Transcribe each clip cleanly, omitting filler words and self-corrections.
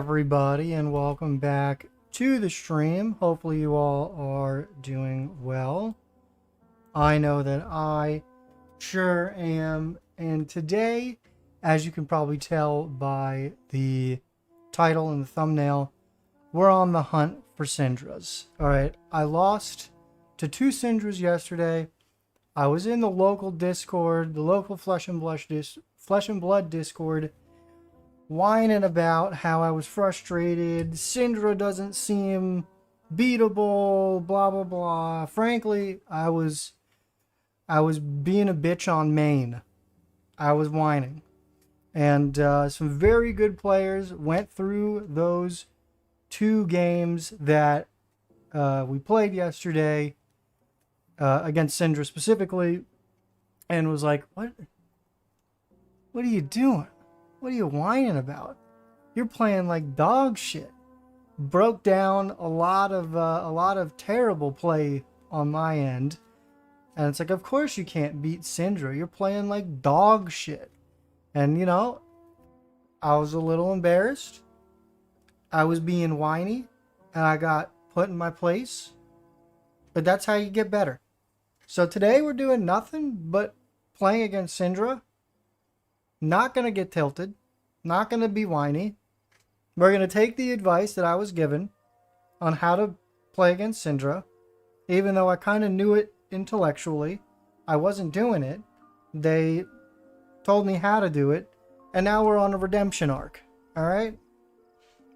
everybody, and welcome back to the stream. Hopefully you all are doing well. I know that I sure am, and today, as you can probably tell by the title and the thumbnail, we're on the hunt for Cindras. Alright, I lost to 2 Cindras yesterday. I was in the local Discord, the local Flesh and Blood Discord, whining about how I was frustrated. Cindra doesn't seem beatable, blah blah blah. Frankly, I was being a bitch on main. I was whining, and some very good players went through those 2 games that we played yesterday against Cindra specifically, and was like, "What are you doing? What are you whining about? You're playing like dog shit." Broke down a lot of terrible play on my end, and it's like, of course you can't beat Cindra. You're playing like dog shit. And you know, I was a little embarrassed. I was being whiny, and I got put in my place. But that's how you get better. So today we're doing nothing but playing against Cindra. Not going to get tilted. Not going to be whiny. We're going to take the advice that I was given on how to play against Cindra. Even though I kind of knew it intellectually, I wasn't doing it. They told me how to do it. And now we're on a redemption arc. Alright?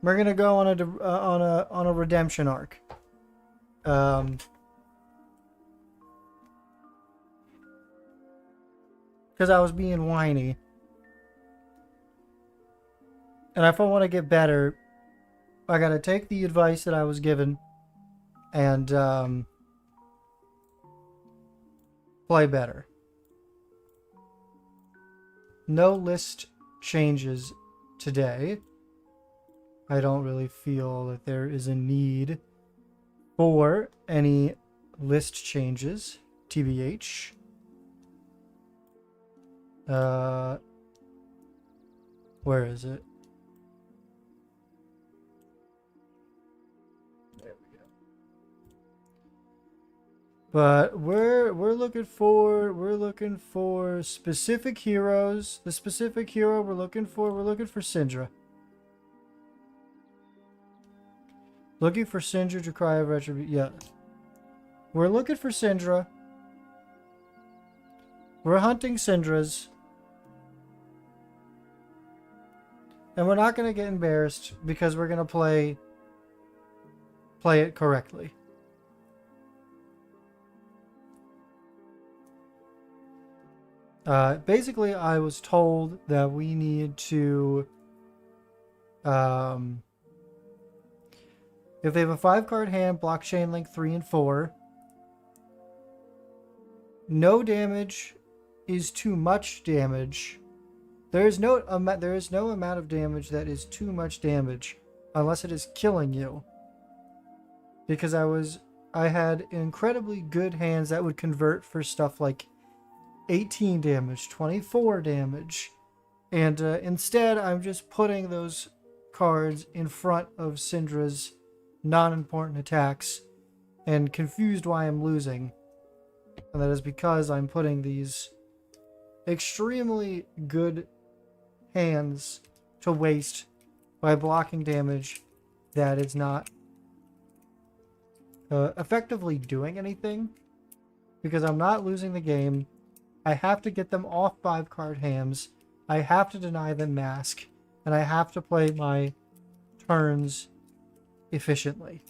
We're going to go on a redemption arc. Because I was being whiny. And if I want to get better, I gotta take the advice that I was given and play better. No list changes today. I don't really feel that there is a need for any list changes, TBH. Where is it? But we're looking for specific heroes. The specific hero we're looking for Cindra. Looking for Cindra to cry of retribution. Yeah. We're looking for Cindra. We're hunting Cindras. And we're not gonna get embarrassed because we're gonna play it correctly. Basically, I was told that we need to, if they have a 5-card hand, block Chain Link 3 and 4. No damage is too much damage. There is no amount of damage that is too much damage, unless it is killing you. Because I had incredibly good hands that would convert for stuff like 18 damage, 24 damage, and instead I'm just putting those cards in front of Cindra's non-important attacks and confused why I'm losing. And that is because I'm putting these extremely good hands to waste by blocking damage that is not effectively doing anything, because I'm not losing the game. I have to get them off 5-card hands. I have to deny them mask. And I have to play my turns efficiently.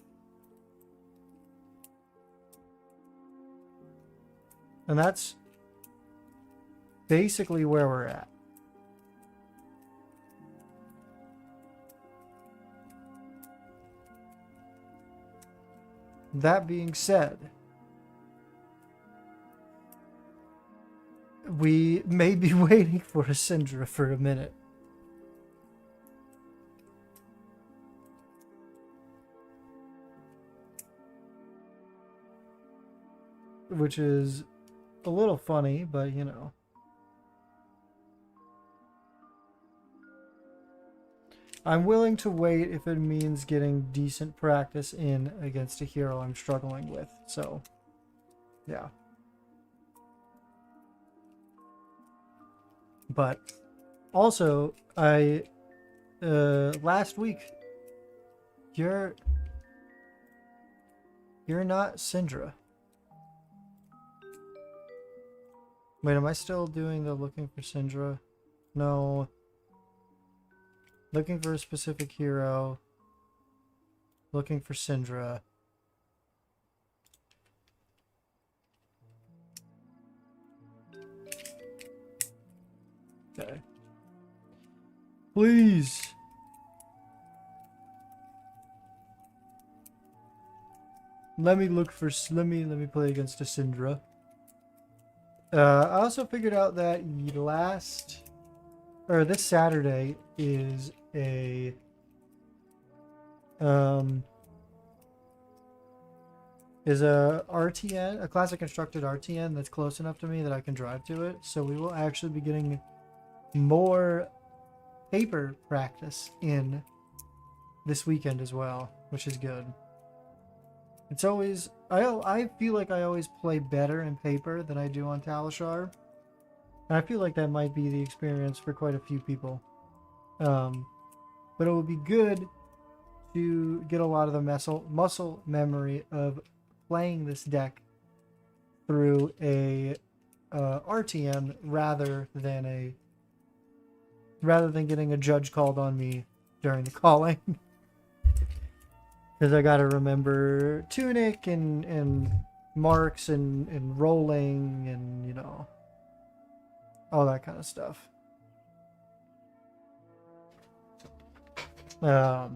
And that's basically where we're at. That being said, we may be waiting for a Cindra for a minute. Which is a little funny, but you know. I'm willing to wait if it means getting decent practice in against a hero I'm struggling with. So, yeah. But also, last week, you're not Cindra. Wait, am I still doing the looking for Cindra? No. Looking for a specific hero. Looking for Cindra. Okay. Please. Let me play against a Cindra. I also figured out that this Saturday is a RTN, a classic constructed RTN that's close enough to me that I can drive to it. So we will actually be getting more paper practice in this weekend as well, which is good. It's always, I feel like I always play better in paper than I do on Talishar. And I feel like that might be the experience for quite a few people. But it would be good to get a lot of the muscle memory of playing this deck through a RTN rather than getting a judge called on me during the calling. Because I got to remember Tunic and marks and rolling and, you know, all that kind of stuff. So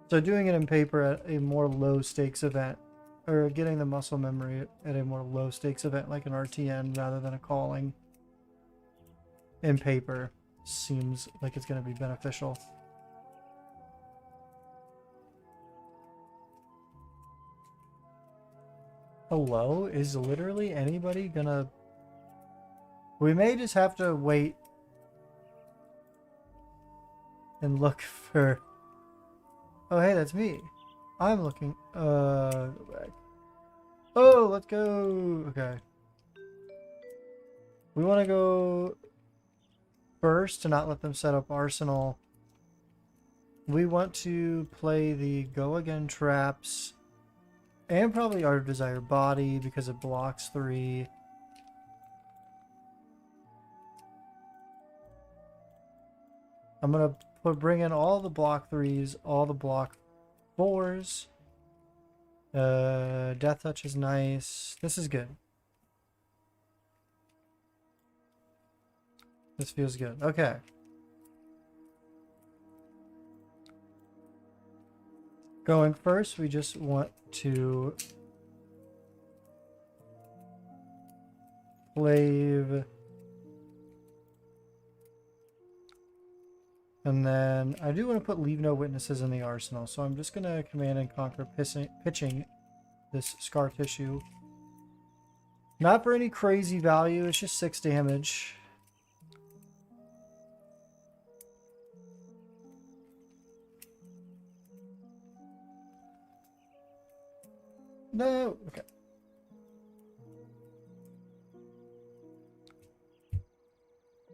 doing it in paper at a more low stakes event, or getting the muscle memory at a more low stakes event like an RTN rather than a calling in paper seems like it's going to be beneficial. Hello? Is literally anybody gonna... We may just have to wait and look for... Oh, hey, that's me. I'm looking... go back. Oh, let's go! Okay. We want to go first to not let them set up Arsenal. We want to play the Go Again traps... And probably Art of Desire Body because it blocks 3. I'm going to bring in all the block 3s, all the block 4s. Death Touch is nice. This is good. This feels good. Okay. Going first, we just want to Glaive, and then I do want to put Leave No Witnesses in the arsenal, so I'm just going to Command and Conquer pitching this Scar Tissue. Not for any crazy value, it's just 6 damage. No, okay.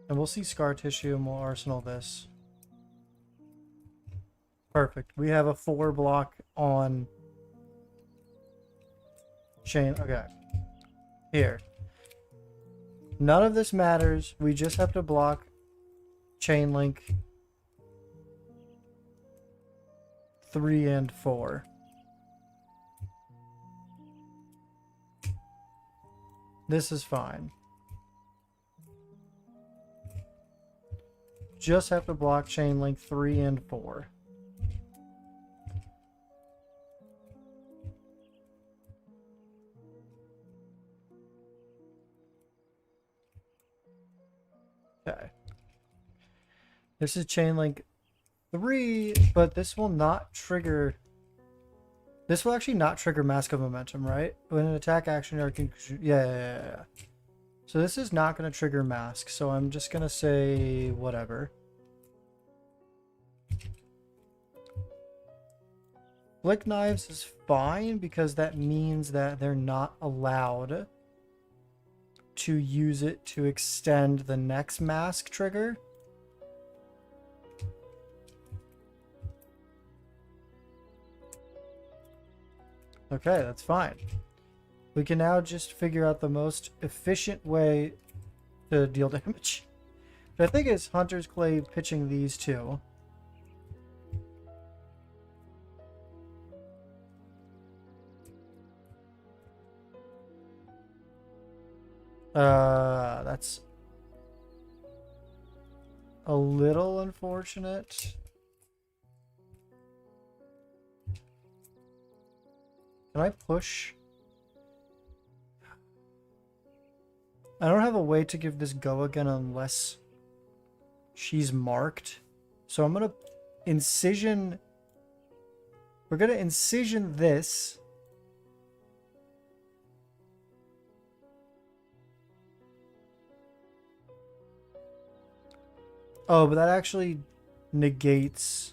And we'll see Scar Tissue and we'll arsenal this. Perfect. We have a 4 block on chain. Okay. Here. None of this matters. We just have to block chain link 3 and 4. This is fine. Just have to block chain link 3 and 4. Okay. This is chain link 3, but this will not trigger... This will actually not trigger Mask of Momentum, right? When an attack action or can... Yeah. So this is not going to trigger Mask, so I'm just going to say whatever. Flick knives is fine because that means that they're not allowed to use it to extend the next mask trigger. Okay, that's fine. We can now just figure out the most efficient way to deal damage. But I think it's Hunter's Clave pitching these two. That's a little unfortunate. Can I push? I don't have a way to give this go again unless she's marked. So I'm going to incision. We're going to incision this. Oh, but that actually negates.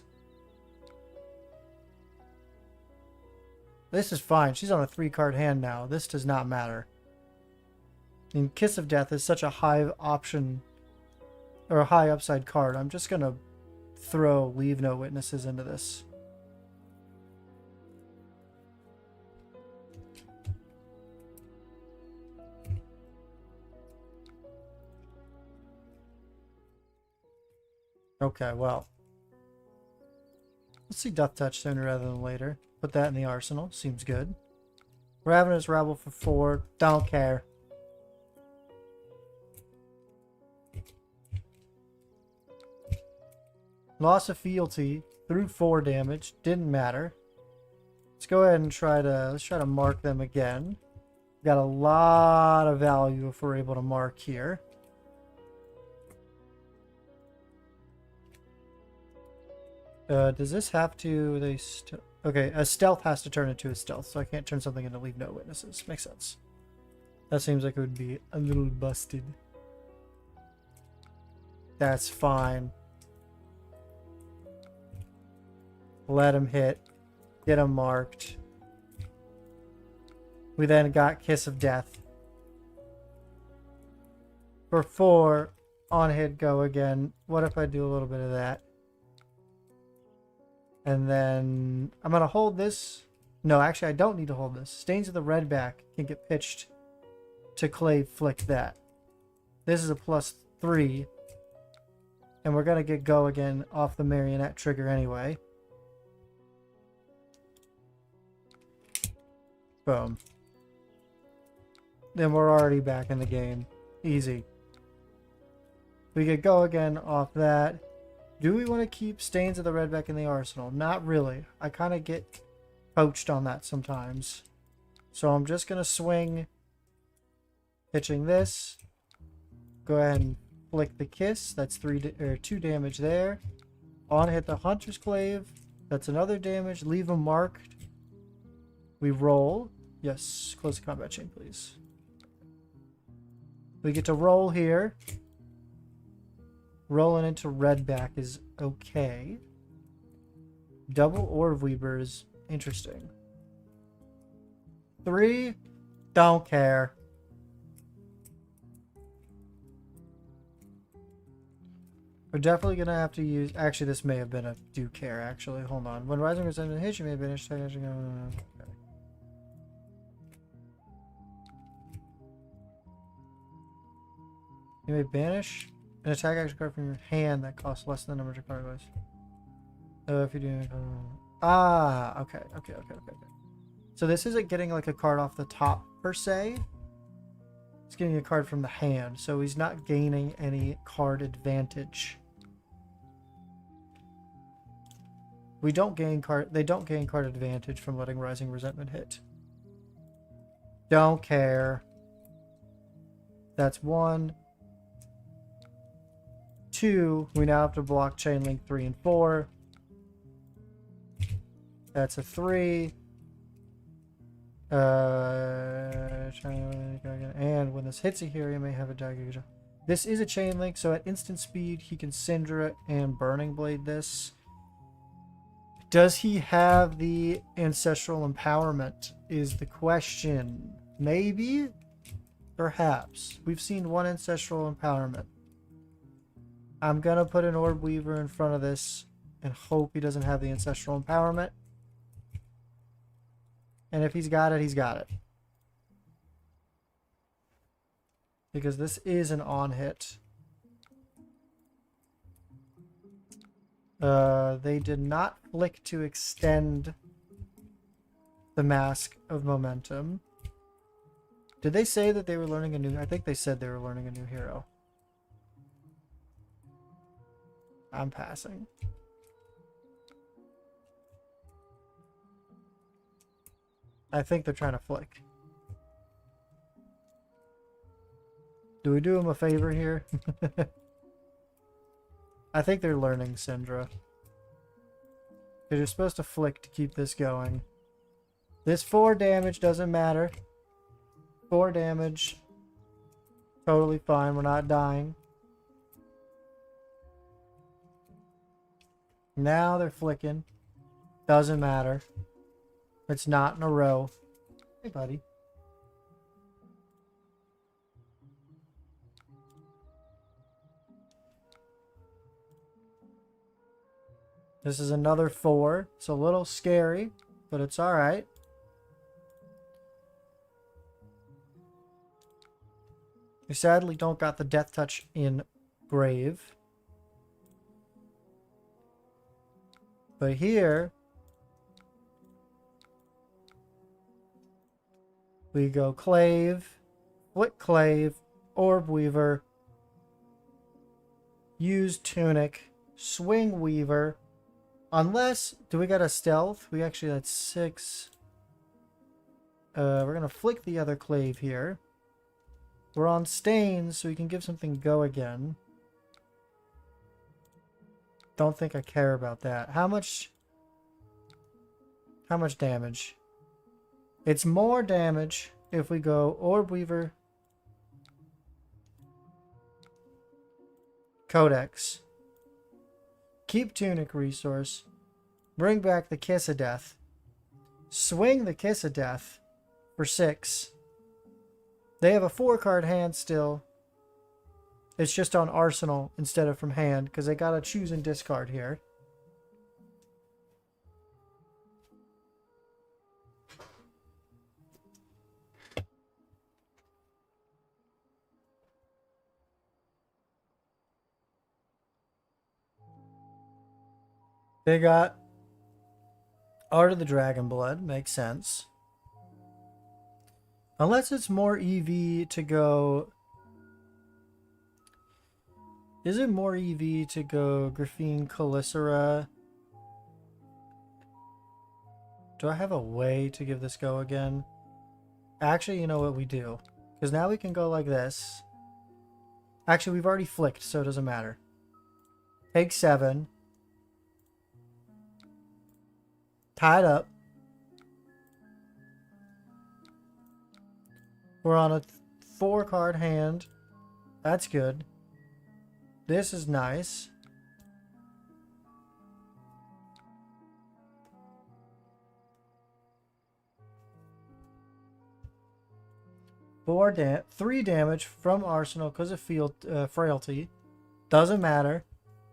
This is fine. She's on a 3-card hand now. This does not matter. I mean, Kiss of Death is such a high option, or a high upside card. I'm just going to throw Leave No Witnesses into this. Okay, well. Let's see Death Touch sooner rather than later. Put that in the arsenal. Seems good. Ravenous Rabble for 4. Don't care. Loss of fealty through 4 damage. Didn't matter. Let's go ahead and try to mark them again. Got a lot of value if we're able to mark here. Does this have to? Okay, a stealth has to turn into a stealth, so I can't turn something into Leave No Witnesses. Makes sense. That seems like it would be a little busted. That's fine. Let him hit. Get him marked. We then got Kiss of Death. For 4, on hit, go again. What if I do a little bit of that? And then I'm going to hold this. No, actually, I don't need to hold this. Stains of the Redback can get pitched to Clave Flick that. This is a +3. And we're going to get go again off the Marionette trigger anyway. Boom. Then we're already back in the game. Easy. We get go again off that. Do we want to keep Stains of the Redback in the arsenal? Not really. I kind of get poached on that sometimes. So I'm just going to swing, pitching this. Go ahead and flick the Kiss. That's 2 damage there. On hit the Hunter's Clave. That's another damage. Leave them marked. We roll. Yes, close the combat chain, please. We get to roll here. Rolling into Redback is okay. Double Orb Weaver is interesting. 3, don't care. We're definitely going to have to use... Actually, this may have been a do care, actually. Hold on. When Rising Resentment hits, you may have been... Okay. You may banish an attack action card from your hand that costs less than the number of card was. If you do... okay. So this isn't getting like a card off the top, per se. It's getting a card from the hand, so he's not gaining any card advantage. They don't gain card advantage from letting Rising Resentment hit. Don't care. That's 1. 2, we now have to block Chain Link 3 and 4. That's a 3. And when this hits a hero, you may have a dagger. This is a Chain Link, so at instant speed, he can Cindra and Burning Blade this. Does he have the ancestral empowerment is the question. Maybe? Perhaps. We've seen one ancestral empowerment. I'm gonna put an Orb Weaver in front of this and hope he doesn't have the ancestral empowerment. And if he's got it, he's got it. Because this is an on-hit. They did not flick to extend the Mask of Momentum. Did they say that they were learning a new... I think they said they were learning a new hero. I'm passing. I think they're trying to flick. Do we do them a favor here? I think they're learning Cindra. They're supposed to flick to keep this going. This 4 damage doesn't matter. 4 damage. Totally fine. We're not dying. Now they're flicking. Doesn't matter. It's not in a row. Hey, buddy. This is another 4. It's a little scary, but it's alright. We sadly don't got the Death Touch in Grave. But here, we go Clave, Flick Clave, Orb Weaver, use Tunic, Swing Weaver. Unless, do we got a Stealth? We actually had 6. We're going to flick the other Clave here. We're on Stains, so we can give something go again. Don't think I care about that. How much damage? It's more damage if we go Orb Weaver, Codex, keep Tunic resource, bring back the Kiss of Death, swing the Kiss of Death for 6. They have a 4-card hand still. It's just on Arsenal instead of from hand because they gotta choose and discard here. They got Art of the Dragon Blood. Makes sense. Unless it's more EV to go... Is it more EV to go Graphene Calicera? Do I have a way to give this go again? Actually, you know what we do? Because now we can go like this. Actually, we've already flicked, so it doesn't matter. Take 7. Tied up. We're on a 4-card hand. That's good. This is nice. Three damage from Arsenal because of field frailty. Doesn't matter.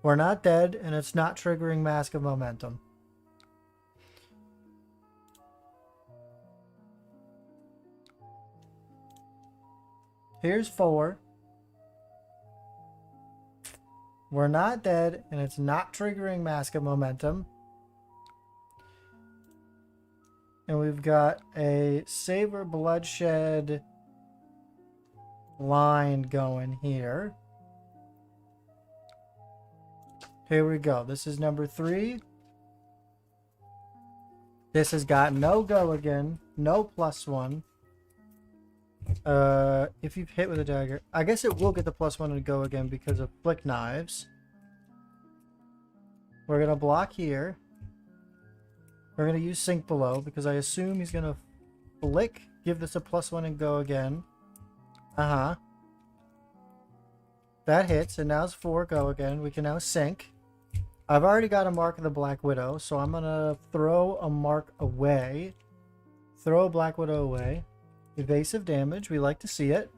We're not dead, and it's not triggering Mask of Momentum. Here's 4. We're not dead, and it's not triggering Mask of Momentum. And we've got a Saber Bloodshed line going here. Here we go. This is number 3. This has got no go again. No +1. If you've hit with a dagger, I guess it will get the +1 and go again because of Flick Knives. We're gonna block here. We're gonna use Sink Below because I assume he's gonna flick, give this a +1 and go again. That hits, and now it's 4 go again. We can now sink. I've already got a mark of the Black Widow, so I'm gonna throw a mark away. Throw a Black Widow away. Evasive damage, we like to see it.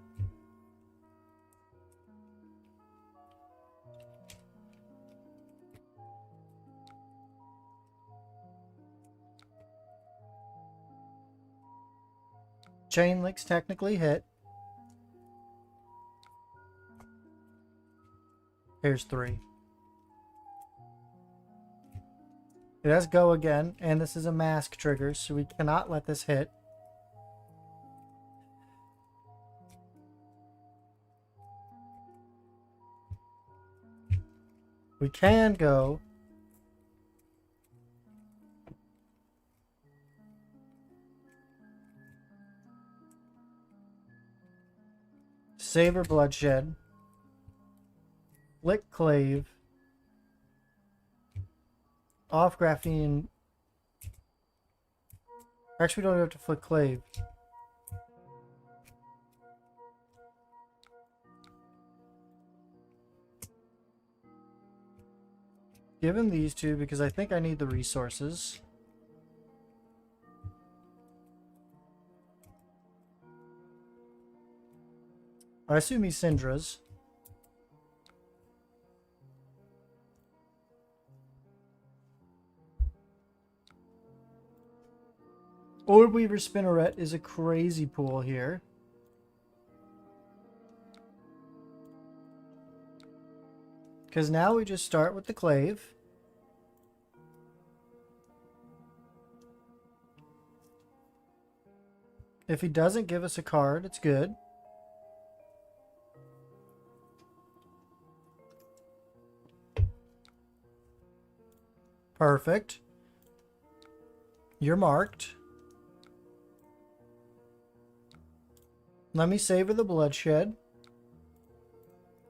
Chain links technically hit. Here's 3. It has go again, and this is a mask trigger, so we cannot let this hit. We can go. Savor Bloodshed. Flick Clave. Off Graphene. Actually, we don't have to flick Clave. Give him these two because I think I need the resources. I assume he's Cindra's. Orb Weaver Spinneret is a crazy pool here. Because now we just start with the Clave. If he doesn't give us a card, it's good. Perfect. You're marked. Let me savor the Bloodshed.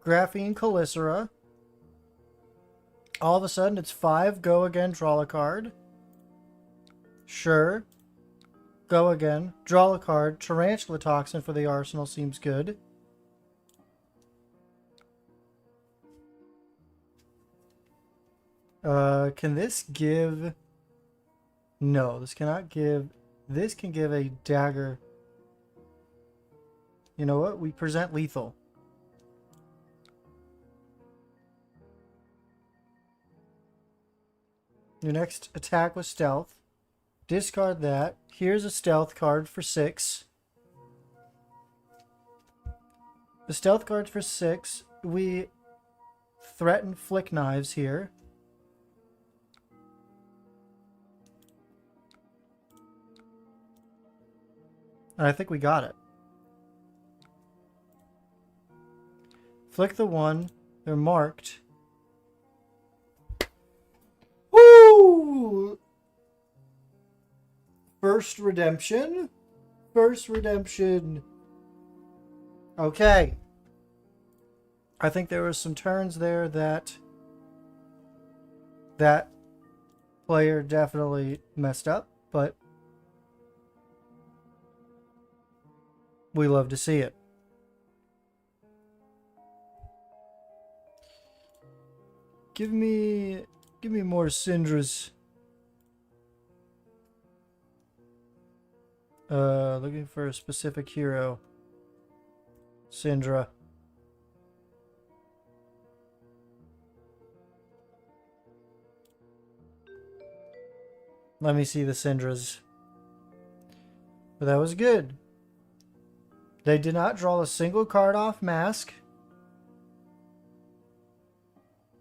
Graphene Calicera. All of a sudden, it's 5. Go again. Draw a card. Sure. Go again. Draw a card. Tarantula Toxin for the arsenal seems good. Can this give... No, this cannot give... This can give a dagger. You know what? We present lethal. Your next attack was stealth. Discard that. Here's a stealth card for 6. The stealth card for 6. We threaten Flick Knives here. And I think we got it. Flick the 1. They're marked. Woo! First redemption. First redemption. Okay. I think there were some turns there that player definitely messed up, but we love to see it. Give me more Cindra's. Looking for a specific hero. Cindra. Let me see the Cindra's. But that was good. They did not draw a single card off mask.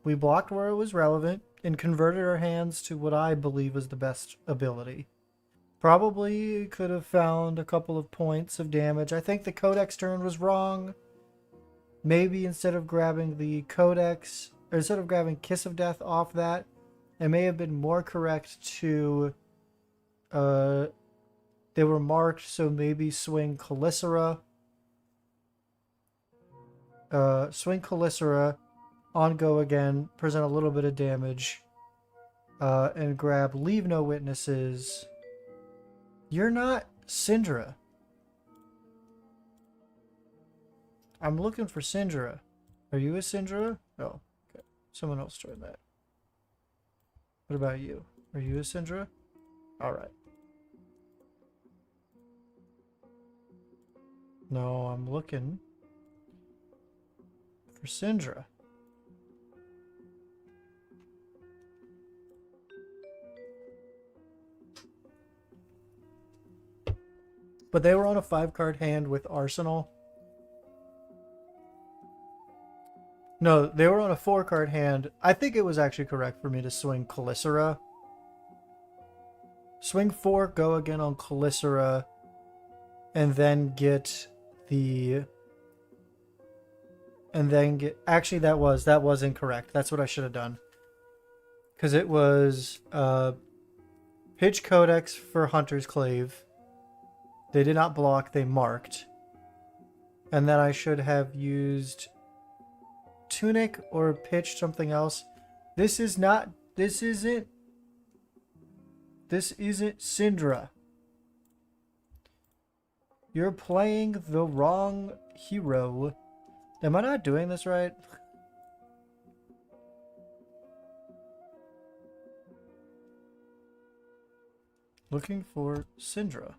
We blocked where it was relevant and converted our hands to what I believe was the best ability. Probably could have found a couple of points of damage. I think the Codex turn was wrong. Maybe instead of grabbing the Codex, or instead of grabbing Kiss of Death off that, it may have been more correct to... they were marked, so maybe swing Calicera. Swing Calicera, on go again, present a little bit of damage, and grab Leave No Witnesses. You're not Cindra. I'm looking for Cindra. Are you a Cindra? Oh, okay. Someone else joined that. What about you? Are you a Cindra? Alright. No, I'm looking for Cindra. But they were on a 5-card hand with Arsenal. No, they were on a 4-card hand. I think it was actually correct for me to swing Calicera. Swing 4, go again on Calicera, and then get the... And then get... Actually, that was incorrect. That's what I should have done. Because it was pitch Codex for Hunter's Clave. They did not block, they marked. And then I should have used Tunic or pitched something else. This isn't Cindra. You're playing the wrong hero. Am I not doing this right? Looking for Cindra.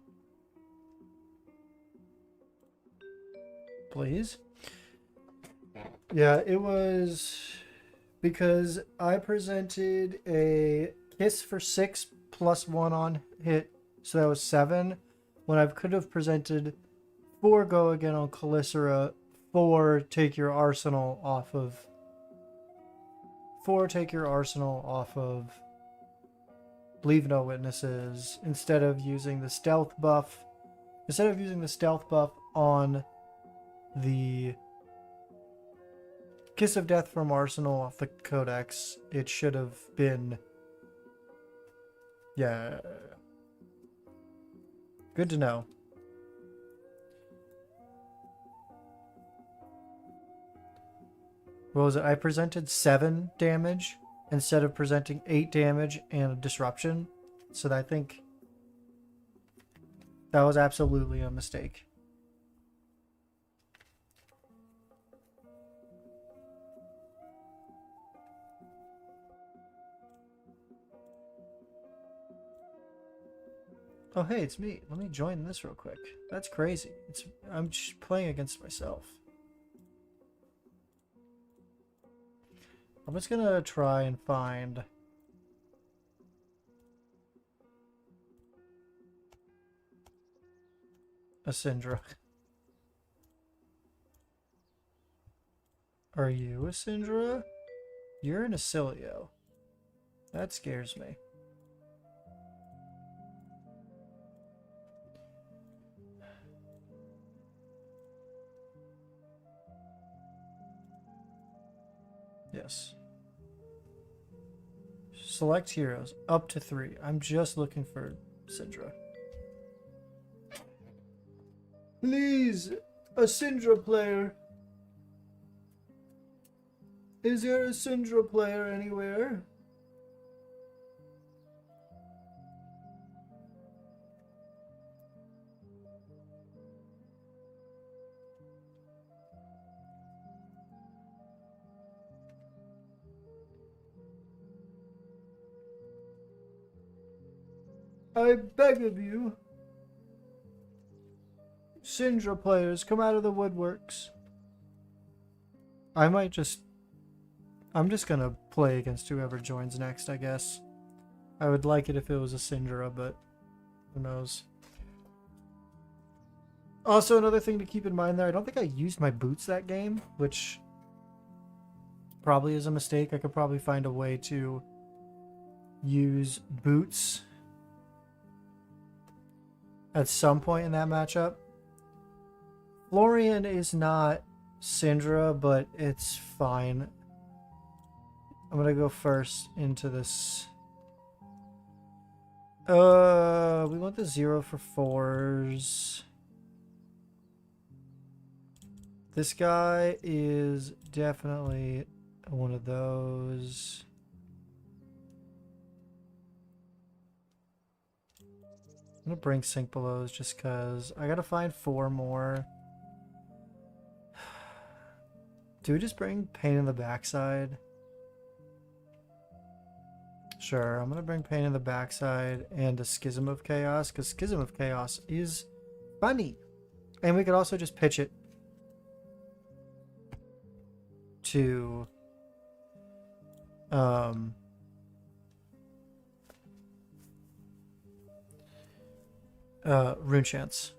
Please. Yeah, it was because I presented a Kiss for 6 +1 on hit, so that was 7. When I could have presented 4 go again on Calicera, 4 take your arsenal off of 4 take your arsenal off of Leave No Witnesses instead of using the stealth buff. Instead of using the stealth buff on the Kiss of Death from Arsenal off the Codex, it should have been... Yeah. Good to know. What was it? I presented 7 damage instead of presenting 8 damage and a disruption. So I think that was absolutely a mistake. Oh, hey, it's me. Let me join this real quick. That's crazy. I'm just playing against myself. I'm just gonna try and find a Cindra. Are you a Cindra? You're an Acilio. That scares me. Yes. Select heroes. Up to 3. I'm just looking for Cindra. Please, a Cindra player. Is there a Cindra player anywhere? I beg of you. Cindra players, come out of the woodworks. I'm just gonna play against whoever joins next, I guess. I would like it if it was a Cindra, but who knows. Also, another thing to keep in mind there, I don't think I used my boots that game, which probably is a mistake. I could probably find a way to use boots at some point in that matchup. Florian is not Cindra, but it's fine. I'm gonna go first into this. We want the 0 for 4s. This guy is definitely one of those. I'm gonna bring Sync Belows just because I gotta find 4 more. Do we just bring Pain in the Backside? Sure, I'm gonna bring Pain in the Backside and a Schism of Chaos, because Schism of Chaos is funny. And we could also just pitch it to Rune Chance.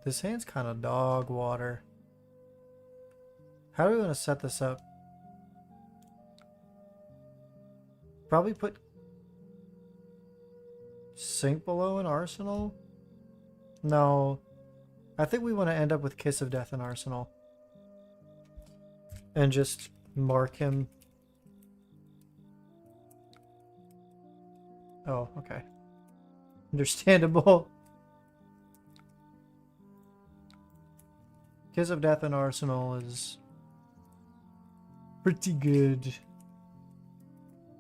This hand's kind of dog water. How do we want to set this up? Probably put Sink Below in Arsenal? No. I think we want to end up with Kiss of Death in Arsenal. And just mark him. Oh, okay. Understandable. Kiss of Death in Arsenal is pretty good.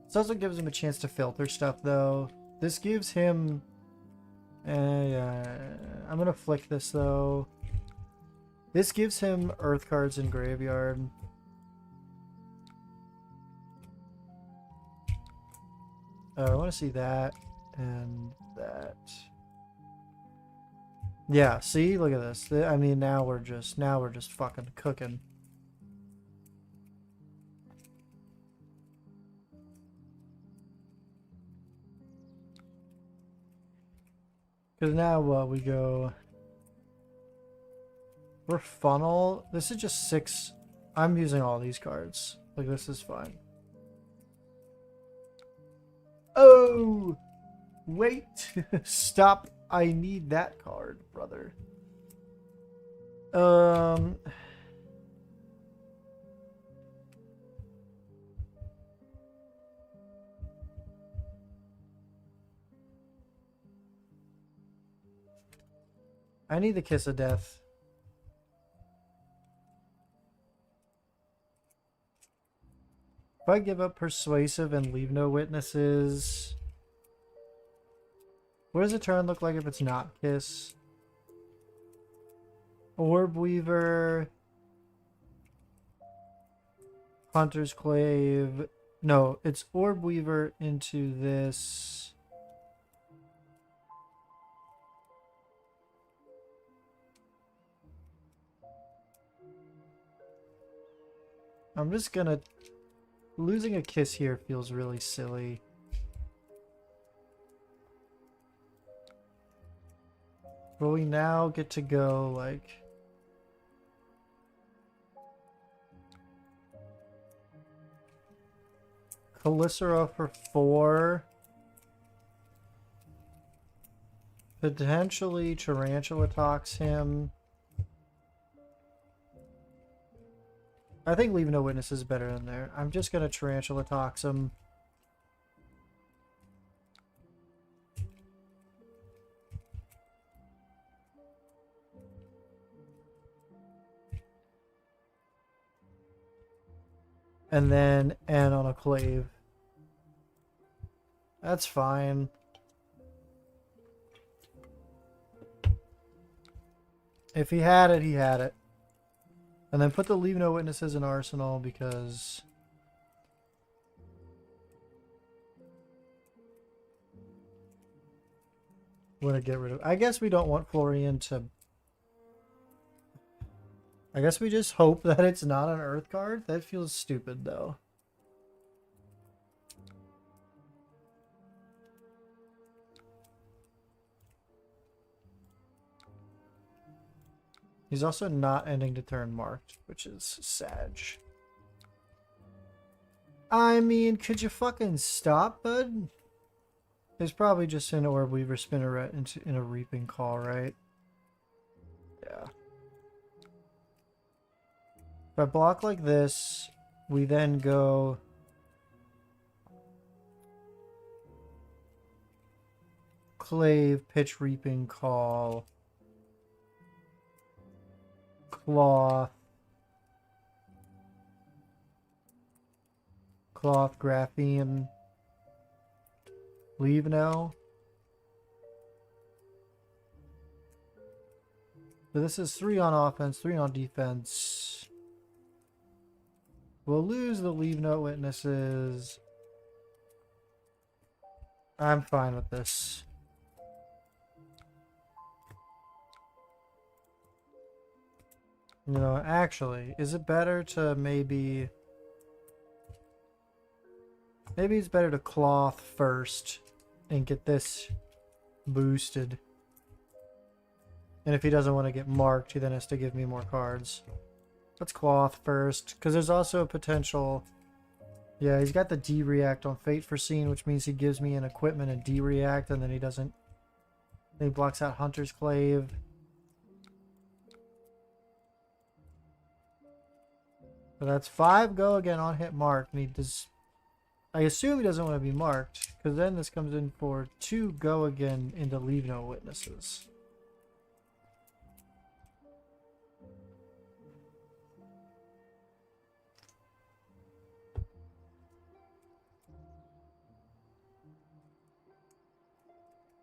This also gives him a chance to filter stuff, though. This gives him... I'm gonna flick this, though. This gives him Earth cards in Graveyard. I want to see that and that. Yeah, see? Look at this. I mean, now we're just fucking cooking. Because now we go... We're funnel. This is just 6. I'm using all these cards. Like, this is fine. Oh! Wait! Stop. I need that card, brother. I need the Kiss of Death. If I give up Persuasive and leave no witnesses... What does the turn look like if it's not Kiss? Orb Weaver... Hunter's Clave... No, it's Orb Weaver into this... I'm just gonna... Losing a Kiss here feels really silly. But we now get to go, like... Calicera for 4. Potentially Tarantula talks him. I think Leave No Witness is better than there. I'm just going to Tarantula Tox him. And then end on a Clave. That's fine. If he had it, he had it. And then put the Leave No Witnesses in Arsenal because... Want to get rid of... I guess we don't want Florian to... I guess we just hope that it's not an Earth card. That feels stupid, though. He's also not ending the turn marked, which is sad. I mean, could you fucking stop, bud? There's probably just an Orb Weaver Spinneret in a Reaping Call, right? Yeah. If I block like this, we then go... Clave, Pitch Reaping Call... Cloth, Graphene, Leave No. So this is 3 on offense, 3 on defense. We'll lose the leave no witnesses. I'm fine with this. You know, actually, is it better to maybe... Maybe it's better to cloth first and get this boosted. And if he doesn't want to get marked, he then has to give me more cards. Let's cloth first, because there's also a potential... Yeah, he's got the D-React on Fate Foreseen, which means he gives me an equipment and D-React, and then he doesn't... Then he blocks out Hunter's Clave. So that's 5 go again on hit mark, and he does... I assume he doesn't want to be marked, because then this comes in for 2 go again into leave no witnesses.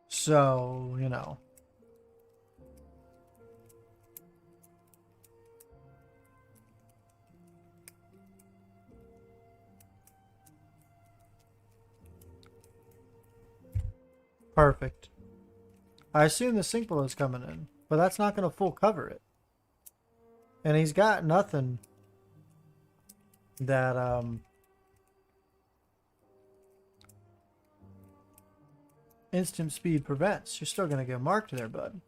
So, you know. Perfect. I assume the sink below is coming in, but that's not going to full cover it. And he's got nothing that, instant speed prevents. You're still going to get marked there, bud.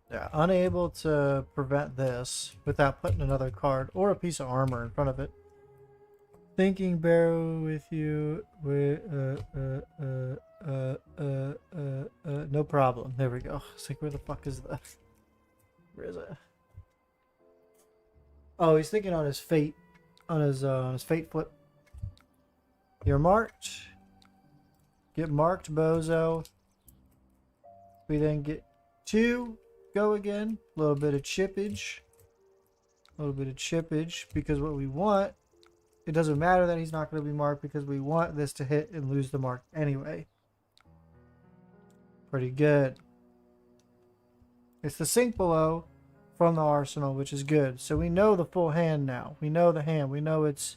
Yeah, unable to prevent this without putting another card or a piece of armor in front of it. Thinking barrel with you. No problem. There we go. It's like, where the fuck is the... Where is it? Oh, he's thinking on his fate. On his fate flip. You're marked. Get marked, bozo. We then get 2... Go again. A little bit of chippage. A little bit of chippage. Because what we want... It doesn't matter that he's not going to be marked because we want this to hit and lose the mark anyway. Pretty good. It's the sink below from the arsenal, which is good. So we know the full hand now. We know the hand. We know it's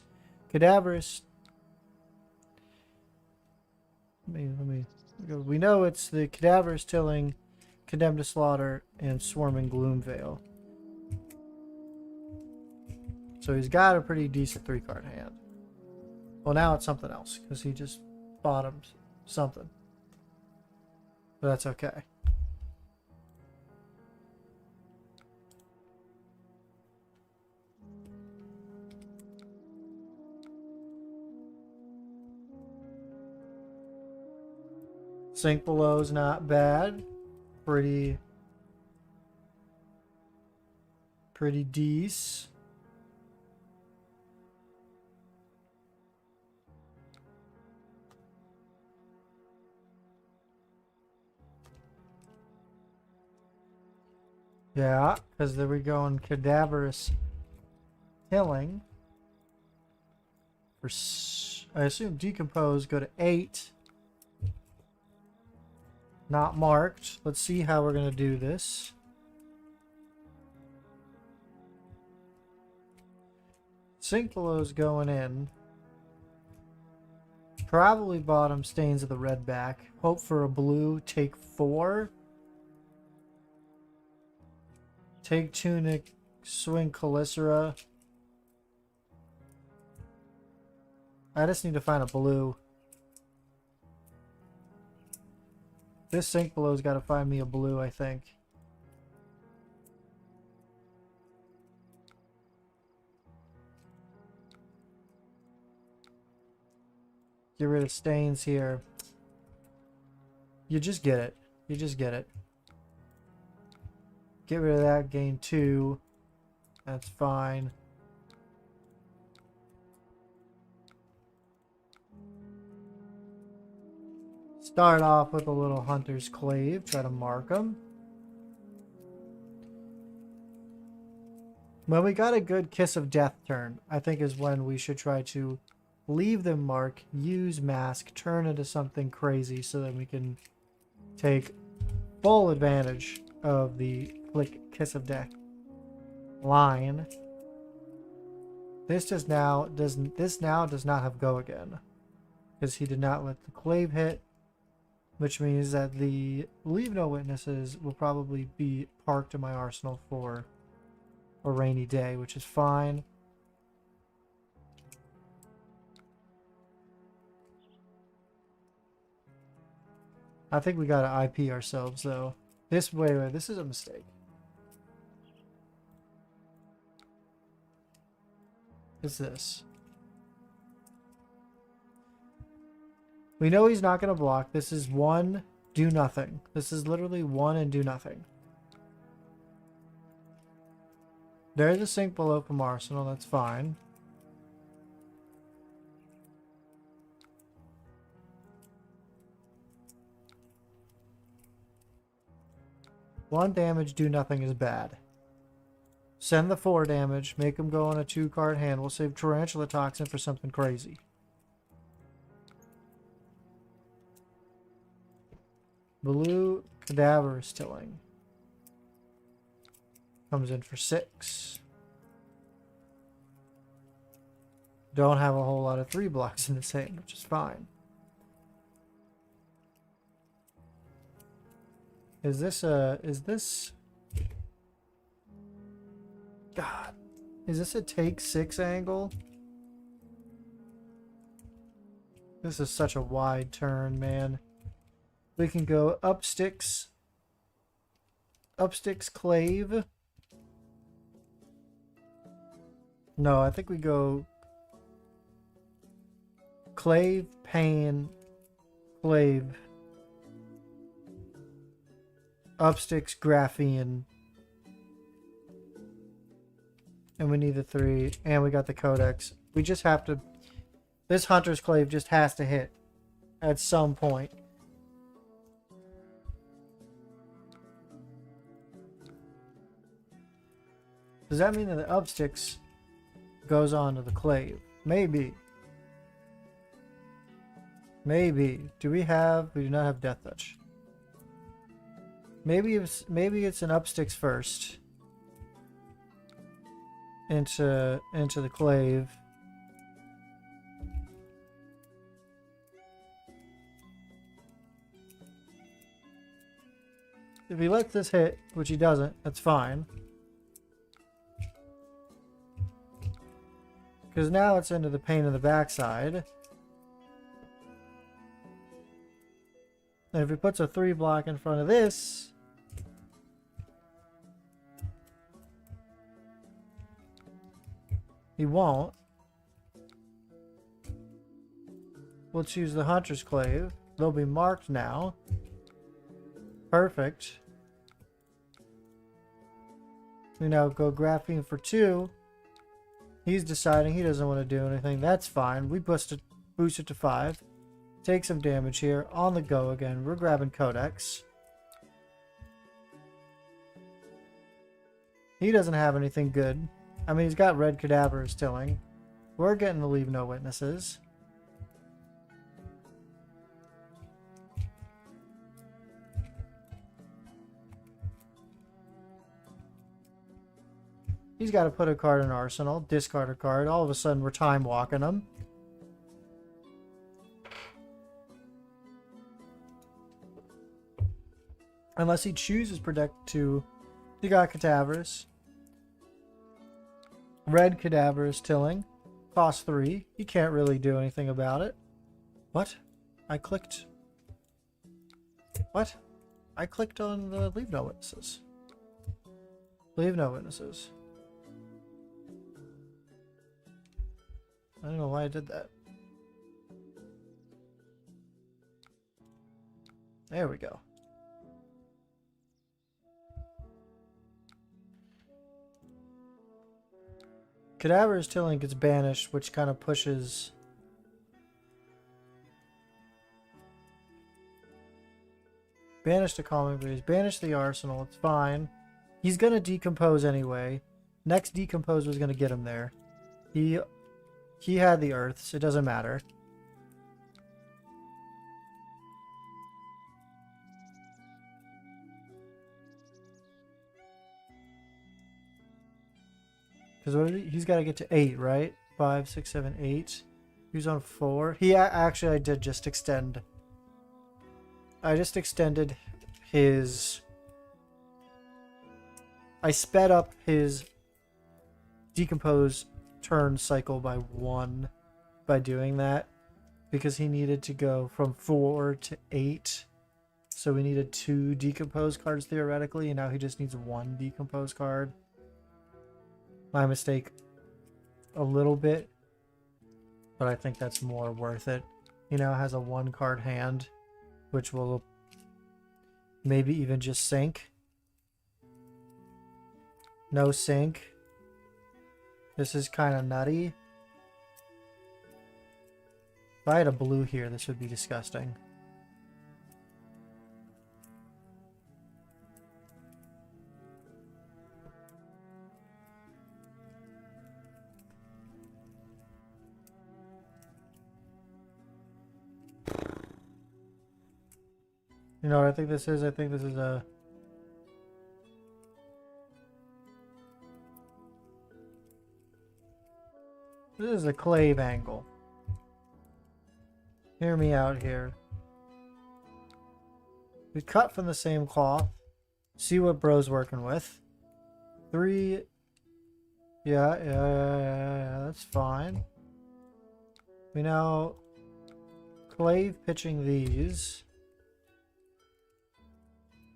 cadaverous. We know it's the cadaverous tilling, condemned to slaughter, and swarming gloomveil. So he's got a pretty decent 3-card hand. Well, now it's something else because he just bottomed something. But that's okay. Sink below is not bad. Pretty decent. Yeah, because there we go in cadaverous killing. For I assume decompose, go to 8. Not marked. Let's see how we're going to do this. Sink below's going in. Probably bottom stains of the red back. Hope for a blue. Take 4. Take tunic. Swing Calicera. I just need to find a blue. This sink below's got to find me a blue, I think. Get rid of stains here. You just get it. You just get it. Get rid of that, gain 2. That's fine. Start off with a little Hunter's Clave. Try to mark them. When we got a good Kiss of Death turn, I think is when we should try to leave them mark, use mask, turn into something crazy so that we can take full advantage of the flick kiss of death line. This now does not have go again because he did not let the clave hit, which means that the leave no witnesses will probably be parked in my arsenal for a rainy day, which is fine. I think we gotta IP ourselves though. This wait, this is a mistake. Is this? We know he's not gonna block. This is one, do nothing. This is literally one and do nothing. There's a sink below from Arsenal, that's fine. One damage, do nothing is bad. Send the 4 damage, make him go on a 2-card hand. We'll save Tarantula Toxin for something crazy. Blue Cadaverous Tilling. Comes in for 6. Don't have a whole lot of 3 blocks in this hand, which is fine. Is this God. Is this a take 6 angle? This is such a wide turn, man. We can go up sticks clave. No, I think we go clave, pain, clave, up sticks, graphene. And we need the 3, and we got the codex. We just have to... This Hunter's Clave just has to hit at some point. Does that mean that the upsticks goes on to the Clave? Maybe. Maybe. Do we have... We do not have Death Touch. Maybe it's an upsticks first. Into the clave. If he lets this hit, which he doesn't, that's fine. Because now it's into the pain in the backside. And if he puts a 3 block in front of this, he won't. We'll choose the Hunter's Clave. They'll be marked now. Perfect. We now go Graphene for 2. He's deciding he doesn't want to do anything. That's fine. We boost it to 5. Take some damage here. On the go again. We're grabbing Codex. He doesn't have anything good. I mean, he's got Red Cadaverous Tilling. We're getting to leave no witnesses. He's got to put a card in Arsenal, discard a card. All of a sudden, we're time walking him. Unless he chooses Protect 2. He got Cadaverous. Red Cadaverous Tilling. Cost 3. He can't really do anything about it. What? I clicked... What? I clicked on the Leave No Witnesses. Leave No Witnesses. I don't know why I did that. There we go. Cadaverous Tilling gets banished, which kind of pushes... Banish the Calming Breeze. Banish the Arsenal. It's fine. He's going to decompose anyway. Next decompose was going to get him there. He He had the earths. It doesn't matter. Because he's got to get to 8, right? 5, 6, 7, 8. He's on 4. Actually, I did just extend. I just extended his... I sped up his decompose turn cycle by 1 by doing that. Because he needed to go from 4 to 8. So we needed 2 decompose cards theoretically, and now he just needs 1 decompose card. My mistake a little bit, but I think that's more worth it. He now has a 1 card hand, which will maybe even just sink. No sink. This is kind of nutty. If I had a blue here, this would be disgusting. You know what I think this is? I think this is a... This is a clave angle. Hear me out here. We cut from the same cloth. See what bro's working with. 3... Yeah, that's fine. We now... Clave pitching these...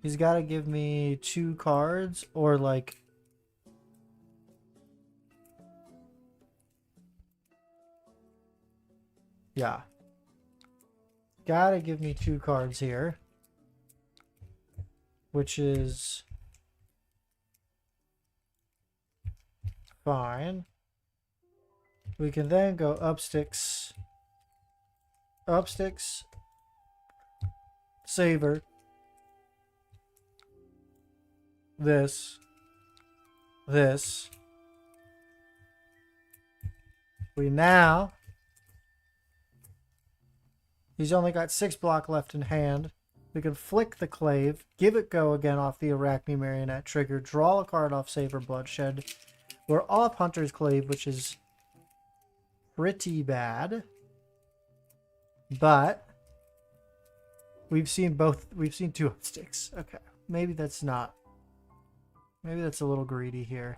He's got to give me 2 cards, or like... Yeah. Gotta give me 2 cards here. Which is... fine. We can then go up sticks. Up sticks. Saver. This. We now... He's only got 6 block left in hand. We can flick the clave, give it go again off the Arachne Marionette trigger, draw a card off Saber Bloodshed. We're off Hunter's Clave, which is pretty bad. But we've seen 2 up sticks. Okay. Maybe that's not. Maybe that's a little greedy here.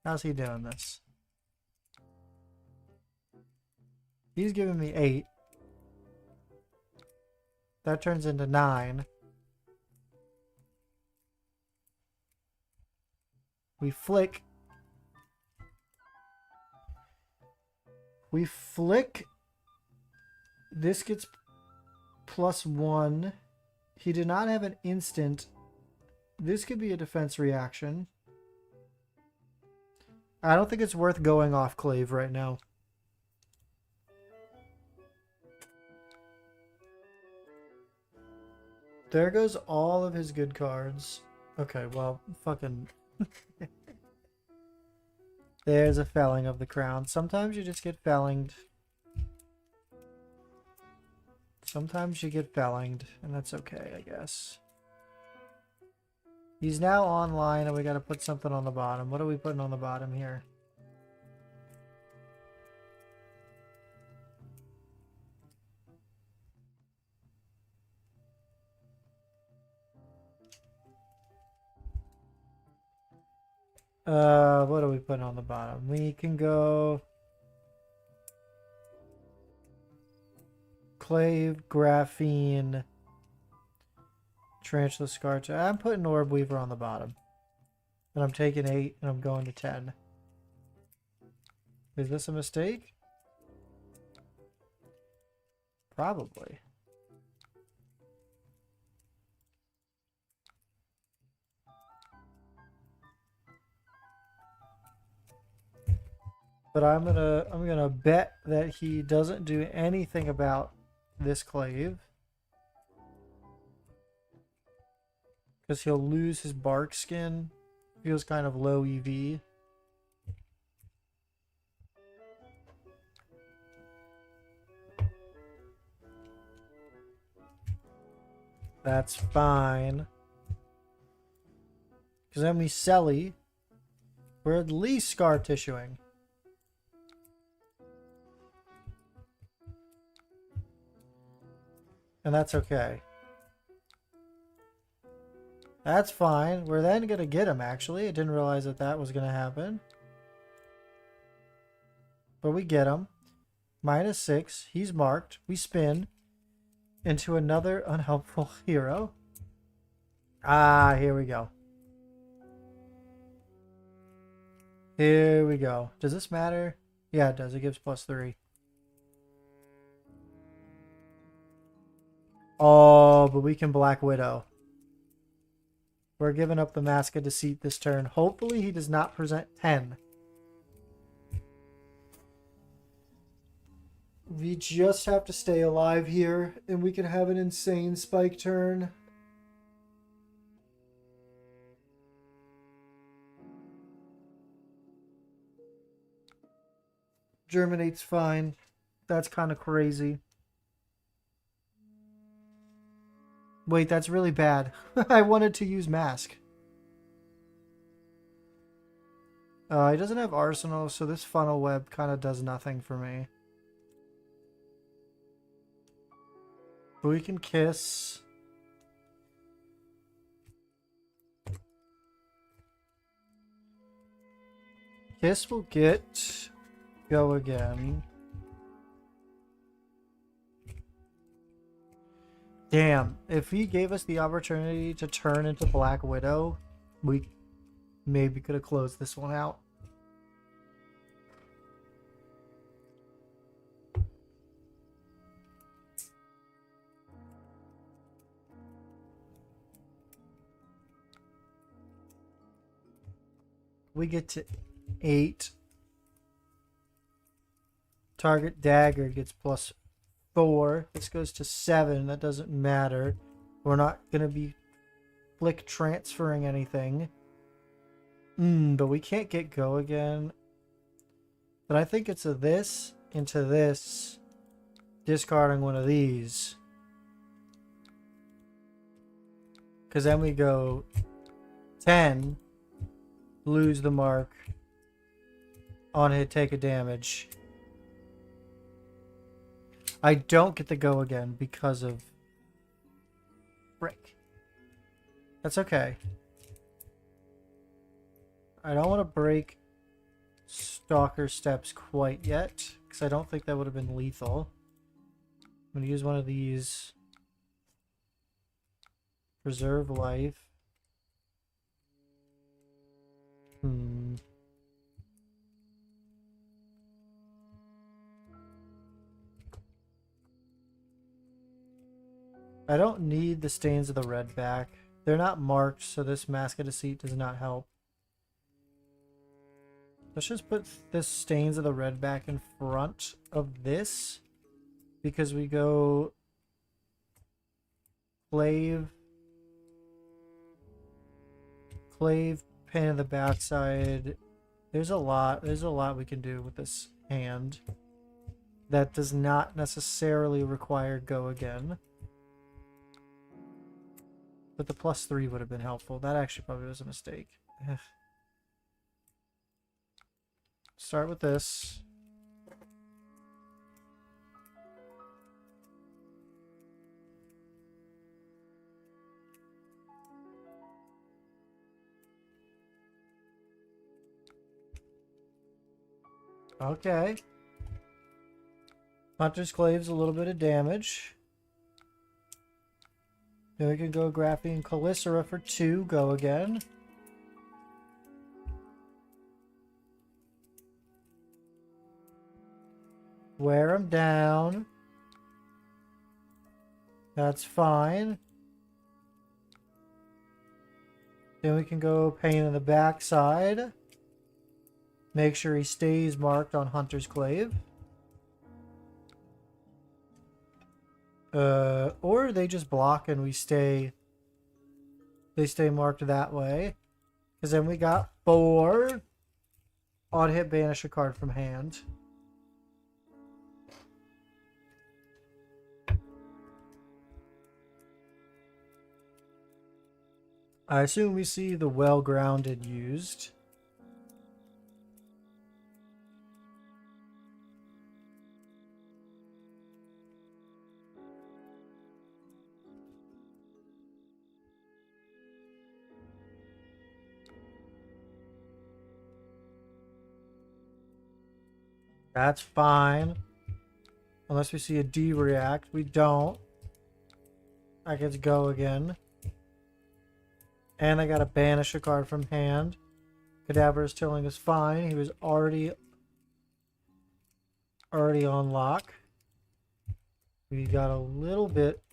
How's he doing this? He's giving me 8. That turns into 9. We flick. We flick. This gets +1. He did not have an instant. This could be a defense reaction. I don't think it's worth going off Clave right now. There goes all of his good cards. Okay, well, fucking... There's a felling of the crown. Sometimes you just get fellinged. Sometimes you get fellinged, and that's okay, I guess. He's now online, and we gotta put something on the bottom. What are we putting on the bottom here? What are we putting on the bottom? We can go... Clave, Graphene, Tarantula Scar. I'm putting Orb Weaver on the bottom. And I'm taking 8 and I'm going to 10. Is this a mistake? Probably. But I'm gonna bet that he doesn't do anything about this clave. Because he'll lose his bark skin. Feels kind of low EV. That's fine. Because then we Selly. We're at least scar tissuing. And that's okay. That's fine. We're then going to get him, actually. I didn't realize that that was going to happen. But we get him. -6. He's marked. We spin into another unhelpful hero. Ah, here we go. Here we go. Does this matter? Yeah, it does. It gives +3. Oh, but we can Black Widow. We're giving up the Mask of Deceit this turn. Hopefully he does not present 10. We just have to stay alive here, and we can have an insane spike turn. Germinate's fine. That's kind of crazy. Wait, that's really bad. I wanted to use Mask. He doesn't have Arsenal, so this funnel web kind of does nothing for me. But we can kiss. Kiss will get go again. Damn, if he gave us the opportunity to turn into Black Widow, we maybe could have closed this one out. We get to 8. Target dagger gets +4. This goes to 7. That doesn't matter. We're not going to be flick transferring anything. But we can't get go again. But I think it's a this into this. Discarding one of these. Because then we go 10. Lose the mark. On hit, take a damage. I don't get to go again because of Brick. That's okay. I don't want to break Stalker Steps quite yet, because I don't think that would have been lethal. I'm going to use one of these. Preserve life. I don't need the Stains of the Red back. They're not marked, so this Mask of Deceit does not help. Let's just put this Stains of the Red back in front of this. Because we go... Clave, Pain in the Backside. There's a lot we can do with this hand. That does not necessarily require go again. But the +3 would have been helpful. That actually probably was a mistake. Start with this. Okay. Hunter's Clave's a little bit of damage. Then we can go Graphene Calicera for 2. Go again. Wear him down. That's fine. Then we can go Pain in the Backside. Make sure he stays marked on Hunter's Clave. Or they just block and we stay... They stay marked that way. Because then we got 4. On hit, banish a card from hand. I assume we see the well-grounded used. That's fine. Unless we see a D react. We don't. I get to go again. And I gotta banish a card from hand. Cadaver is telling us fine. He was already on lock. We got a little bit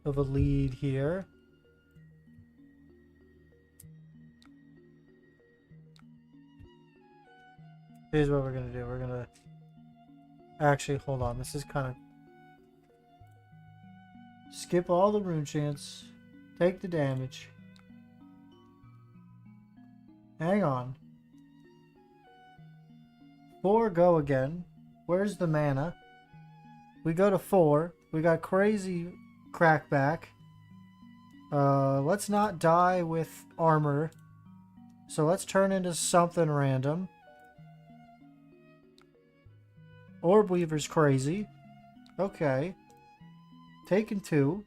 of a lead here. Here's what we're gonna do. We're gonna actually hold on. This is kind of skip all the rune chants. Take the damage. Hang on. 4, go again. Where's the mana? We go to 4. We got crazy crackback. Let's not die with armor. So let's turn into something random. Orb Weaver's crazy. Okay. Taken 2.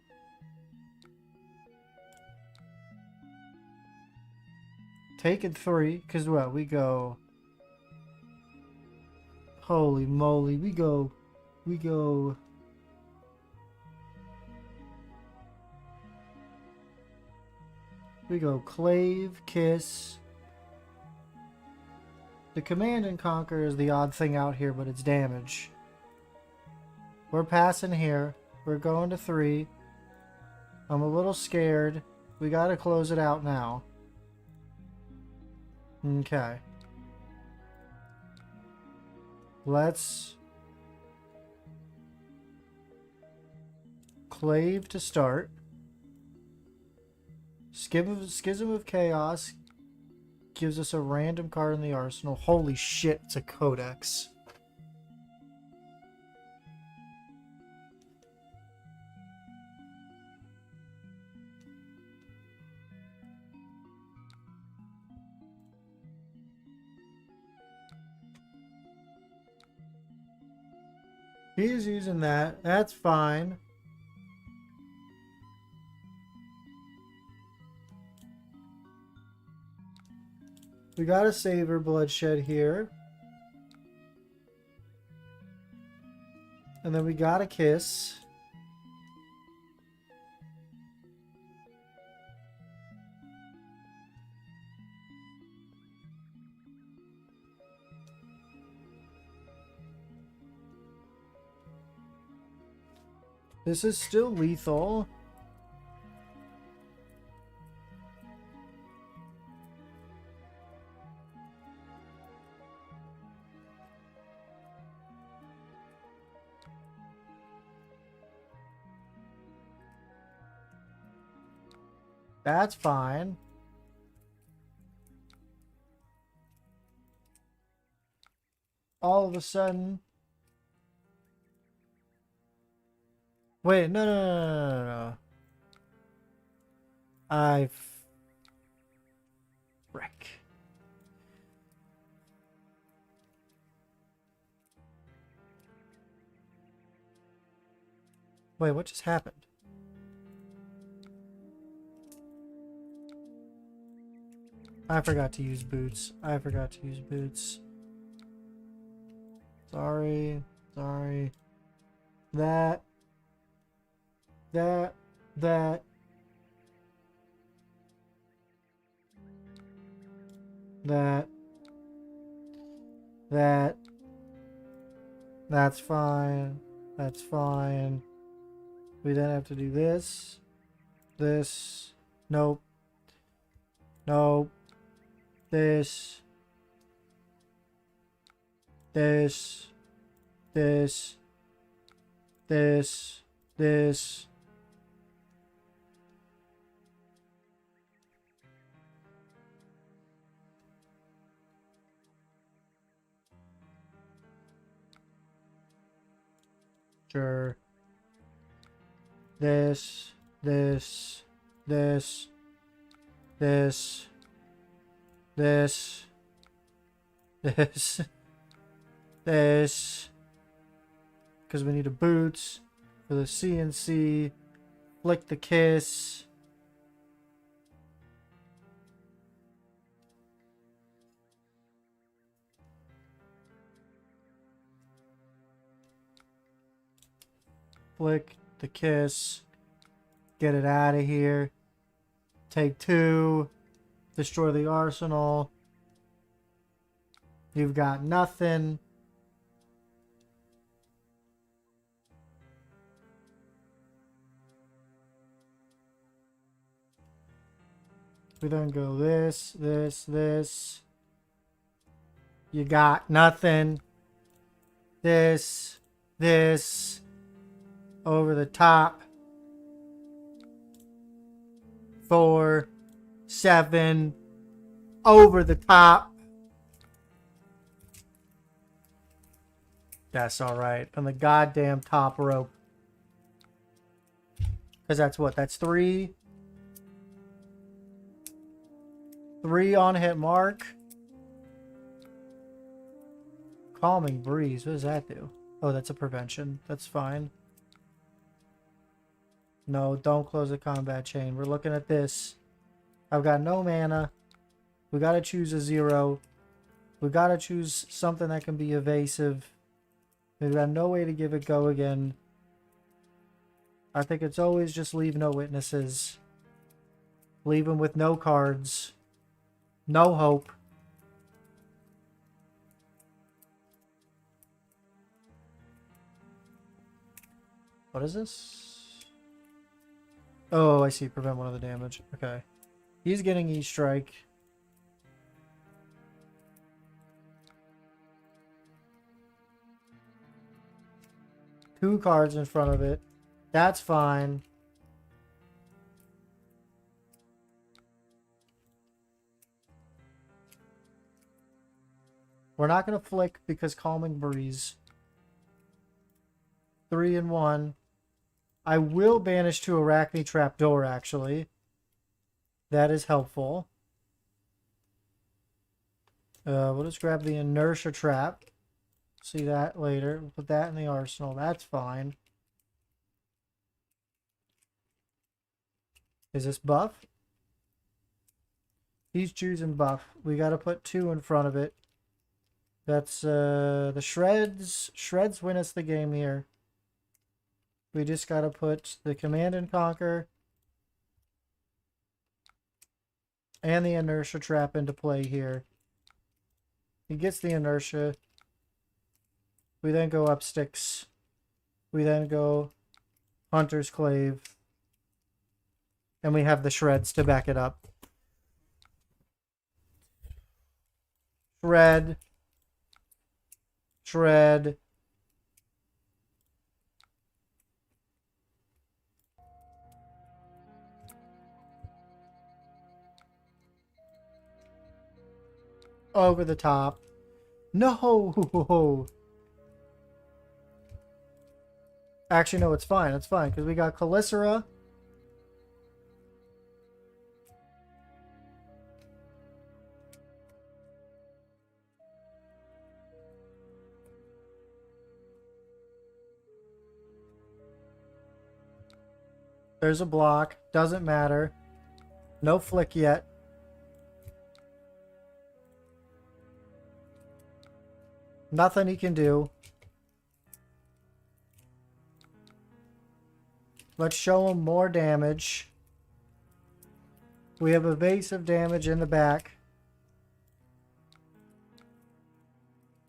Taken 3. Because what? We go... Holy moly. We go... Clave, Kiss. The Command and Conquer is the odd thing out here, but it's damage. We're passing here. We're going to 3. I'm a little scared. We gotta close it out now. Okay. Let's... Clave to start. Schism of Chaos gives us a random card in the arsenal. Holy shit, it's a Codex. He's using that. That's fine. We got a Savor Bloodshed here. And then we got a Kiss. This is still lethal. That's fine. All of a sudden... Wait, no. Frick. Wait, what just happened? I forgot to use boots. Sorry. That. That's fine. We then have to do this. Nope. This. Sure. This. this, this, this, this, this, because we need a boots for the CNC, flick the kiss. Flick the kiss. Get it out of here. Take 2. Destroy the arsenal. You've got nothing. We then go this, this, this. You got nothing. This, this. Over the top. 4, 7. Over the top. That's alright. On the goddamn top rope. Because that's what? That's 3. 3 on hit mark. Calming breeze. What does that do? Oh, that's a prevention. That's fine. No, don't close the combat chain. We're looking at this. I've got no mana. We gotta choose a 0. We gotta choose something that can be evasive. We've got no way to give it go again. I think it's always just leave no witnesses. Leave them with no cards. No hope. What is this? Oh, I see. Prevent 1 of the damage. Okay. He's getting E-Strike. Two cards in front of it. That's fine. We're not going to flick because Calming Breeze. 3 and 1. I will banish to Arachne Trapdoor, actually. That is helpful. We'll just grab the Inertia Trap. See that later. We'll put that in the arsenal. That's fine. Is this buff? He's choosing buff. We got to put 2 in front of it. That's the Shreds. Shreds win us the game here. We just got to put the Command and Conquer and the Inertia Trap into play here. He gets the Inertia. We then go up sticks. We then go Hunter's Clave. And we have the Shreds to back it up. Shred. Shred. Over the top. No! Actually, no, it's fine. It's fine, because we got Calicera. There's a block. Doesn't matter. No flick yet. Nothing he can do. Let's show him more damage. We have evasive damage in the back.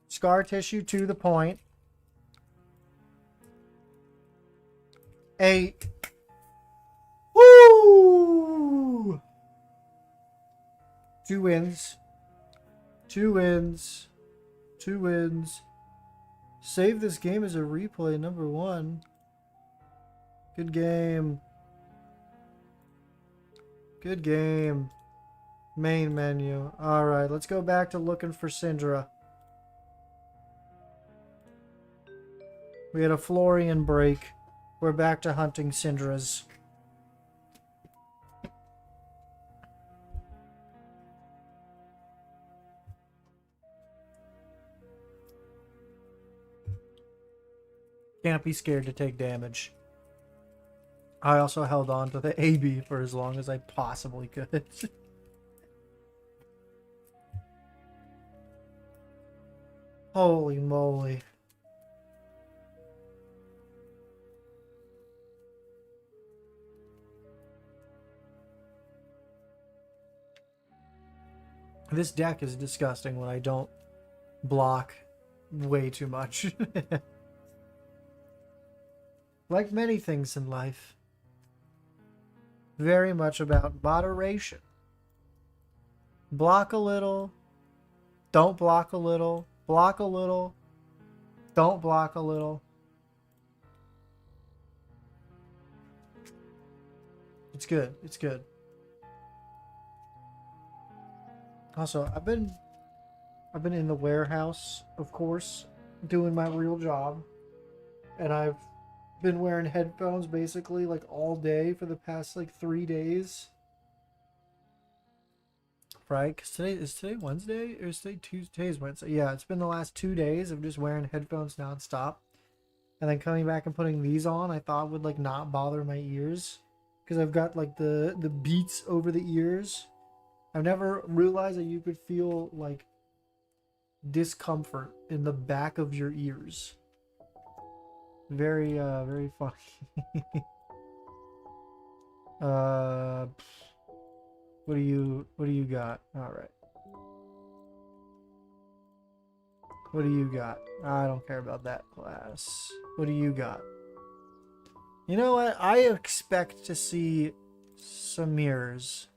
Scar tissue to the point. 8. Woo! 2 wins. 2 wins. 2 wins. Save this game as a replay, number 1. Good game. Good game. Main menu. Alright, let's go back to looking for Cindra. We had a Florian break. We're back to hunting Cindras. Can't be scared to take damage. I also held on to the AB for as long as I possibly could. Holy moly. This deck is disgusting when I don't block way too much. Like many things in life. Very much about moderation. Block a little. Don't block a little. Block a little. Don't block a little. It's good. It's good. Also, I've been in the warehouse, of course, doing my real job. And I've been wearing headphones basically like all day for the past like 3 days. Right? Because today Wednesday? Or is today Tuesday? Today's Wednesday. Yeah, it's been the last 2 days of just wearing headphones nonstop. And then coming back and putting these on, I thought would like not bother my ears. Because I've got like the beats over the ears. I've never realized that you could feel like discomfort in the back of your ears. Very very funny. What do you got? All right. What do you got? I don't care about that class. What do you got? You know what? I expect to see some mirrors.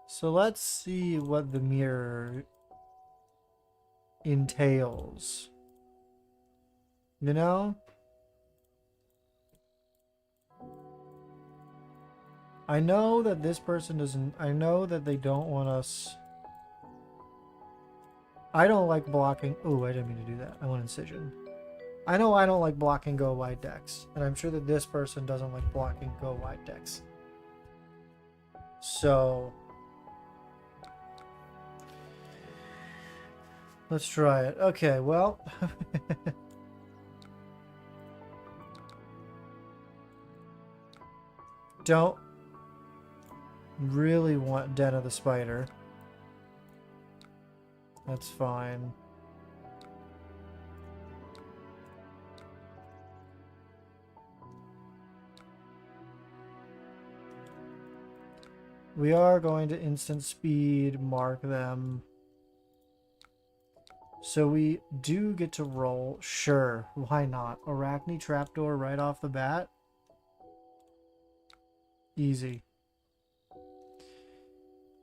So let's see what the mirror entails. You know? I know that this person doesn't... I know that they don't want us... I don't like blocking... Oh, I didn't mean to do that. I want incision. I know I don't like blocking go wide decks. And I'm sure that this person doesn't like blocking go wide decks. So... let's try it. Okay, well... don't really want Den of the Spider. That's fine. We are going to instant speed mark them. So we do get to roll. Sure, why not? Arachne Trapdoor right off the bat. Easy.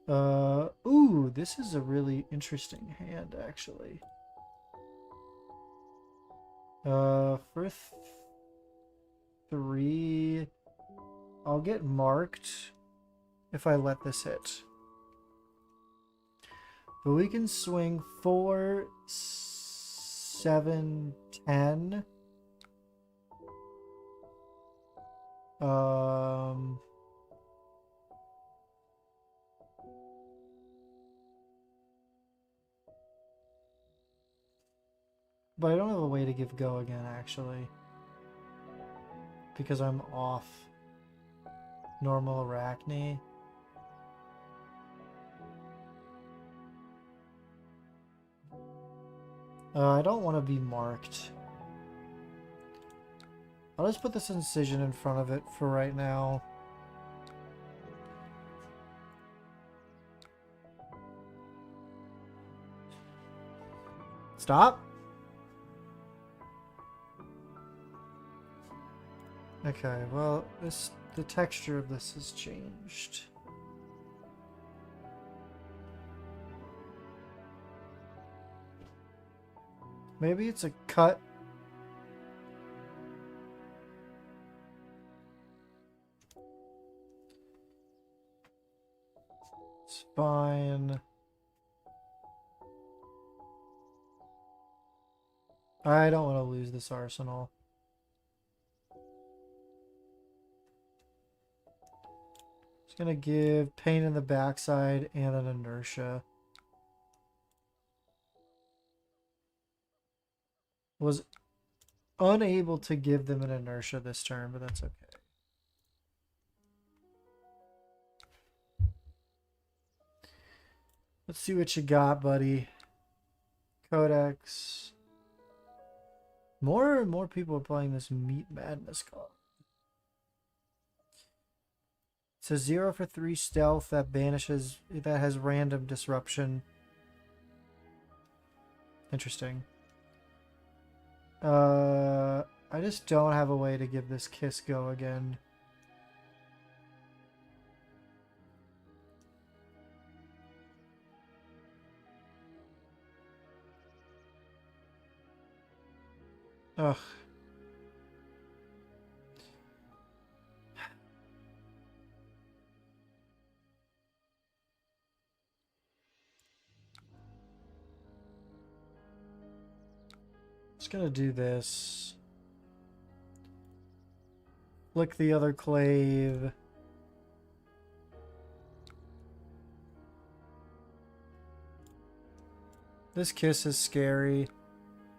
Ooh, this is a really interesting hand, actually. For 3, I'll get marked if I let this hit. But we can swing 4, 7, 10. But I don't have a way to give go again, actually. Because I'm off normal Arachne. I don't want to be marked. I'll just put this incision in front of it for right now. Stop. Okay, well, the texture of this has changed. Maybe it's a cut. It's fine. I don't want to lose this arsenal. It's gonna give pain in the backside and an inertia. unable to give them an inertia this turn, but that's okay. Let's see what you got, buddy. Codex. More and more people are playing this Meat Madness card. It's a 0 for 3 stealth that banishes, that has random disruption. Interesting. I just don't have a way to give this Kiss go again. Ugh. Just gonna do this. Flick the other clave. This Kiss is scary.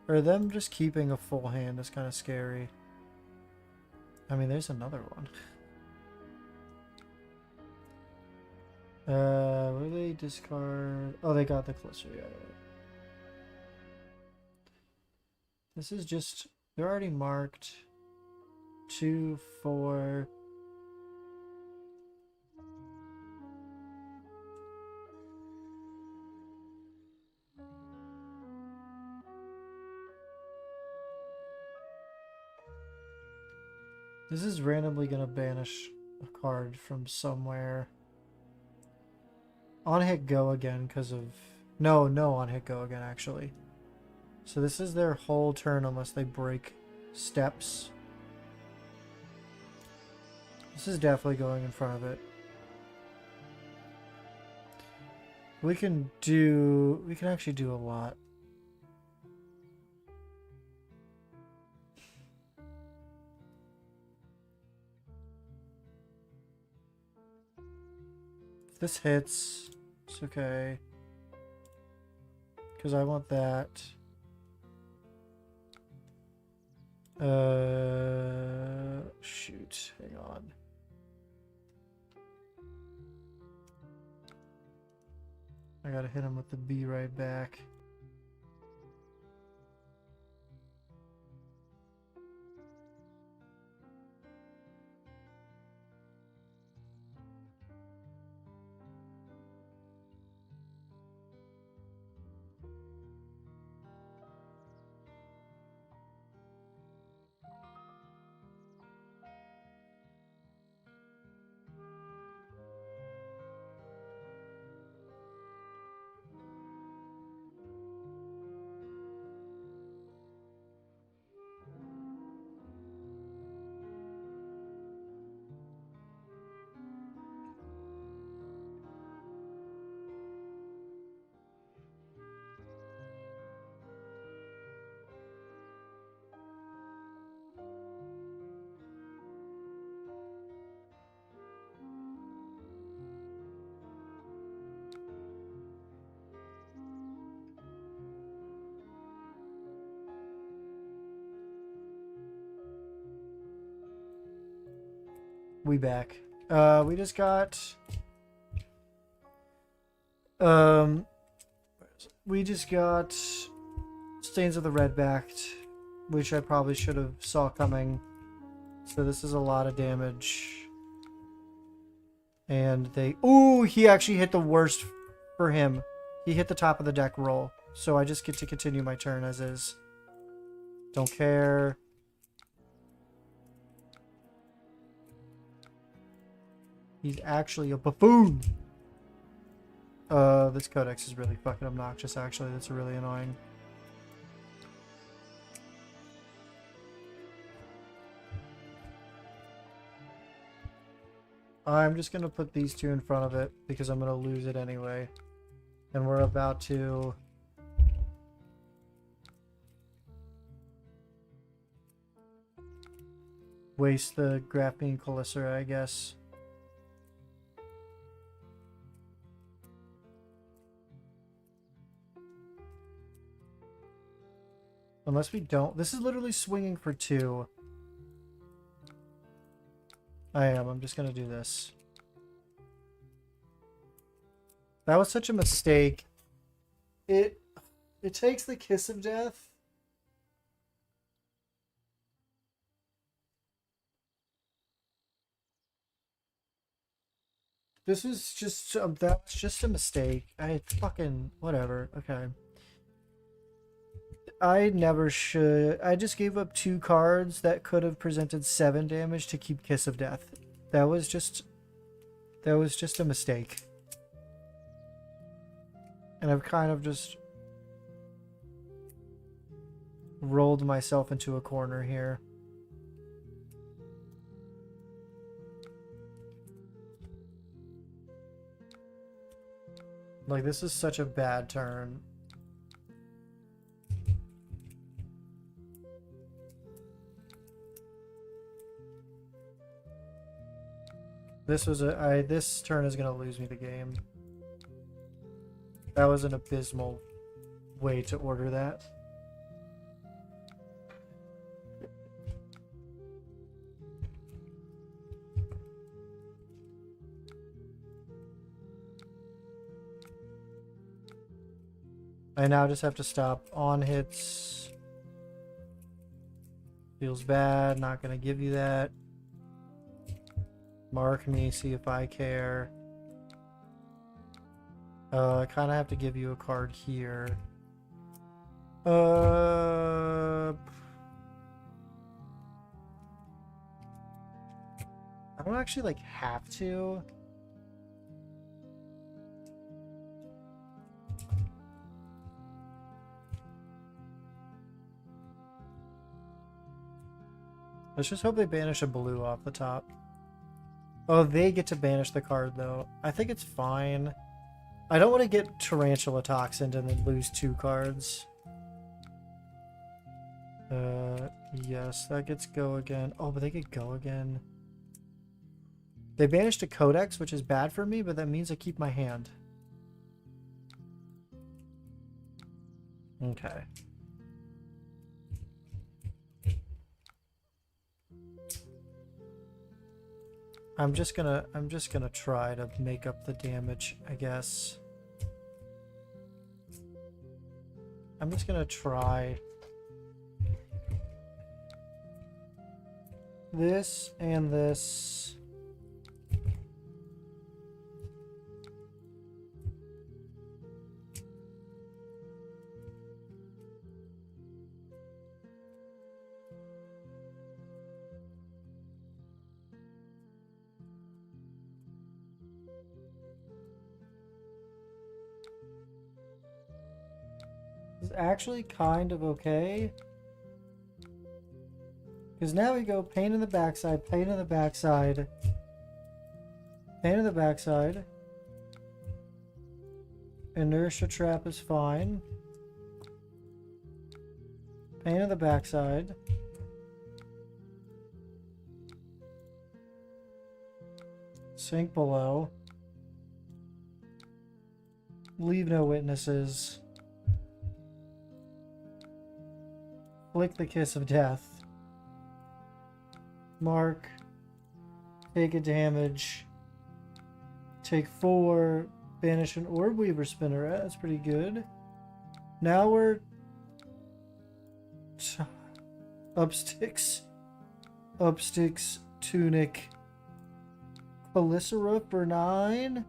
Or them just keeping a full hand is kind of scary. I mean, there's another one. What do they discard? Oh, they got the cluster. Yeah. This is just, they're already marked. 2, 4. This is randomly going to banish a card from somewhere. On hit go again because of... No on hit go again, actually. So this is their whole turn unless they break steps. This is definitely going in front of it. We can actually do a lot. If this hits, it's okay. Because I want that. Shoot, hang on. I gotta hit him with the B right back. We back. We just got we just got Stains of the Red-backed, which I probably should have saw coming. So this is a lot of damage. And they... Ooh, he actually hit the worst for him. He hit the top of the deck roll. So I just get to continue my turn as is. Don't care. He's actually a buffoon. This codex is really fucking obnoxious, actually. That's really annoying. I'm just gonna put these two in front of it because I'm gonna lose it anyway. And we're about to... waste the Graphene Calicera, I guess. Unless we don't. This is literally swinging for 2. I'm just going to do this. That was such a mistake. It takes the kiss of death. This is just that's just a mistake. I fucking whatever. Okay. I never should. I just gave up 2 cards that could have presented 7 damage to keep Kiss of Death. That was just a mistake. And I've kind of just rolled myself into a corner here. Like, this is such a bad turn. This turn is gonna lose me the game. That was an abysmal way to order that. I now just have to stop on hits. Feels bad, not gonna give you that. Mark me, see if I care. I kind of have to give you a card here. I don't actually like have to. Let's just hope they banish a blue off the top. Oh, they get to banish the card, though. I think it's fine. I don't want to get Tarantula Toxin and then lose 2 cards. Yes, that gets go again. Oh, but they get go again. They banished a Codex, which is bad for me, but that means I keep my hand. Okay. I'm just gonna try to make up the damage, I guess. I'm just gonna try this and this. Is actually kind of okay. Because now we go pain in the backside, pain in the backside, pain in the backside. Inertia trap is fine. Pain in the backside. Sink below. Leave no witnesses. Flick the kiss of death. Mark. Take a damage. Take 4. Banish an Orb Weaver Spinneret. That's pretty good. Now we're... Upsticks. Upsticks. Tunic. Polycera for 9.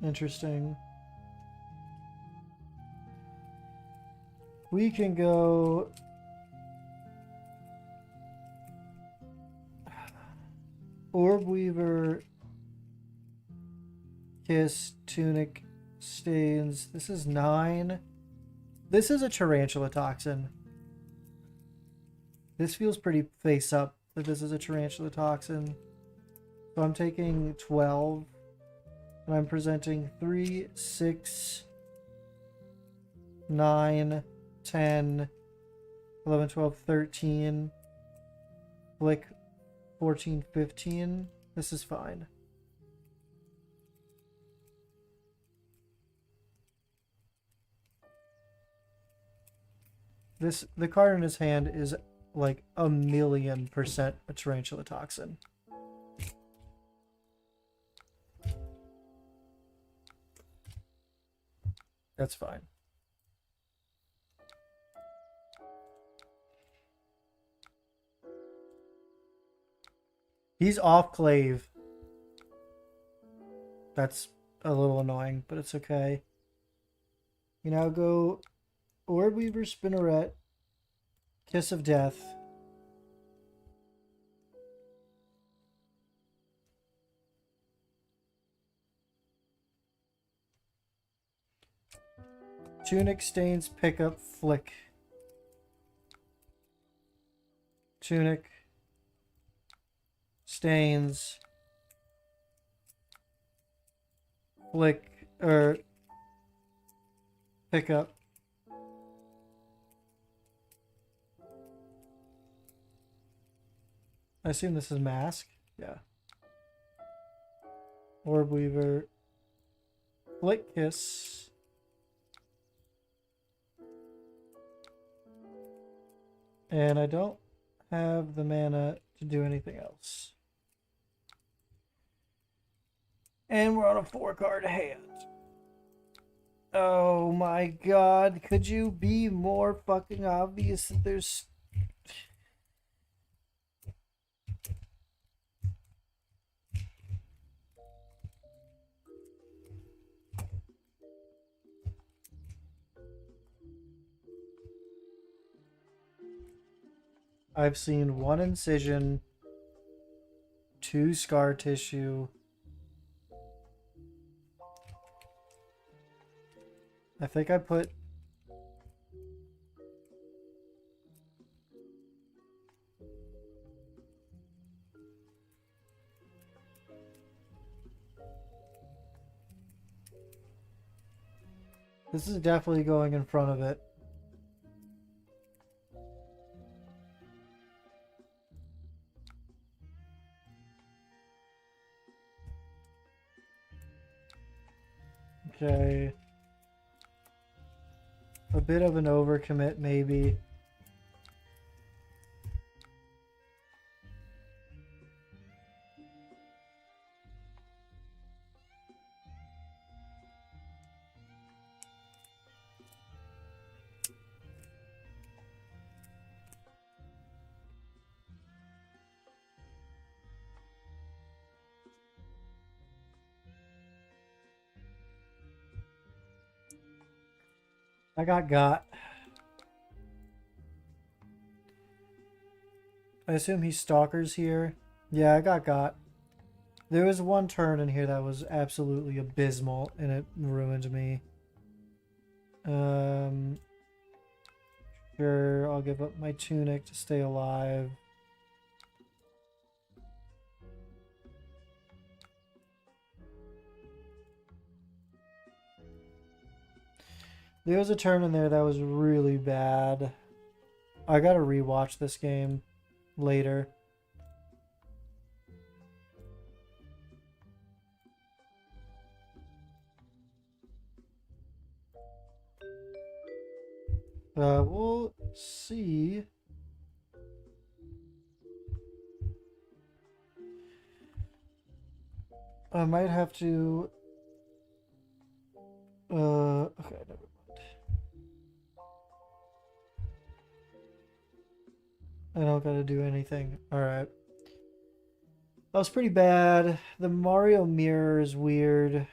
Interesting. We can go... Orb Weaver, Kiss, Tunic, Stains. This is 9. This is a Tarantula Toxin. This feels pretty face up that this is a Tarantula Toxin. So I'm taking 12. And I'm presenting 3, 6, 9, 10, 11, 12, 13, flick 14, 15. This is fine. the card in his hand is like 1,000,000% a tarantula toxin. That's fine. He's off clave. That's a little annoying, but it's okay. You now go Orb Weaver, Spinneret, Kiss of Death. Tunic, Stains, Pickup, Flick. Tunic, Stains, Flick, or Pickup. I assume this is Mask. Yeah. Orb Weaver, Flick, Kiss. And I don't have the mana to do anything else. And we're on a 4-card hand. Oh my god, could you be more fucking obvious that there's... I've seen 1 incision, 2 scar tissue. I think I put... This is definitely going in front of it. Okay. A bit of an overcommit, maybe. I got. I assume he stalkers here. Yeah, I got. There was one turn in here that was absolutely abysmal, and it ruined me. Sure, I'll give up my tunic to stay alive. There was a turn in there that was really bad. I gotta rewatch this game later. We'll see. I might have to... okay, never mind. I don't gotta do anything. Alright. That was pretty bad. The Mario mirror is weird.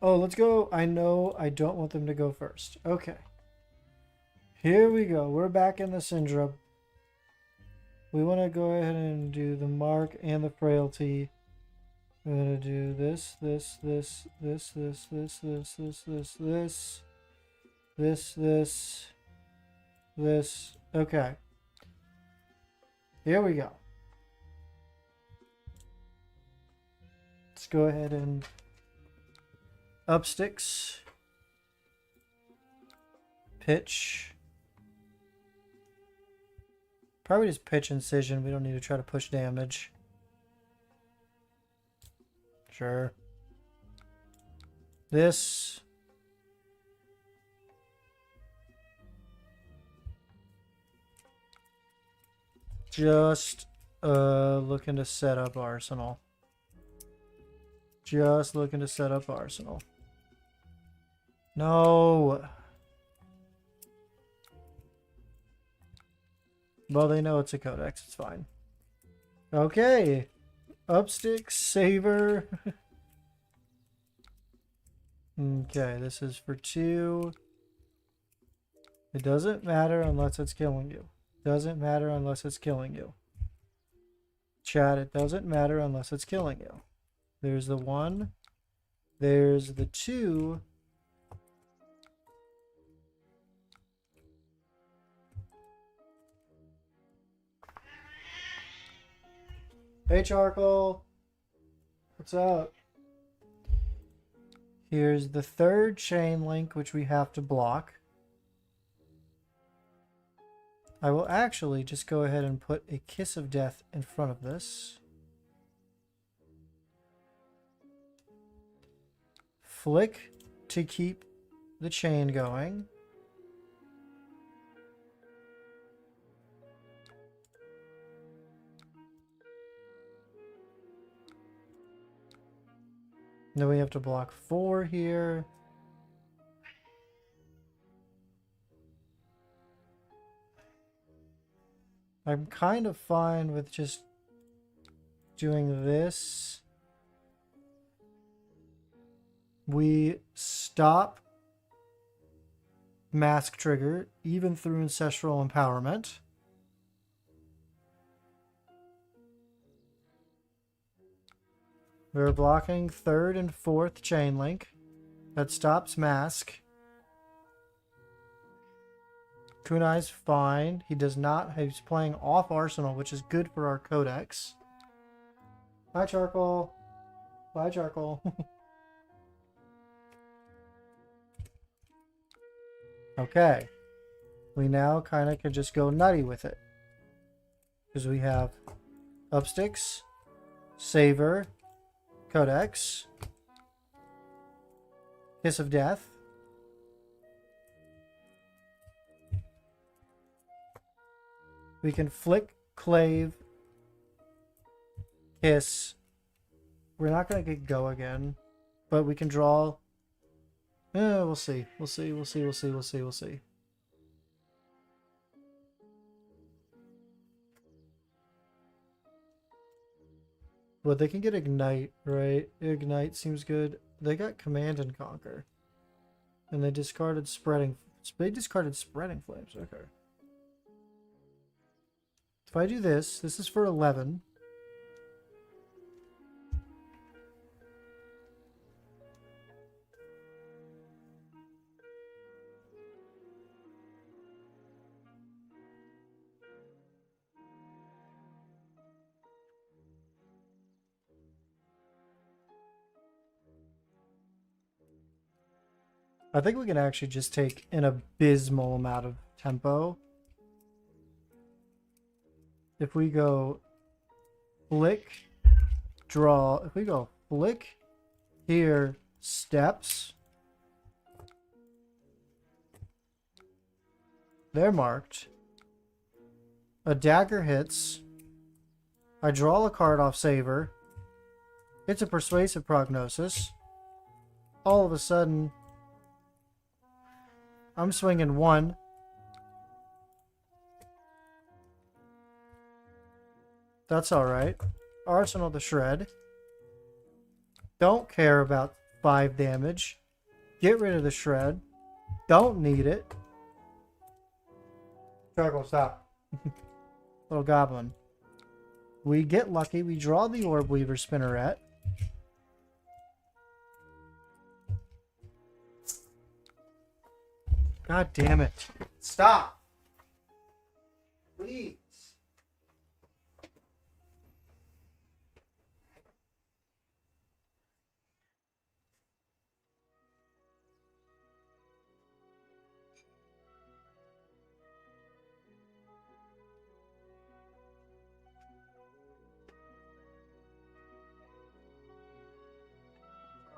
Oh, let's go. I know I don't want them to go first. Okay. Here we go. We're back in the Cindra. We want to go ahead and do the mark and the frailty. We're going to do this. Okay. Here we go. Let's go ahead and Up sticks. Pitch. Probably just pitch incision. We don't need to try to push damage. Sure. This. Just looking to set up Arsenal. Just looking to set up Arsenal. No. Well, they know it's a codex. It's fine. Okay. Upstick, saver. Okay, this is for 2. It doesn't matter unless it's killing you. Doesn't matter unless it's killing you. Chat, it doesn't matter unless it's killing you. There's the 1. There's the 2. Hey, Charcoal. What's up? Here's the 3rd chain link, which we have to block. I will actually just go ahead and put a Kiss of Death in front of this. Flick to keep the chain going. Then we have to block 4 here. I'm kind of fine with just doing this. We stop Mask Trigger, even through Ancestral Empowerment. We're blocking 3rd and 4th chain link. That stops Mask. Kunai's fine. He does not. He's playing off Arsenal, which is good for our Codex. Bye, Charcoal. Bye, Charcoal. Okay. We now kind of can just go nutty with it. Because we have Upsticks, Saver, Codex, Kiss of Death. We can flick, clave, kiss. We're not going to get go again, but we can draw. We'll see. We'll see. We'll see. We'll see. We'll see. We'll see. Well, they can get Ignite, right? Ignite seems good. They got Command and Conquer. And they discarded Spreading. They discarded Spreading Flames. Okay. If I do this, this is for 11. I think we can actually just take an abysmal amount of tempo. If we go flick, draw, if we go flick, here, steps, they're marked. A dagger hits. I draw a card off Saver. It's a Persuasive Prognosis. All of a sudden, I'm swinging 1. That's alright. Arsenal the Shred. Don't care about 5 damage. Get rid of the Shred. Don't need it. Charcoal, stop. Little goblin. We get lucky. We draw the Orb Weaver Spinneret. God damn it. Stop. Please.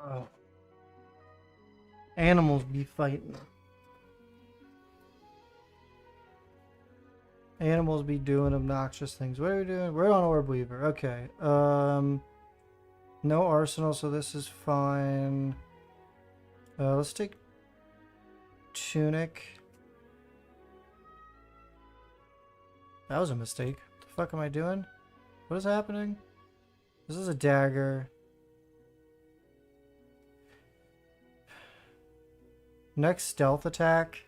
Oh. Animals be fighting. Animals be doing obnoxious things. What are we doing? We're on Orb Weaver. Okay. No arsenal, so this is fine. Let's take Tunic. That was a mistake. What the fuck am I doing? What is happening? This is a dagger. Next stealth attack.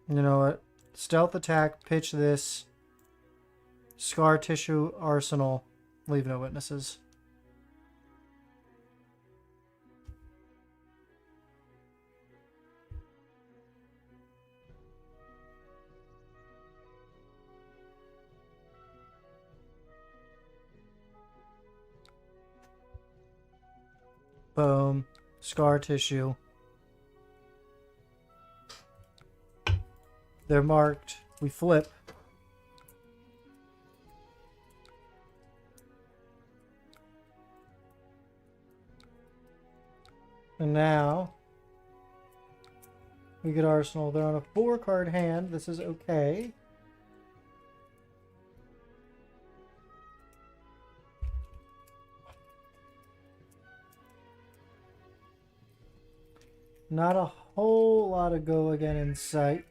You know what? Stealth attack, pitch this. Scar tissue, arsenal. Leave no witnesses. Boom. Scar tissue. They're marked. We flip. And now we get Arsenal. They're on a 4-card hand. This is okay. Not a whole lot of go again in sight.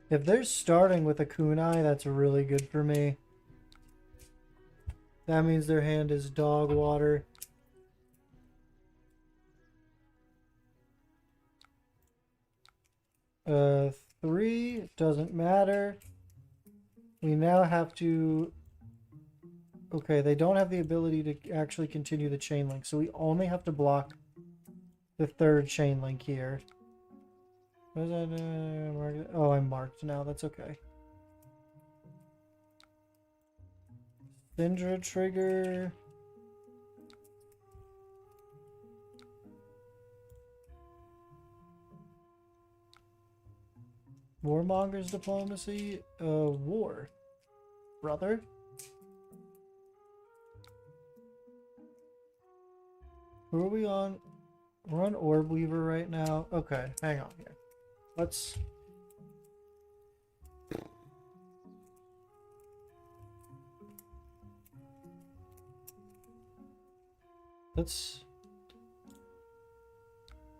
If they're starting with a kunai, that's really good for me. That means their hand is dog water. Three doesn't matter. We now have to... Okay, they don't have the ability to actually continue the chain link, so we only have to block the 3rd chain link here. What is that? Oh, I'm marked now. That's okay. Cindra trigger. Warmonger's diplomacy. War. Brother. Who are we on? We're on Orb Weaver right now. Okay, hang on here. Let's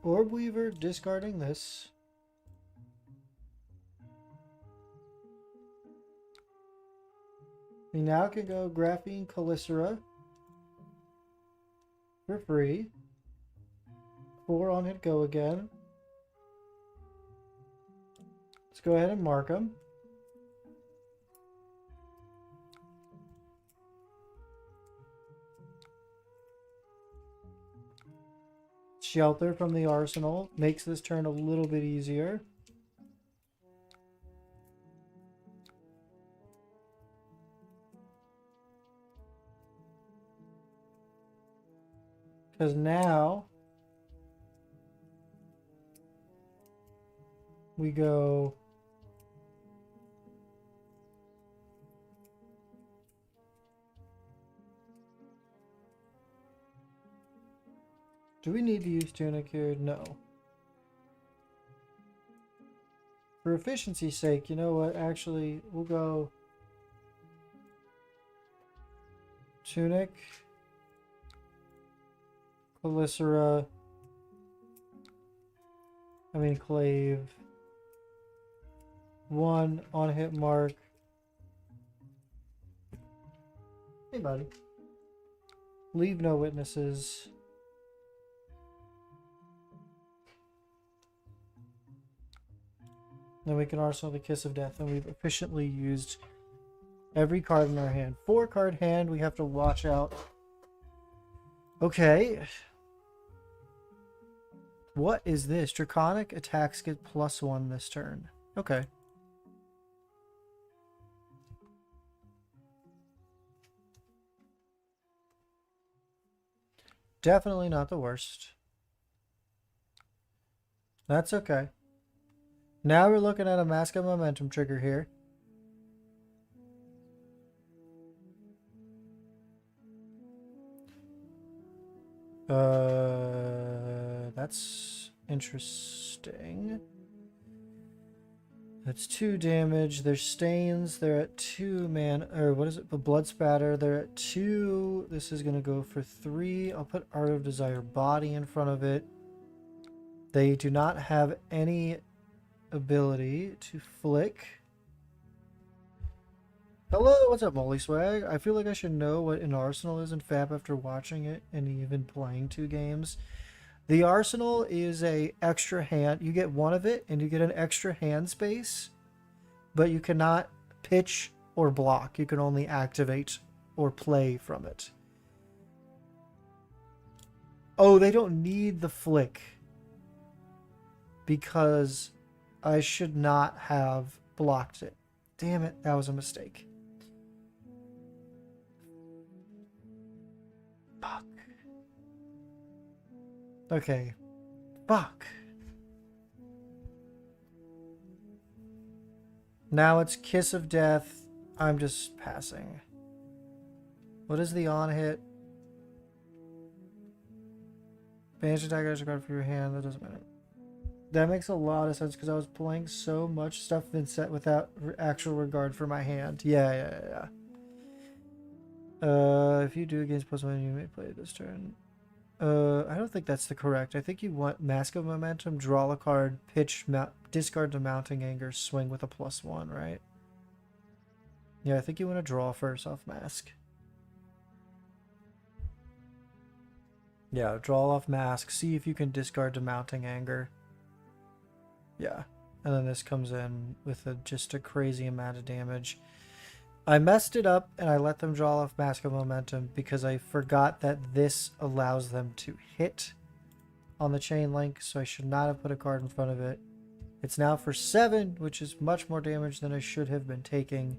Orb Weaver, discarding this. We now can go Graphene Calicera for free. 4 on hit, go again. Let's go ahead and mark them. Shelter from the arsenal makes this turn a little bit easier. Because now we go do we need to use Tunic here? No. For efficiency's sake, you know what? Actually, we'll go Tunic, Calicera, Clave. 1 on hit mark. Hey, buddy. Leave no witnesses. Then we can arsenal the Kiss of Death, and we've efficiently used every card in our hand. 4-card hand, we have to watch out Okay. What is this? Draconic attacks get +1 this turn. Okay. Definitely not the worst. That's okay. Now we're looking at a Mask of Momentum trigger here. That's interesting. That's 2 damage. There's stains. They're at 2 man, or what is it? The blood spatter. They're at 2. This is gonna go for 3. I'll put Art of Desire Body in front of it. They do not have any ability to flick. Hello, what's up, Molly Swag? I feel like I should know what an arsenal is in Fab after watching it and even playing 2 games. The arsenal is a extra hand. You get 1 of it, and you get an extra hand space, but you cannot pitch or block. You can only activate or play from it. Oh, they don't need the flick because I should not have blocked it. Damn it, that was a mistake. Fuck. Okay. Fuck. Now it's Kiss of Death. I'm just passing. What is the on hit? Banish attack extra card for your hand. That doesn't matter. That makes a lot of sense because I was playing so much stuff Vincent without actual regard for my hand. Yeah. If you do against +1, you may play this turn. I don't think that's the correct. I think you want Mask of Momentum, draw a card, pitch, discard to Mounting Anger, swing with a +1, right? Yeah, I think you want to draw first off Mask. Yeah, draw off Mask, see if you can discard to Mounting Anger. Yeah, and then this comes in with just a crazy amount of damage. I messed it up and I let them draw off Mask of Momentum because I forgot that this allows them to hit on the chain link, so I should not have put a card in front of it. It's now for 7, which is much more damage than I should have been taking,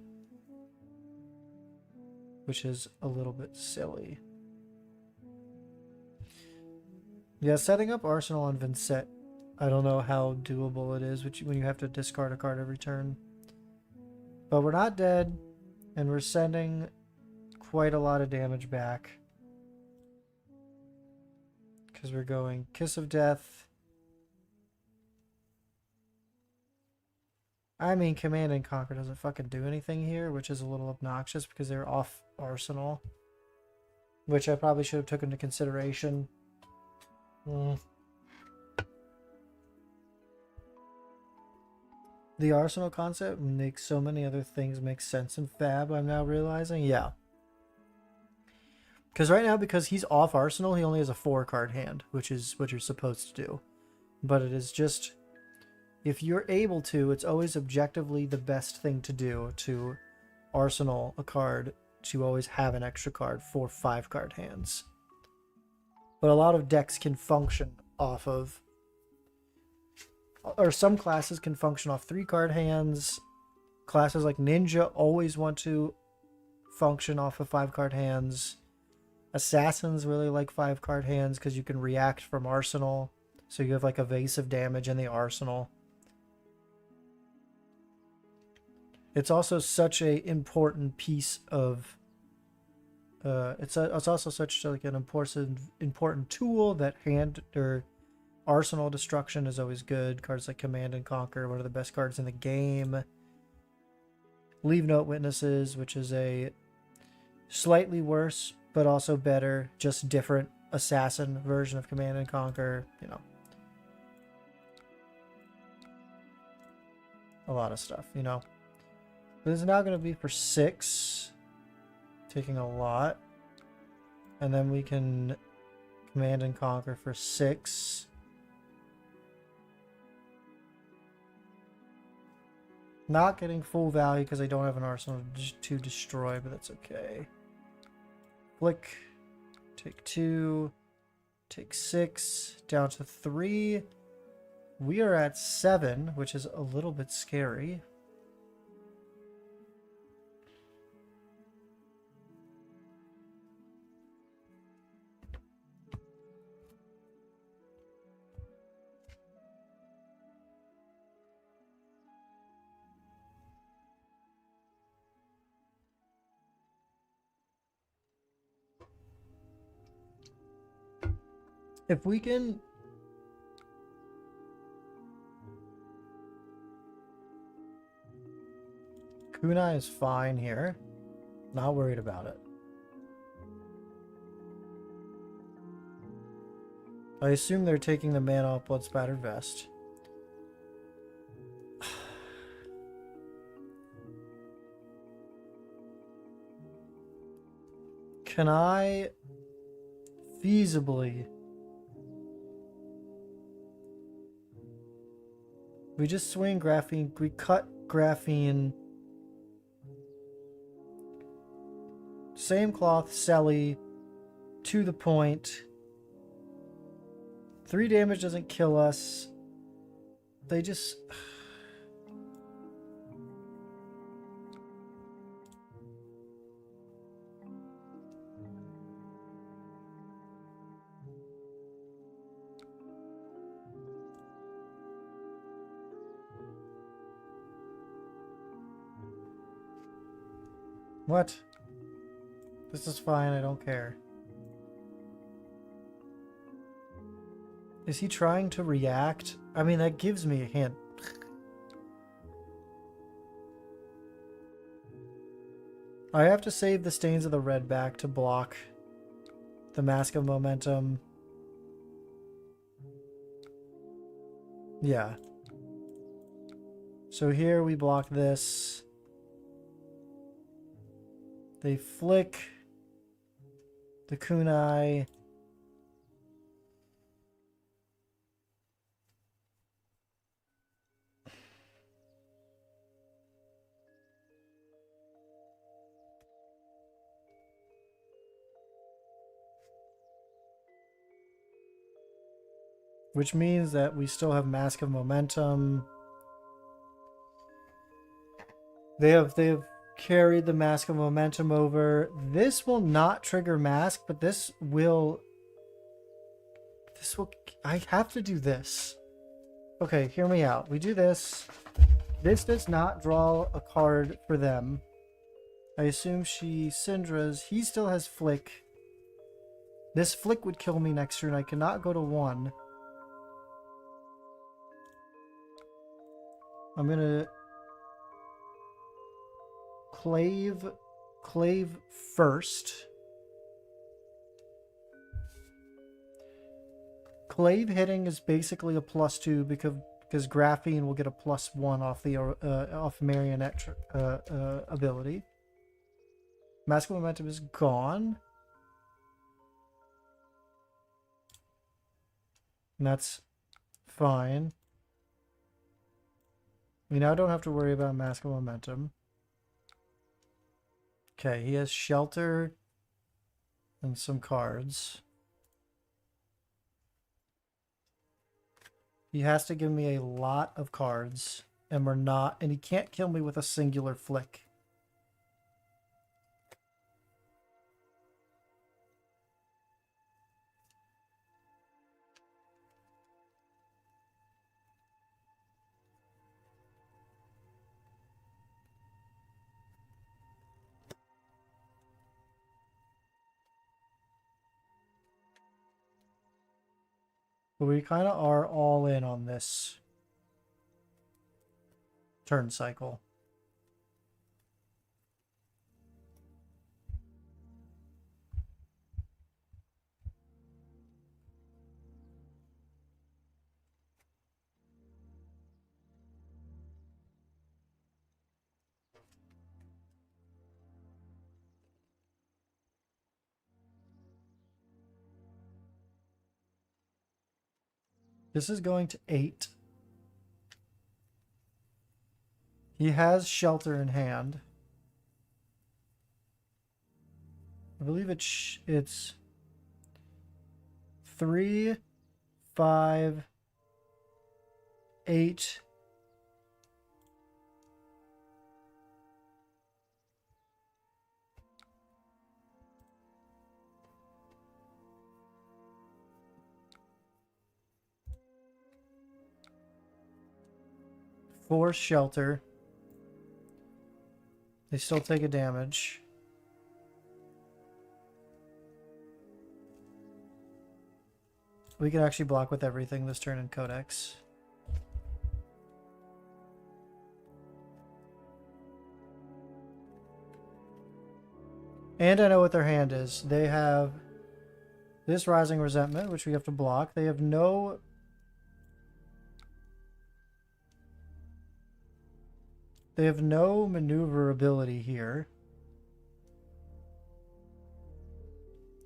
which is a little bit silly. Yeah, setting up Arsenal on Vincent, I don't know how doable it is when you have to discard a card every turn. But we're not dead. And we're sending quite a lot of damage back. Because we're going Kiss of Death. I mean, Command and Conquer doesn't fucking do anything here, which is a little obnoxious because they're off Arsenal. Which I probably should have taken into consideration. The Arsenal concept makes so many other things make sense in Fab, I'm now realizing. Yeah. Because right now, because he's off Arsenal, he only has a 4-card hand, which is what you're supposed to do. But it is just, if you're able to, it's always objectively the best thing to do to Arsenal a card to always have an extra card for 5-card hands. But a lot of decks can function off of, or some classes can function off 3-card hands. Classes like Ninja always want to function off of 5-card hands. Assassins really like 5-card hands because you can react from Arsenal. So you have like evasive damage in the Arsenal. It's also such a important piece of it's also such like an important tool that hand or Arsenal destruction is always good. Cards like Command and Conquer, one of the best cards in the game. Leave Note Witnesses, which is a slightly worse but also better, just different assassin version of Command and Conquer, you know. A lot of stuff, you know. This is now going to be for 6, taking a lot. And then we can Command and Conquer for 6. Not getting full value because I don't have an Arsenal to destroy, but that's okay. Flick Take 2. Take 6. Down to 3. We are at 7, which is a little bit scary. If we can... Kunai is fine here. Not worried about it. I assume they're taking the mana off Blood Spattered Vest. Can I feasibly... We just swing Graphene, we cut Graphene. Same cloth, Selly, to the point. 3 damage doesn't kill us. They just... What? This is fine, I don't care. Is he trying to react? I mean, that gives me a hint. I have to save the Stains of the Red back to block the Mask of Momentum. Yeah. So here we block this. They flick the kunai. Which means that we still have Mask of Momentum. They have carried the Mask of Momentum over. This will not trigger Mask, but this will... I have to do this. Okay, hear me out. We do this. This does not draw a card for them. I assume she Cindra's. He still has Flick. This Flick would kill me next turn. I cannot go to 1. I'm gonna clave first. Clave hitting is basically a +2 because Graphene will get a +1 off the off Marionette ability. Mask of Momentum is gone. And that's fine. We now don't have to worry about Mask of Momentum. Okay, he has Shelter and some cards. He has to give me a lot of cards, and we're not, and he can't kill me with a singular flick. But we kind of are all in on this turn cycle. This is going to 8. He has Shelter in hand. I believe it's 3, 5, 8. Force shelter. They still take a damage. We could actually block with everything this turn in Codex. And I know what their hand is. They have this Rising Resentment, which we have to block. They have no... They have no maneuverability here.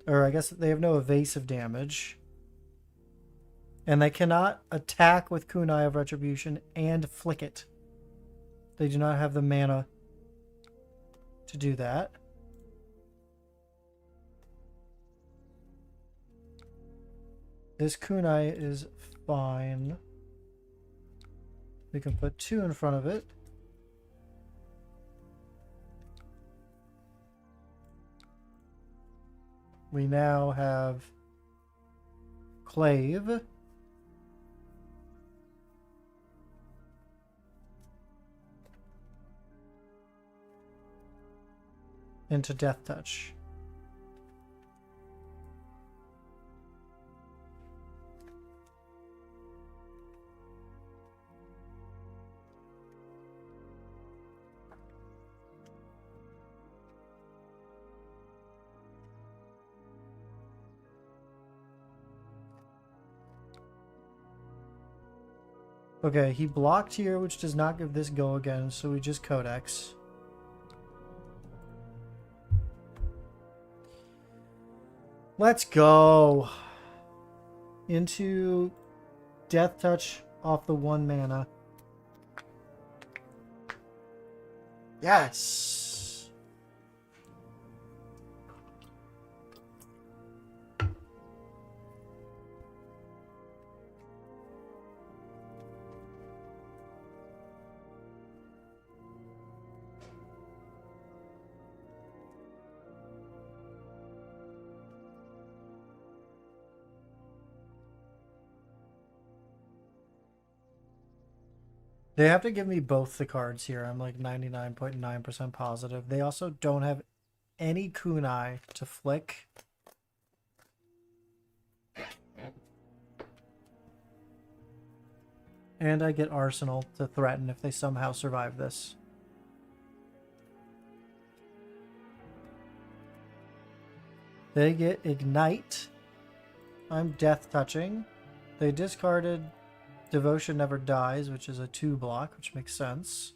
Or I guess they have no evasive damage. And they cannot attack with Kunai of Retribution and flick it. They do not have the mana to do that. This Kunai is fine. We can put 2 in front of it. We now have Clave. Into Death Touch. Okay, he blocked here, which does not give this go again, so we just Codex. Let's go into Death Touch off the 1 mana. Yes! They have to give me both the cards here. I'm like 99.9% positive. They also don't have any Kunai to flick. And I get Arsenal to threaten if they somehow survive this. They get Ignite. I'm Death Touching. They discarded Devotion Never Dies, which is a 2 block, which makes sense.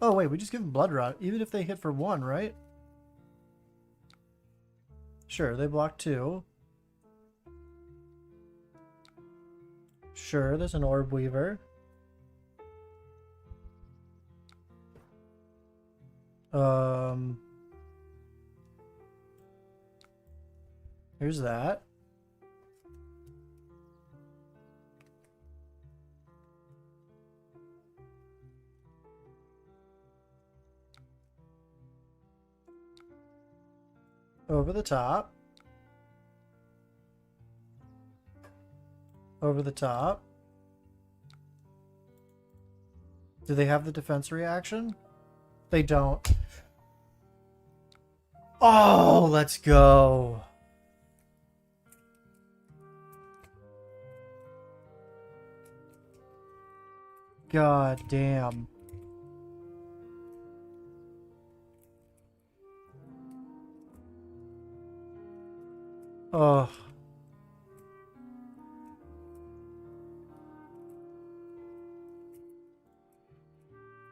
Oh wait, we just give them Blood Rot, even if they hit for 1, right? Sure, they block 2. Sure, there's an Orb Weaver. Here's that. Over the top. Over the top. Do they have the defense reaction? They don't. Oh, let's go. God damn. Oh.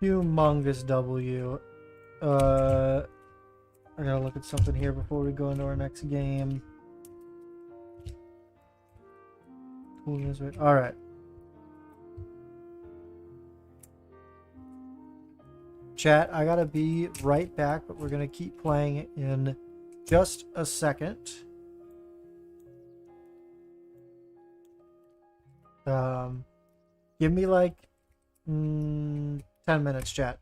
Humongous W. I gotta look at something here before we go into our next game. Alright. Chat, I gotta be right back, but we're gonna keep playing in just a second. Give me like 10 minutes, chat.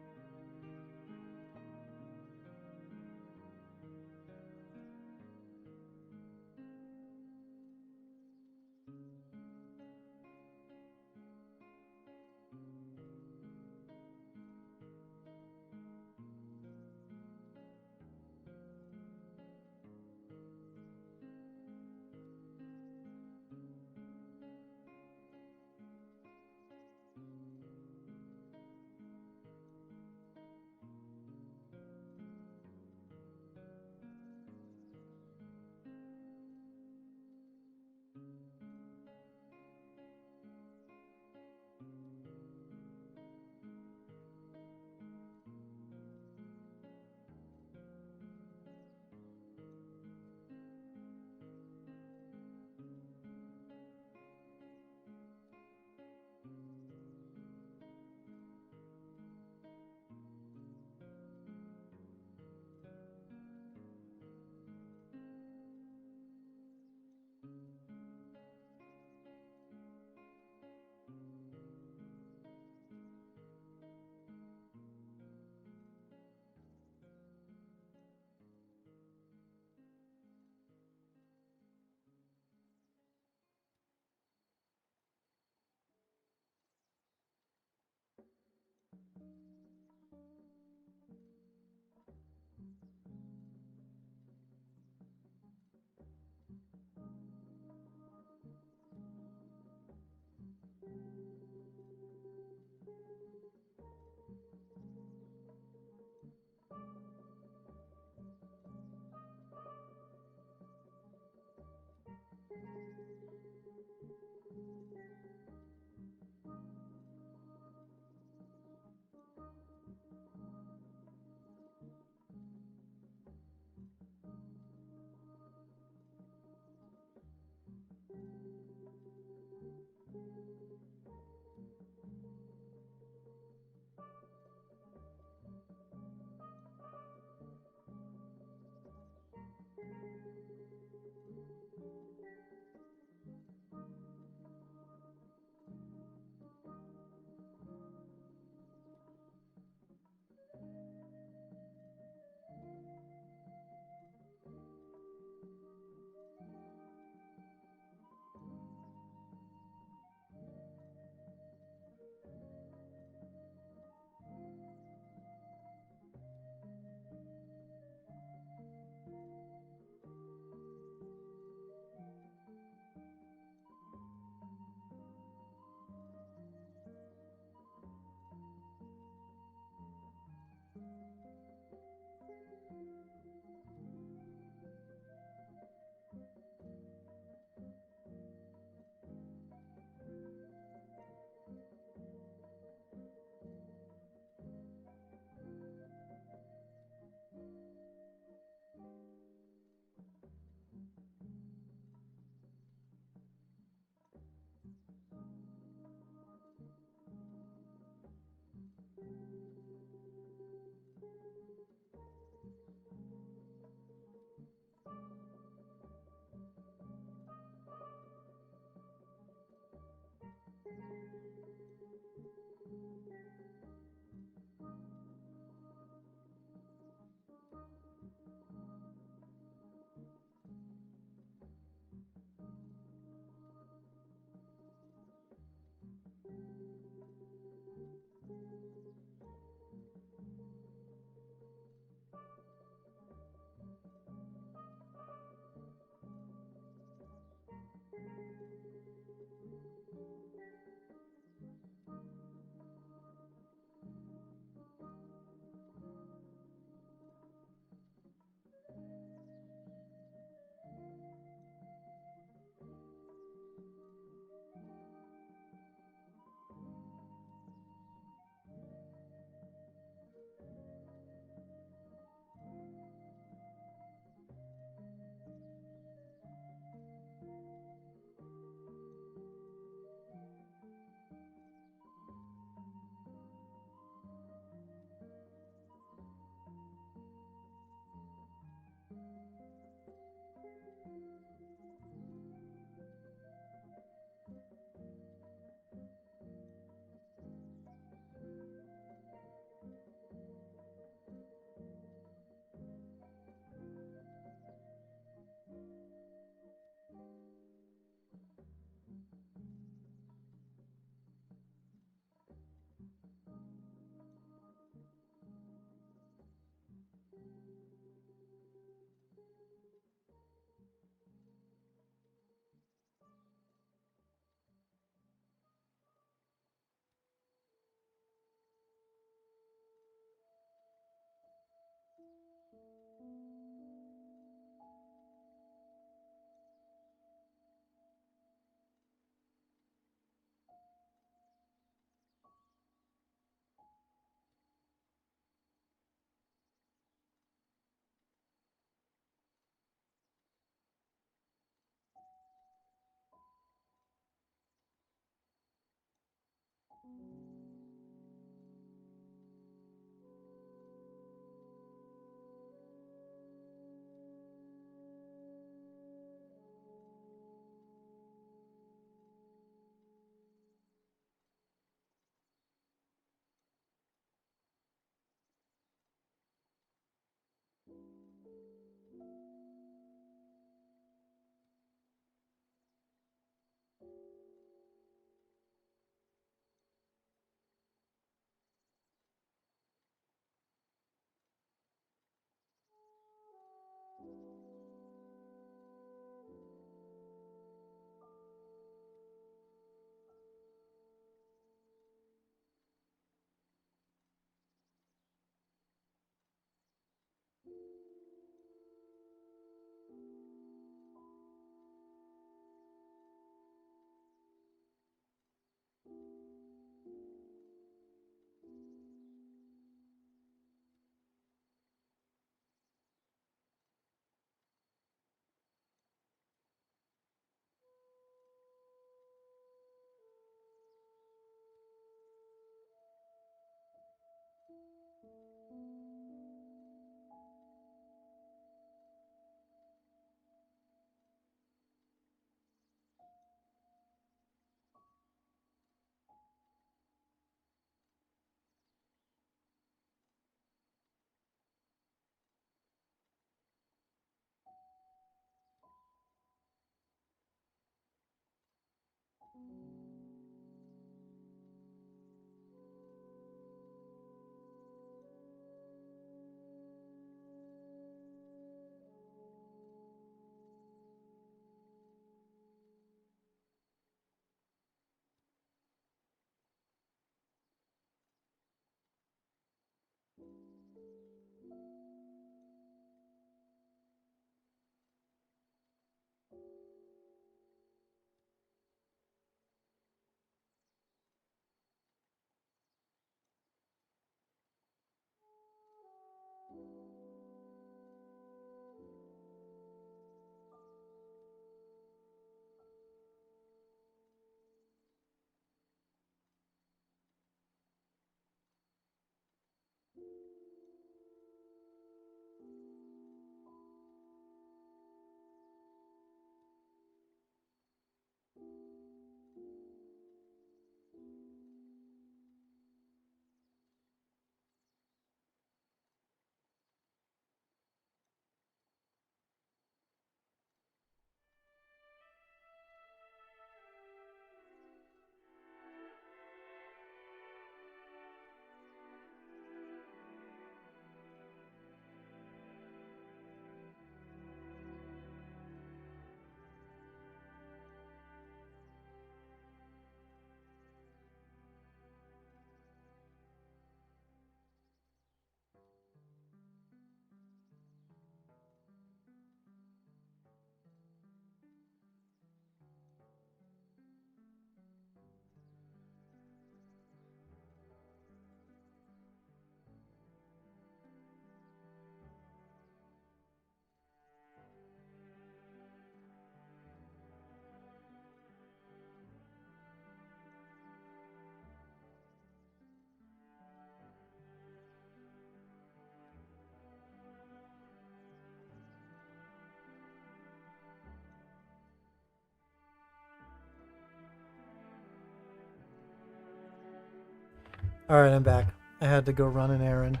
Alright, I'm back. I had to go run an errand.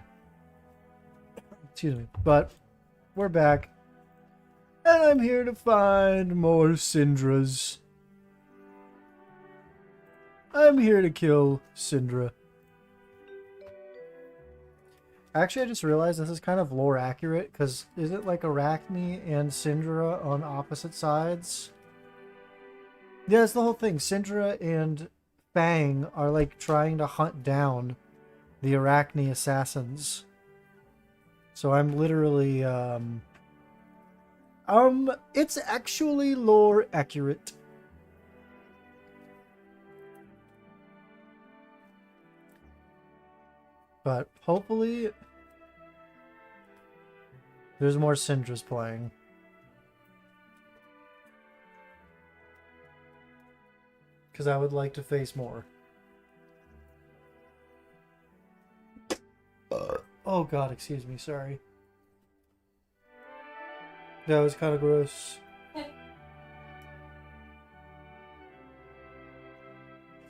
Excuse me. But we're back. And I'm here to find more Cindras. I'm here to kill Cindra. Actually, I just realized this is kind of lore accurate, because is it like Arachne and Cindra on opposite sides? Yeah, that's the whole thing. Cindra and Fang are like trying to hunt down the Arachne assassins. So I'm literally, it's actually lore accurate. But hopefully there's more Cindras playing. Because I would like to face more. Oh god, excuse me, sorry. That was kind of gross.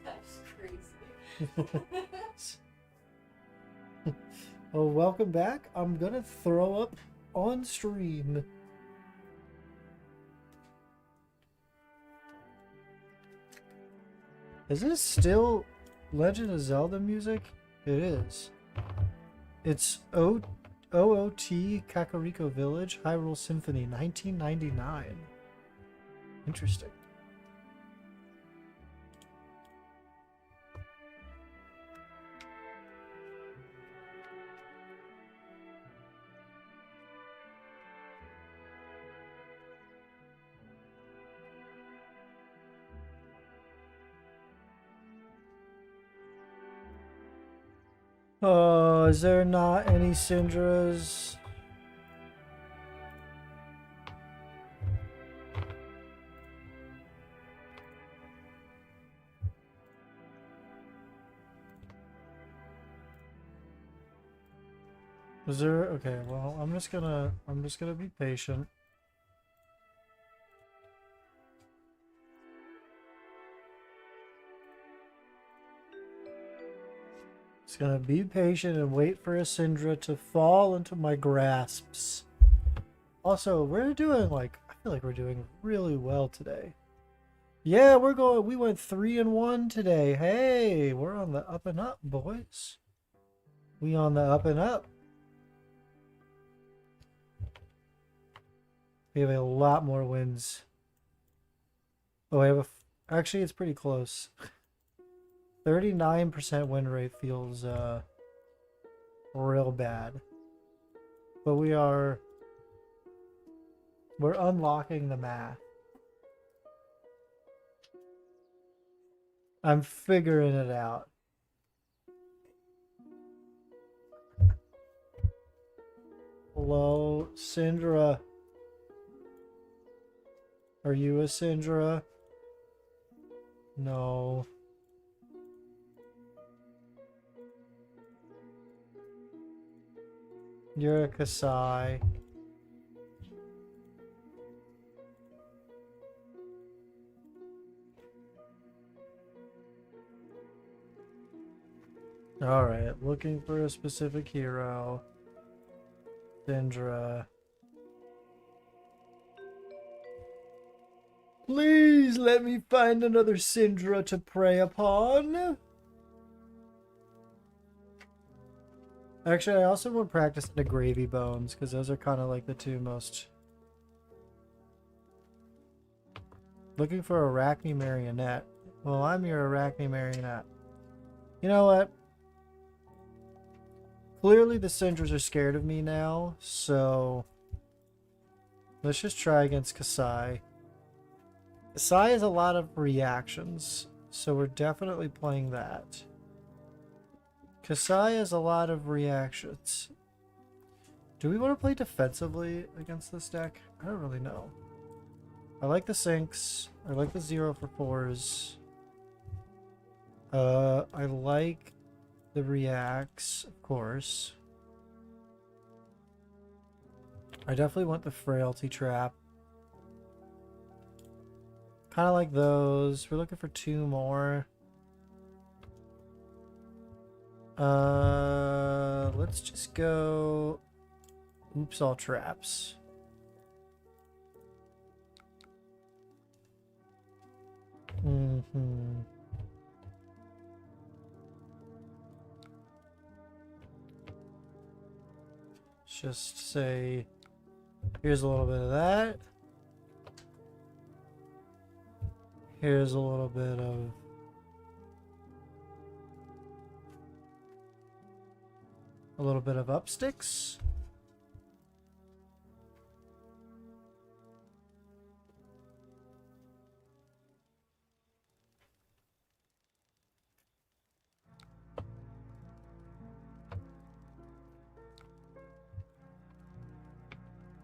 That's crazy. Oh, welcome back. I'm gonna throw up on stream. Is this still Legend of Zelda music? It is. It's OOT Kakariko Village, Hyrule Symphony, 1999. Interesting. Oh, is there not any Cindras? Is there? Okay, well, I'm just gonna be patient. Just gonna be patient and wait for a Cindra to fall into my grasps. Also, we're doing I feel like we're doing really well today. Yeah, we went 3-1 today. Hey, we're on the up and up, boys. We on the up and up. We have a lot more wins. Oh, I have actually, it's pretty close. 39% win rate feels real bad. But we're unlocking the math. I'm figuring it out. Hello, Cindra. Are you a Cindra? No. You're a Kasai. Alright, looking for a specific hero. Cindra. Please let me find another Cindra to prey upon. Actually, I also want practice into Gravy Bones, because those are kind of like the two most... Looking for Arachne Marionette. Well, I'm your Arachne Marionette. You know what? Clearly the Cindras are scared of me now, so... Let's just try against Kasai. Kasai has a lot of reactions, so we're definitely playing that. Kasai has a lot of reactions. Do we want to play defensively against this deck? I don't really know. I like the sinks. I like the 0 for 4s. I like the reacts, of course. I definitely want the frailty trap. Kind of like those. We're looking for 2 more. Let's just go. Oops, all traps. Mm-hmm. Just say, here's a little bit of that. Here's a little bit of up sticks.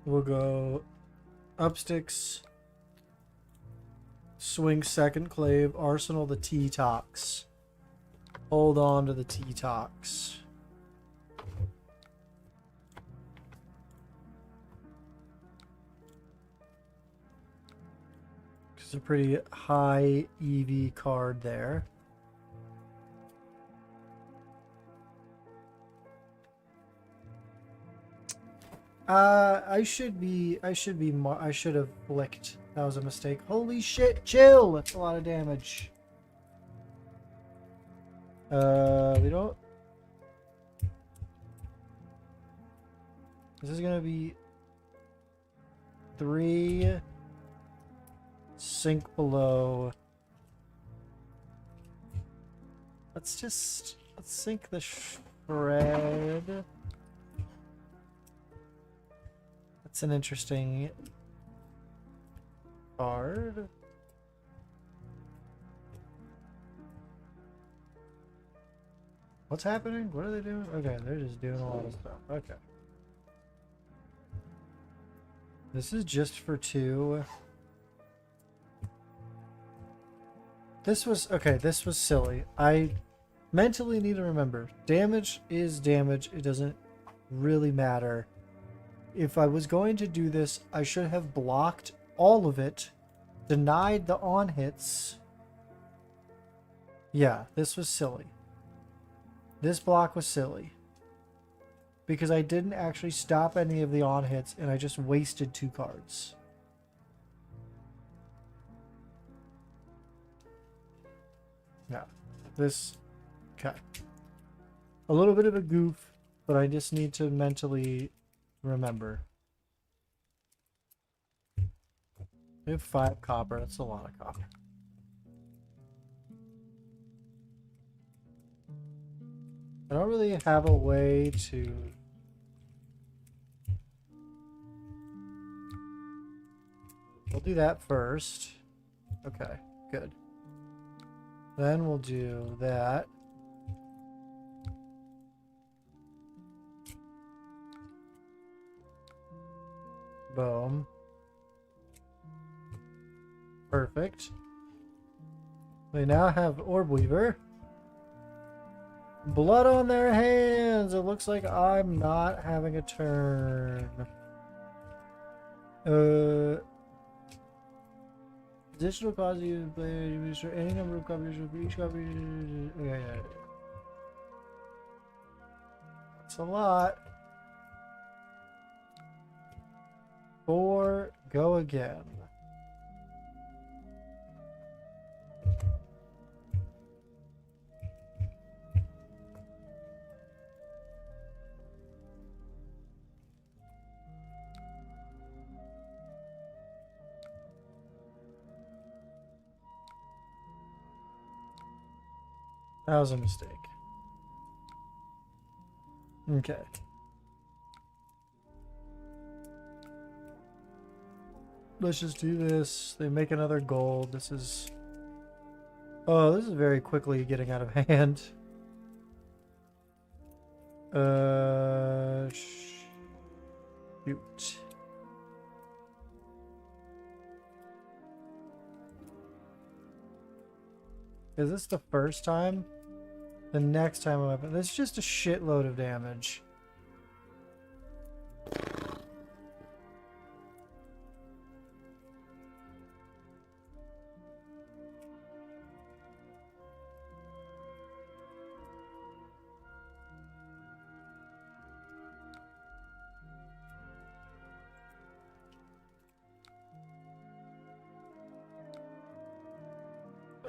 We'll go up sticks, swing second clave, arsenal the T-tox. Hold on to the T-tox. It's a pretty high EV card there. I should have flicked. That was a mistake. Holy shit, chill! That's a lot of damage. We don't... This is gonna be 3 sink below. Let's sink the shred. That's an interesting card. What's happening? What are they doing? Okay, they're just doing a lot of stuff. Okay. This is just for 2. This was silly. I mentally need to remember. Damage is damage. It doesn't really matter. If I was going to do this, I should have blocked all of it, denied the on hits. Yeah, this was silly. This block was silly. Because I didn't actually stop any of the on hits and I just wasted 2 cards. Yeah, this, okay. A little bit of a goof, but I just need to mentally remember. We have 5 copper. That's a lot of copper. I don't really have a way to... We'll do that first. Okay, good. Then we'll do that. Boom. Perfect. They now have Orb Weaver. Blood on their hands. It looks like I'm not having a turn. Additional cause you play restore any number of copies for each copy. Okay, yeah. That's a lot. 4, go again. That was a mistake. Okay. Let's just do this. They make another gold. This is... Oh, this is very quickly getting out of hand. Shoot. Is this the first time? The next time I'm up, this is just a shitload of damage.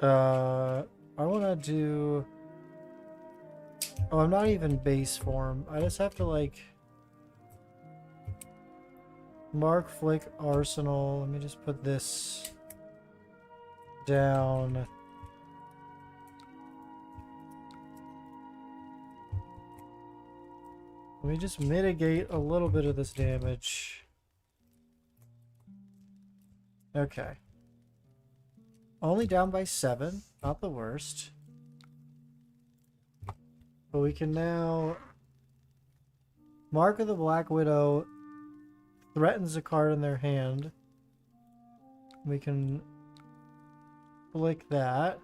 I want to do... Oh, I'm not even base form. I just have to, like... Mark Flick Arsenal. Let me just put this down. Let me just mitigate a little bit of this damage. Okay. Only down by 7. Not the worst. But we can now... Mark of the Black Widow threatens a card in their hand. We can flick that.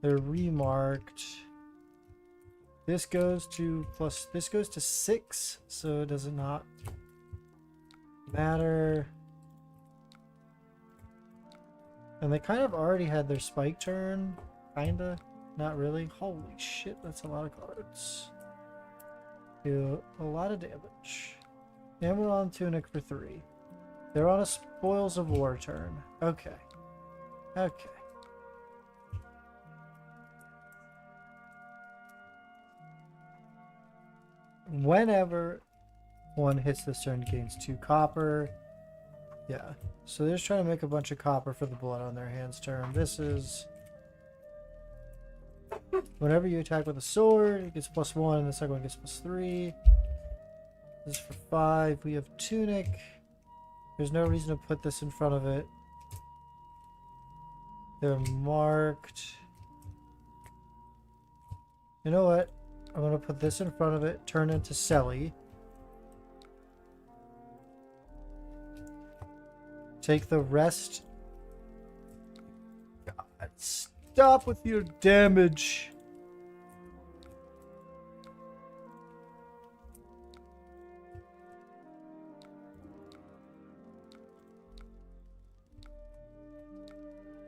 They're remarked. This goes to plus... This goes to 6, so does it not matter? And they kind of already had their spike turn. Kinda. Not really. Holy shit, that's a lot of cards. Do a lot of damage. And we're on Tunic for 3. They're on a Spoils of War turn. Okay. Okay. Whenever one hits this turn, gains 2 copper. Yeah. So they're just trying to make a bunch of copper for the blood on their hands turn. This is... Whenever you attack with a sword, it gets +1, and the second one gets +3. This is for 5. We have Tunic. There's no reason to put this in front of it. They're marked. You know what? I'm going to put this in front of it, turn into Selly. Take the rest. God, stop with your damage.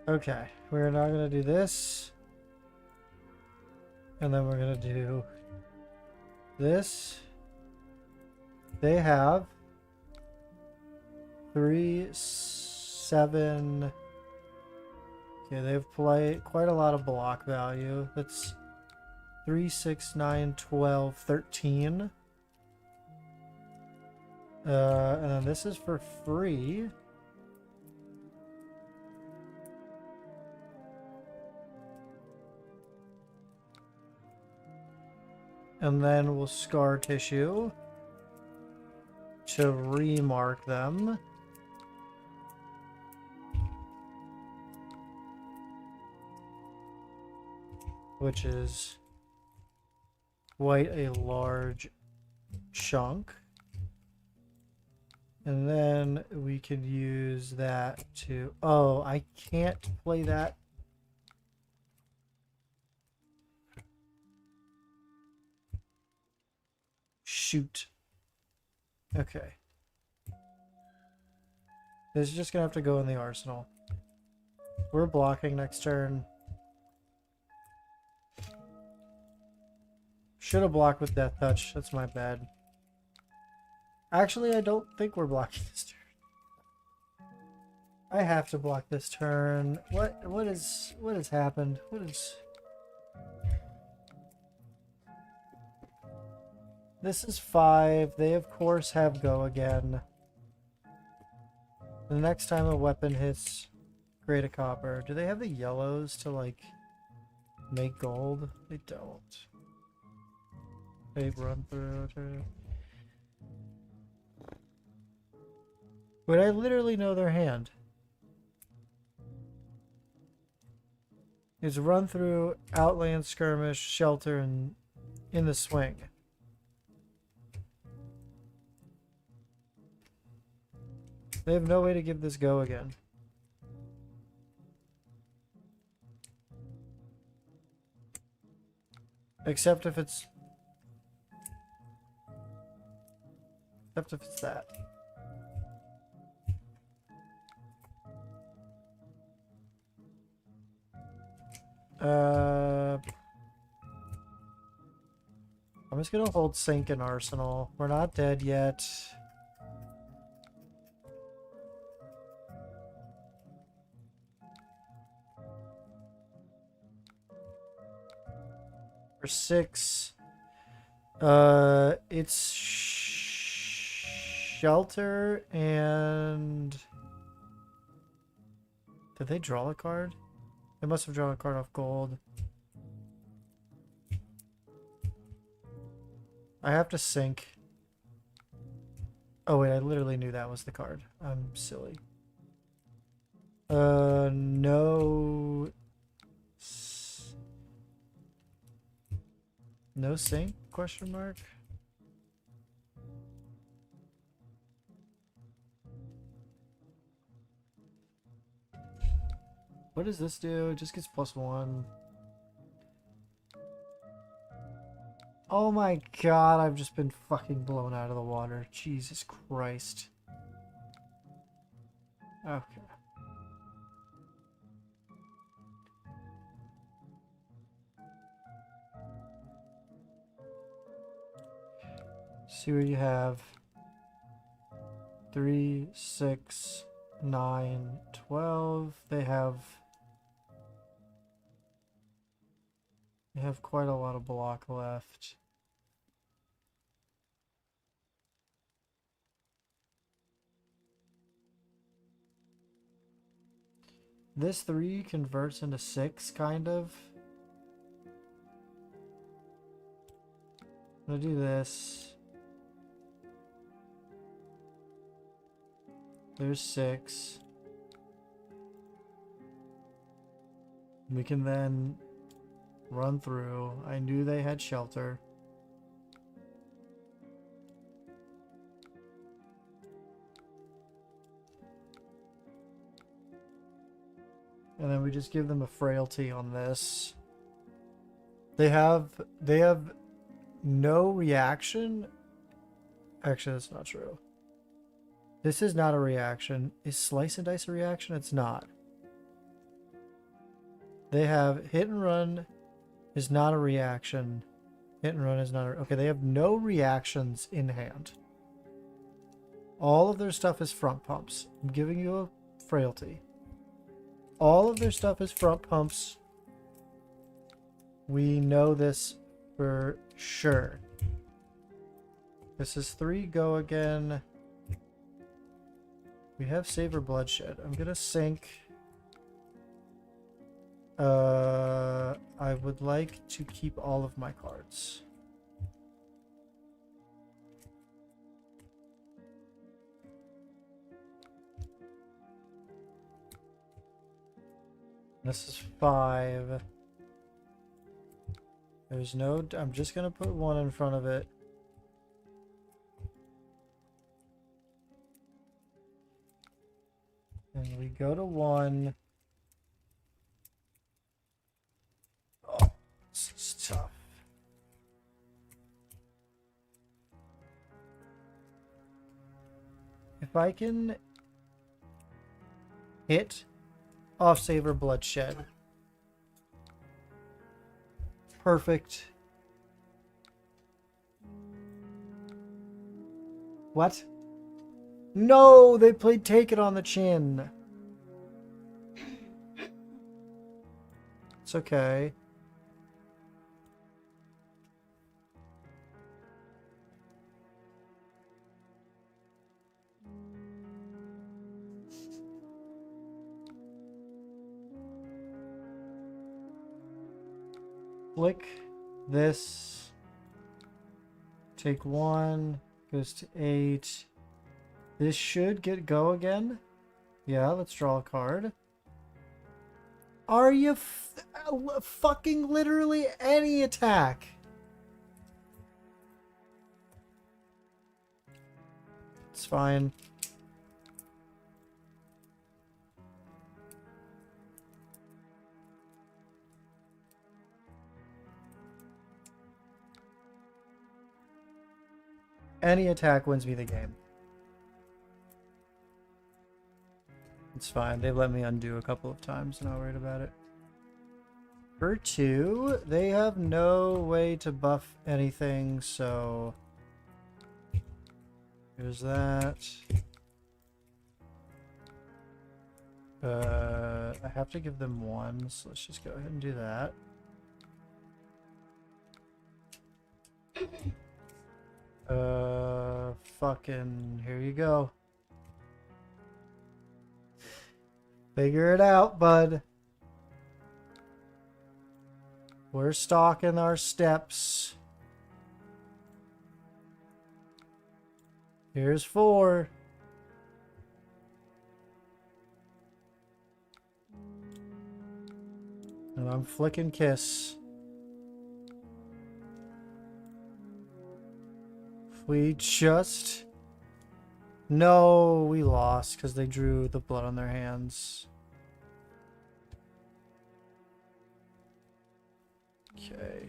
Okay, we're now going to do this. And then we're going to do this. They have 3, 7. Okay, they've played quite a lot of block value. That's 3, 6, 9, 12, 13. And then this is for free. And then we'll Scar Tissue to remark them. Which is quite a large chunk. And then we could use that to... Oh, I can't play that. Shoot. Okay. This is just gonna have to go in the arsenal. We're blocking next turn. Should have blocked with Death Touch. That's my bad. Actually, I don't think we're blocking this turn. I have to block this turn. What has happened? What is... This is 5. They, of course, have go again. The next time a weapon hits, create a copper. Do they have the yellows to, like, make gold? They don't. They run through. But I literally know their hand. It's run through, outland, skirmish, shelter, and in the swing. They have no way to give this go again. Except if it's... Except if it's that. I'm just gonna hold Sink and Arsenal. We're not dead yet. For 6. It's shelter and... Did they draw a card? They must have drawn a card off gold. I have to sync. Oh wait, I literally knew that was the card. I'm silly. No... No sync? Question mark? What does this do? It just gets +1. Oh my god, I've just been fucking blown out of the water. Jesus Christ. Okay. See what you have. 3, 6, 9, 12. They have quite a lot of block left. This 3 converts into 6, kind of. I'm gonna do this. There's 6. We can then run through. I knew they had shelter. And then we just give them a frailty on this. They have no reaction. Actually, that's not true. This is not a reaction. Is Slice and Dice a reaction? It's not. They have Hit and Run is not a reaction. Hit and Run is not a... Okay, they have no reactions in hand. All of their stuff is front pumps. I'm giving you a frailty. All of their stuff is front pumps. We know this for sure. This is 3, go again. We have Savor Bloodshed. I'm gonna sync. I would like to keep all of my cards. This is 5. There's no... I'm just gonna put 1 in front of it. And we go to 1. Oh, this is tough. If I can hit off Savor Bloodshed. Perfect. What? No, they played Take It on the Chin. It's okay. Flick this. Take 1. Goes to 8. This should get go again. Yeah, let's draw a card. Are you fucking literally any attack? It's fine. Any attack wins me the game. It's fine. They've let me undo a couple of times, not worried about it. For 2, they have no way to buff anything, so... There's that. I have to give them 1, so let's just go ahead and do that. Fucking, here you go. Figure it out, bud. We're stalking our steps. Here's 4. And I'm flicking kiss. We just... No, we lost because they drew the blood on their hands. Okay.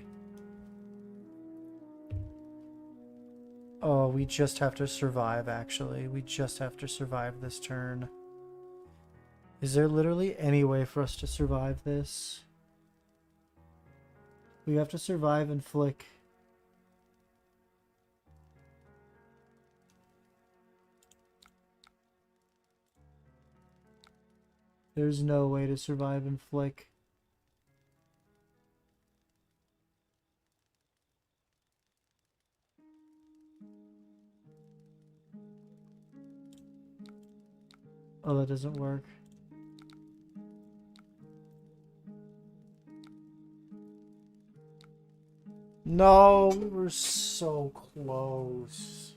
Oh, we just have to survive, actually. We just have to survive this turn. Is there literally any way for us to survive this? We have to survive and flick. There's no way to survive and flick. Oh, that doesn't work. No, we were so close.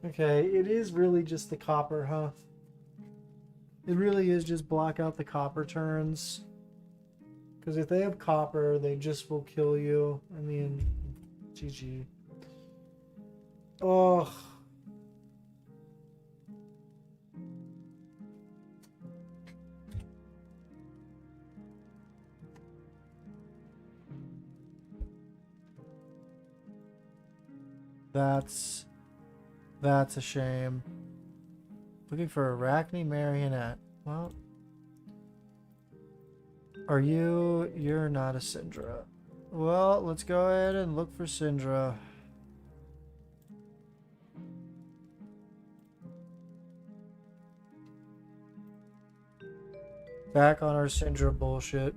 Okay, it is really just the copper, huh? It really is just block out the copper turns. Because if they have copper, they just will kill you. I mean, GG. Oh. That's a shame. Looking for Arachne Marionette. Well, you're not a Cindra. Well, let's go ahead and look for Cindra. Back on our Cindra bullshit.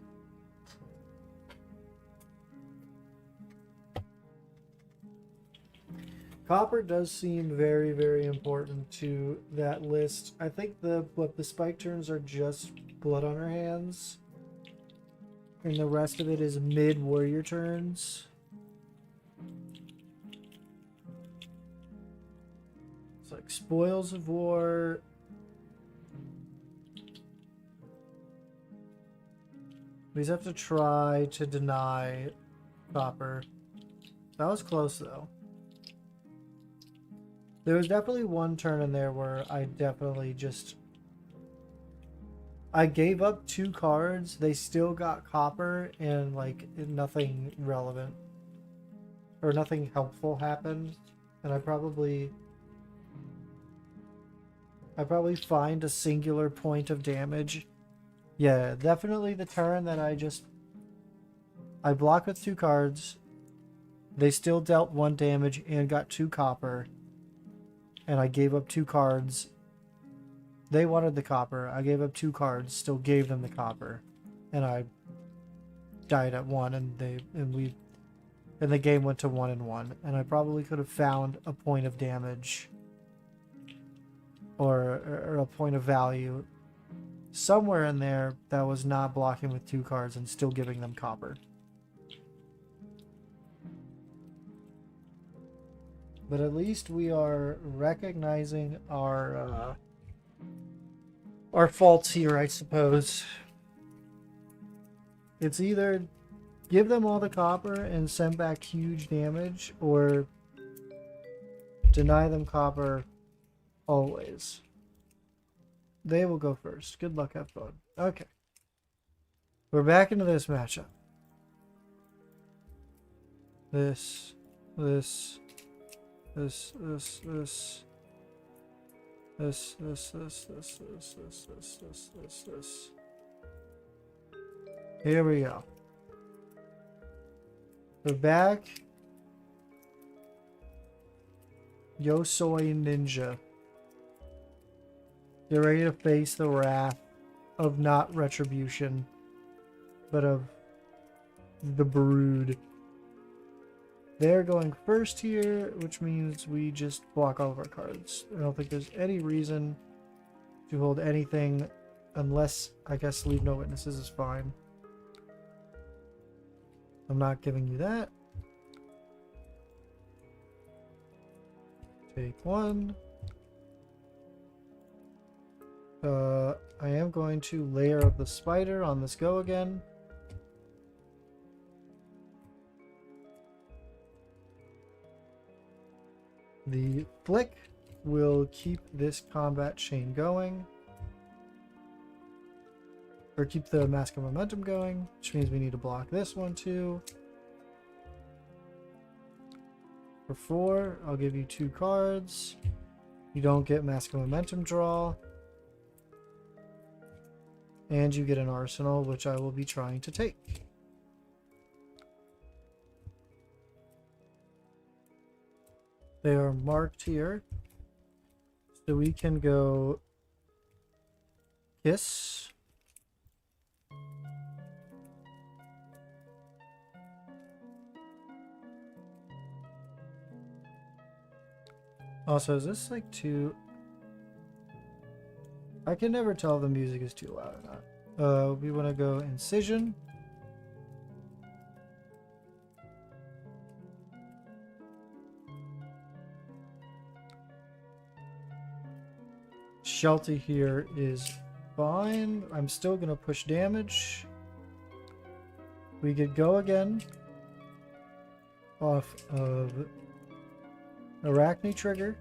Copper does seem very, very important to that list. I think the spike turns are just blood on our hands. And the rest of it is mid-warrior turns. It's like Spoils of War. We just have to try to deny copper. That was close, though. There was definitely one turn in there where I definitely just... I gave up 2 cards, they still got copper, and like nothing relevant or nothing helpful happened. And I probably find a singular point of damage. Yeah, definitely the turn that I blocked with 2 cards. They still dealt 1 damage and got 2 copper. And I gave up 2 cards. They wanted the copper. I gave up 2 cards, still gave them the copper. And I died at 1 and the game went to 1 and 1. And I probably could have found a point of damage or a point of value somewhere in there that was not blocking with 2 cards and still giving them copper. But at least we are recognizing our faults here, I suppose. It's either give them all the copper and send back huge damage, or deny them copper always. They will go first. Good luck, have fun. Okay. We're back into this matchup. This. Here we go. We're back. Yo soy ninja. Get ready to face the wrath of not retribution, but of the brood. They're going first here, which means we just block all of our cards. I don't think there's any reason to hold anything unless, I guess, leave no witnesses is fine. I'm not giving you that. Take one. I am going to Lair of the Spider on this go again. The flick will keep this combat chain going. Or keep the Mask of Momentum going, which means we need to block this one too. For 4, I'll give you 2 cards. You don't get Mask of Momentum draw. And you get an arsenal, which I will be trying to take. They are marked here. So we can go Kiss. Also, is this like too... I can never tell if the music is too loud or not. We want to go Incision. Shelty here is fine. I'm still going to push damage. We could go again off of Arachne Trigger.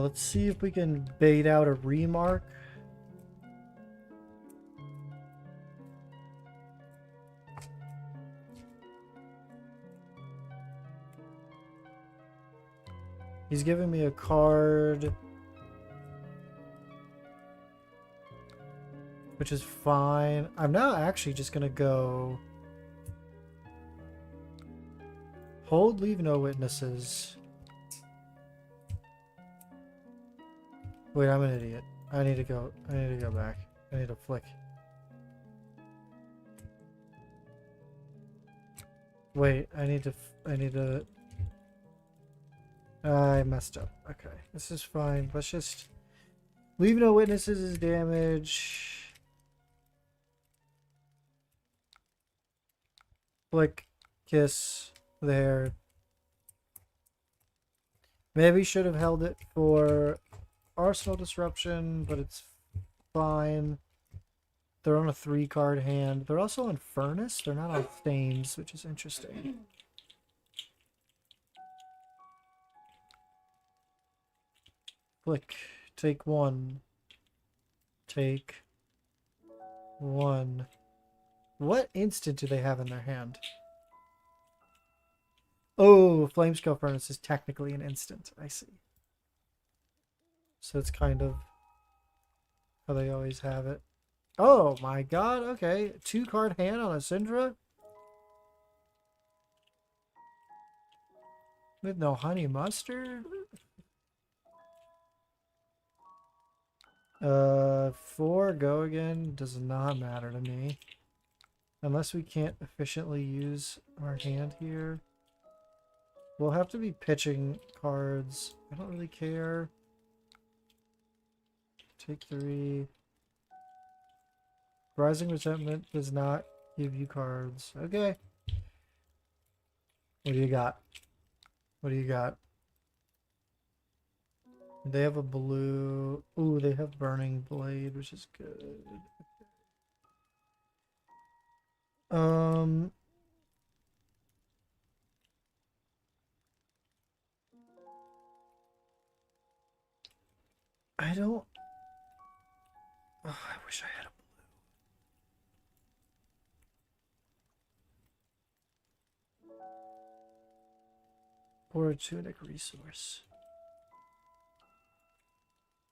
Let's see if we can bait out a remark. He's giving me a card, which is fine. I'm now actually just gonna go hold, leave no witnesses. Wait, I'm an idiot. I need to go back. I need to flick. Wait, I messed up. Okay, this is fine. Let's just leave no witnesses as damage. Flick, kiss there. Maybe should have held it for Arsenal Disruption, but it's fine. They're on a 3-card hand. They're also on Furnace. They're not on Thames, which is interesting. Flick. Take 1. Take 1. What instant do they have in their hand? Oh, Flamescale Furnace is technically an instant. I see. So it's kind of how they always have it. Oh my god, okay. 2-card hand on a Cindra? With no honey mustard? 4, go again. Does not matter to me. Unless we can't efficiently use our hand here. We'll have to be pitching cards. I don't really care. Take 3. Rising Resentment does not give you cards. Okay. What do you got? What do you got? They have a blue... Ooh, they have Burning Blade, which is good. I don't... Oh, I wish I had a Or a tunic resource.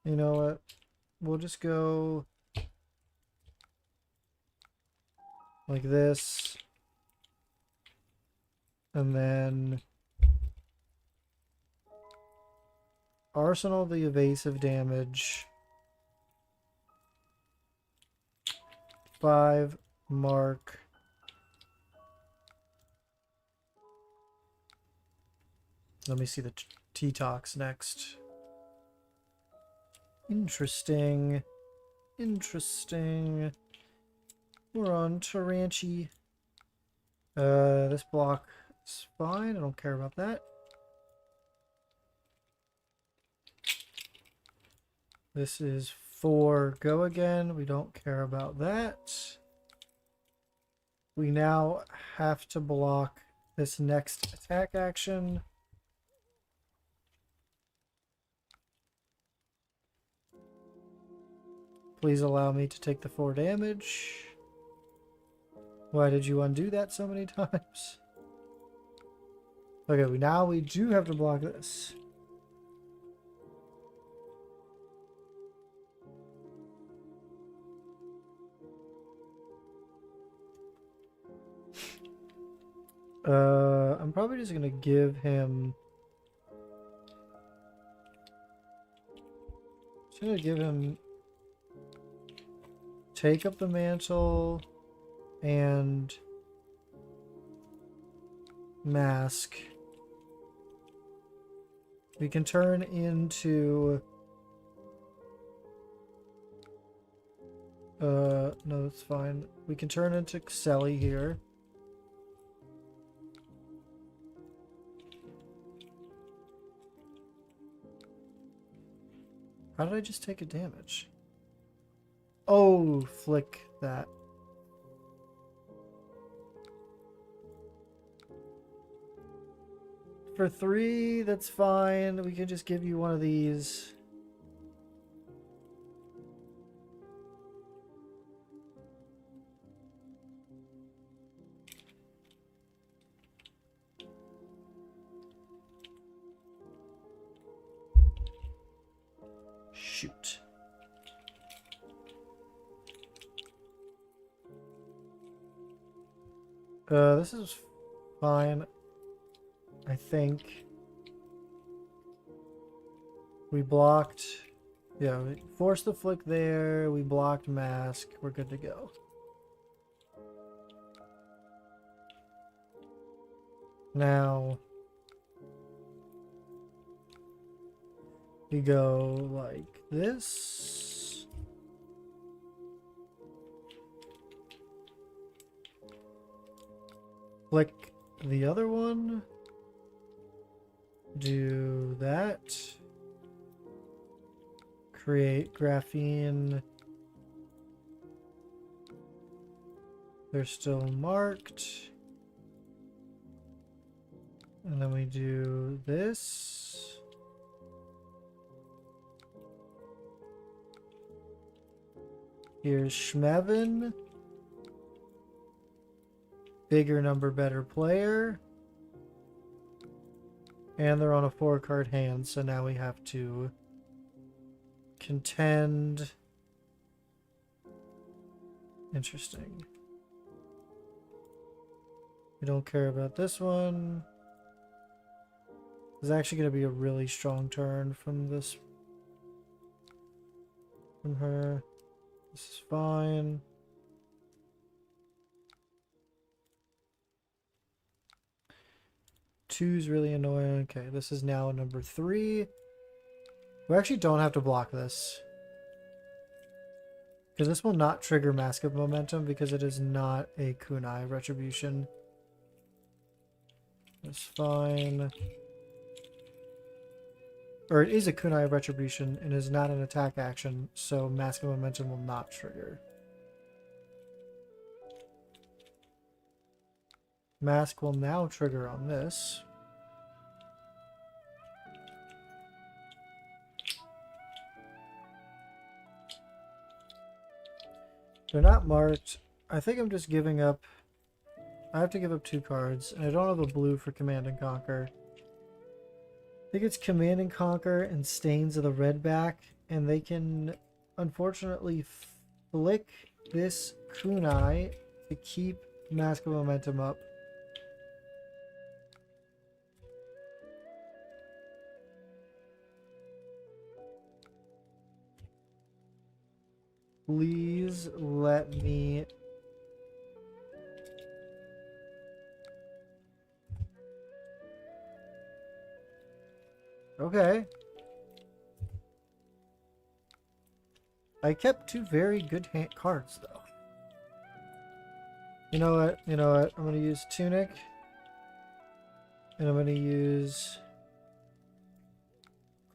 You know what? We'll just go like this. And then arsenal the evasive damage. 5 mark. Let me see the T-Tox next. Interesting. Interesting. We're on Taranchi. This block is fine. I don't care about that. This is 4 go again. We don't care about that. We now have to block this next attack action. Please allow me to take the 4 damage. Why did you undo that so many times? Okay, now we do have to block this. I'm probably just gonna give him... Take up the mantle and mask. We can turn into no, that's fine. We can turn into Xelly here. How did I just take a damage? Oh, flick that. For 3, that's fine. We can just give you one of these. Shoot. This is fine. I think we blocked. Yeah, we forced the flick there. We blocked mask. We're good to go. Now we go like this. Flick the other one. Do that. Create graphene. They're still marked. And then we do this. Here's Schmevin. Bigger number, better player. And they're on a 4-card hand, so now we have to contend. Interesting. We don't care about this one. It's actually going to be a really strong turn from this. From her. This is fine. Two's really annoying. Okay, this is now number 3. We actually don't have to block this. Because this will not trigger Mask of Momentum because it is not a kunai retribution. That's fine. Or it is a kunai retribution and is not an attack action, so Mask of Momentum will not trigger. Mask will now trigger on this. They're not marked. I think I'm just giving up. I have to give up 2 cards, and I don't have a blue for Command and Conquer. I think it's Command and Conquer and Stains of the Redback, and they can unfortunately flick this kunai to keep Mask of Momentum up. Please let me... Okay. I kept two very good cards, though. You know what? You know what? I'm going to use Tunic. And I'm going to use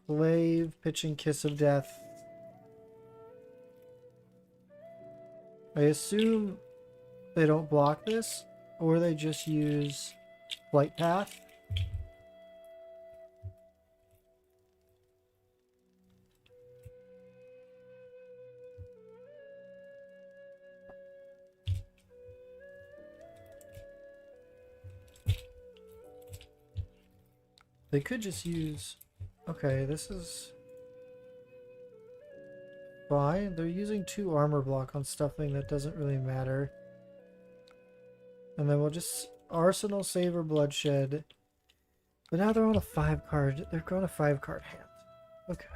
Glaive, Pitching Kiss of Death. I assume they don't block this, or they just use Flight Path. They could just use... Okay, this is... fine. They're using 2 armor block on stuffing that doesn't really matter. And then we'll just Arsenal, Savor, Bloodshed. But now they're on a 5 card. They're going to 5 card hand. Okay.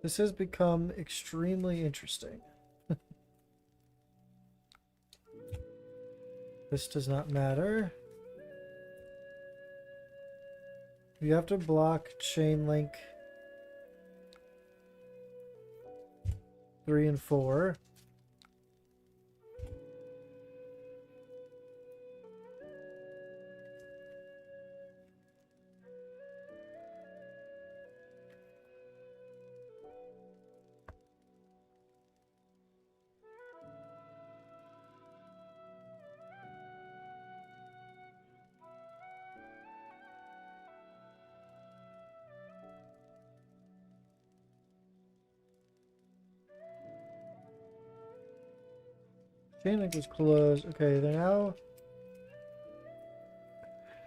This has become extremely interesting. This does not matter. You have to block Chain Link 3 and 4. Chain Link was closed. Okay, they're now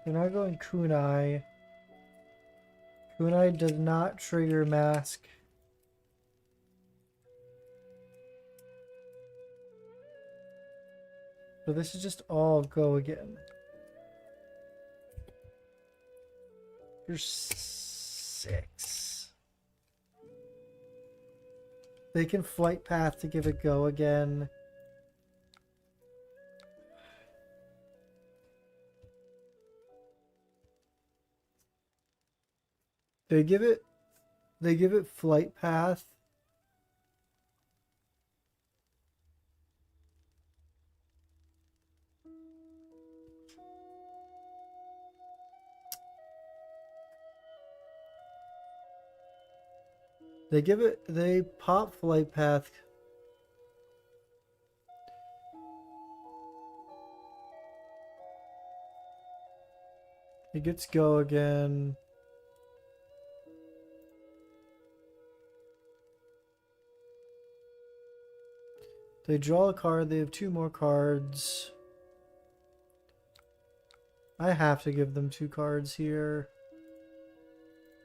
going Kunai. Kunai does not trigger Mask. So this is just all go again. You're 6. They can Flight Path to give it go again. They give it Flight Path. They pop Flight Path. It gets go again. They draw a card. They have 2 more cards. I have to give them 2 cards here.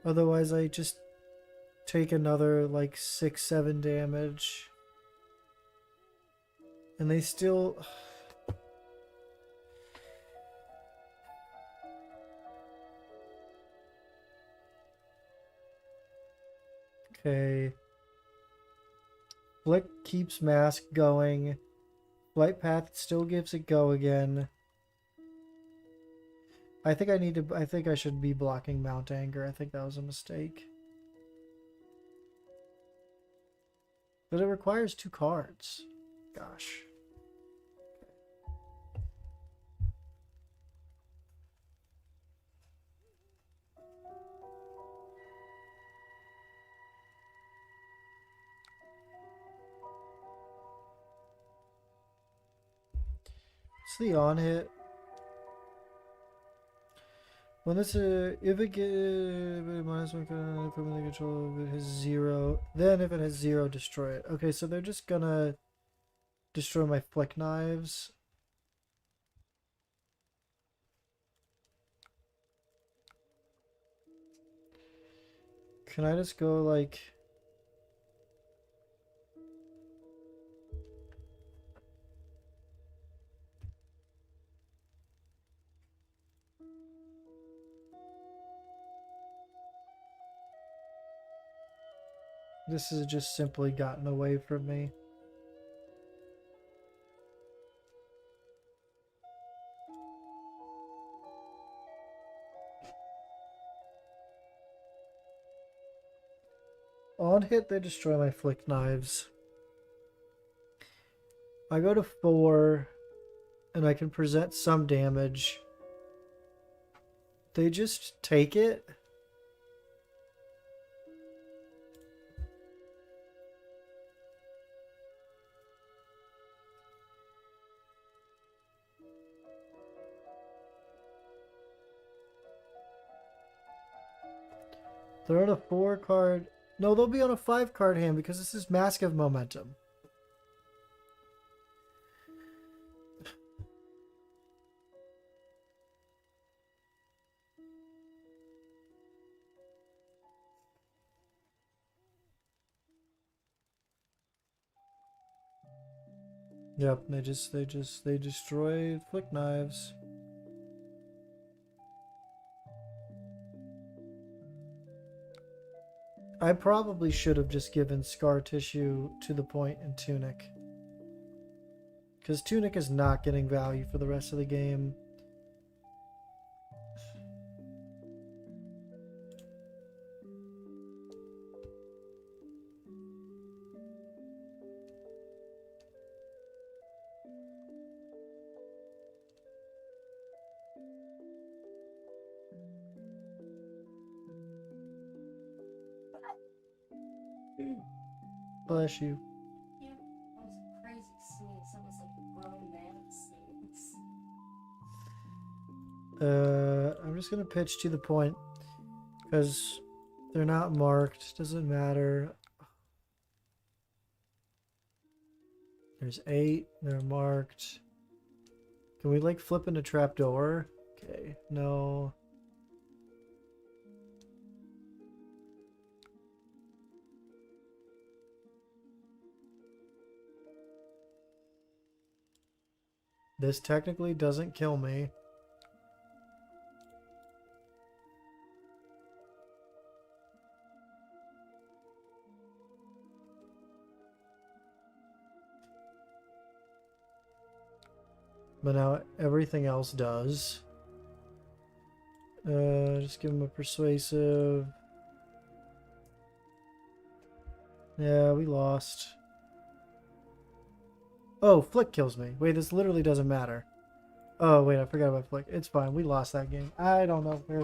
Otherwise, I just take another like 6-7 damage. And they still... Okay. Flick keeps Mask going. Flight Path still gives it go again. I think I should be blocking Mount Anger. I think that was a mistake. But it requires 2 cards. Gosh. It's the on hit. When this if it get minus one equipment they control, if it has 0, then if it has 0, destroy it. Okay, so they're just gonna destroy my flick knives. Can I just go like... This has just simply gotten away from me. On hit, they destroy my flick knives. I go to 4, and I can present some damage. They just take it. They're on a 4 card. No, they'll be on a 5 card hand because this is Mask of Momentum. Yep, they destroy flick knives. I probably should have just given Scar Tissue to the point and Tunic. Because Tunic is not getting value for the rest of the game. Bless you. Yeah, that was a crazy sneeze. That was like a grown man sneeze. I'm just gonna pitch to the point because they're not marked. Doesn't matter. There's 8. They're marked. Can we like flip into trapdoor? Okay, no. This technically doesn't kill me. But now everything else does. Just give him a persuasive. Yeah, we lost. Oh, Flick kills me. Wait, this literally doesn't matter. Oh, wait, I forgot about Flick. It's fine. We lost that game. I don't know where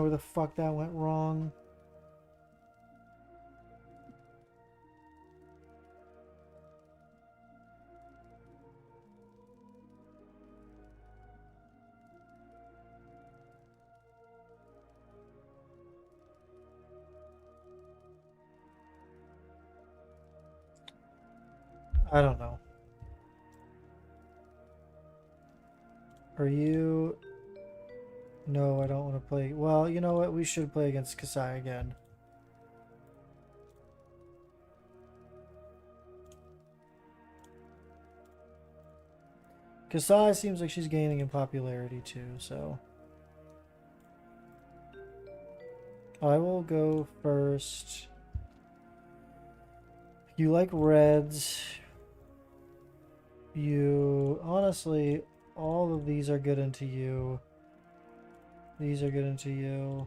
the fuck that went wrong. I don't know. Are you... No, I don't want to play... Well, you know what? We should play against Kasai again. Kasai seems like she's gaining in popularity too, so... I will go first. You like reds. You... Honestly, all of these are good into you. These are good into you.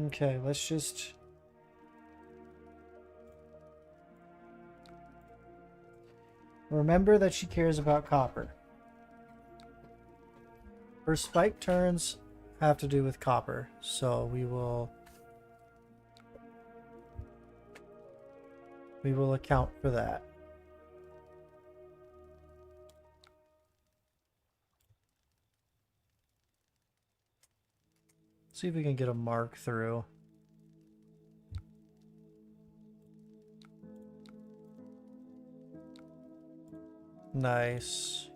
Okay, let's just... Remember that she cares about copper. Her spike turns have to do with copper, so we will We will account for that. See if we can get a mark through. Nice.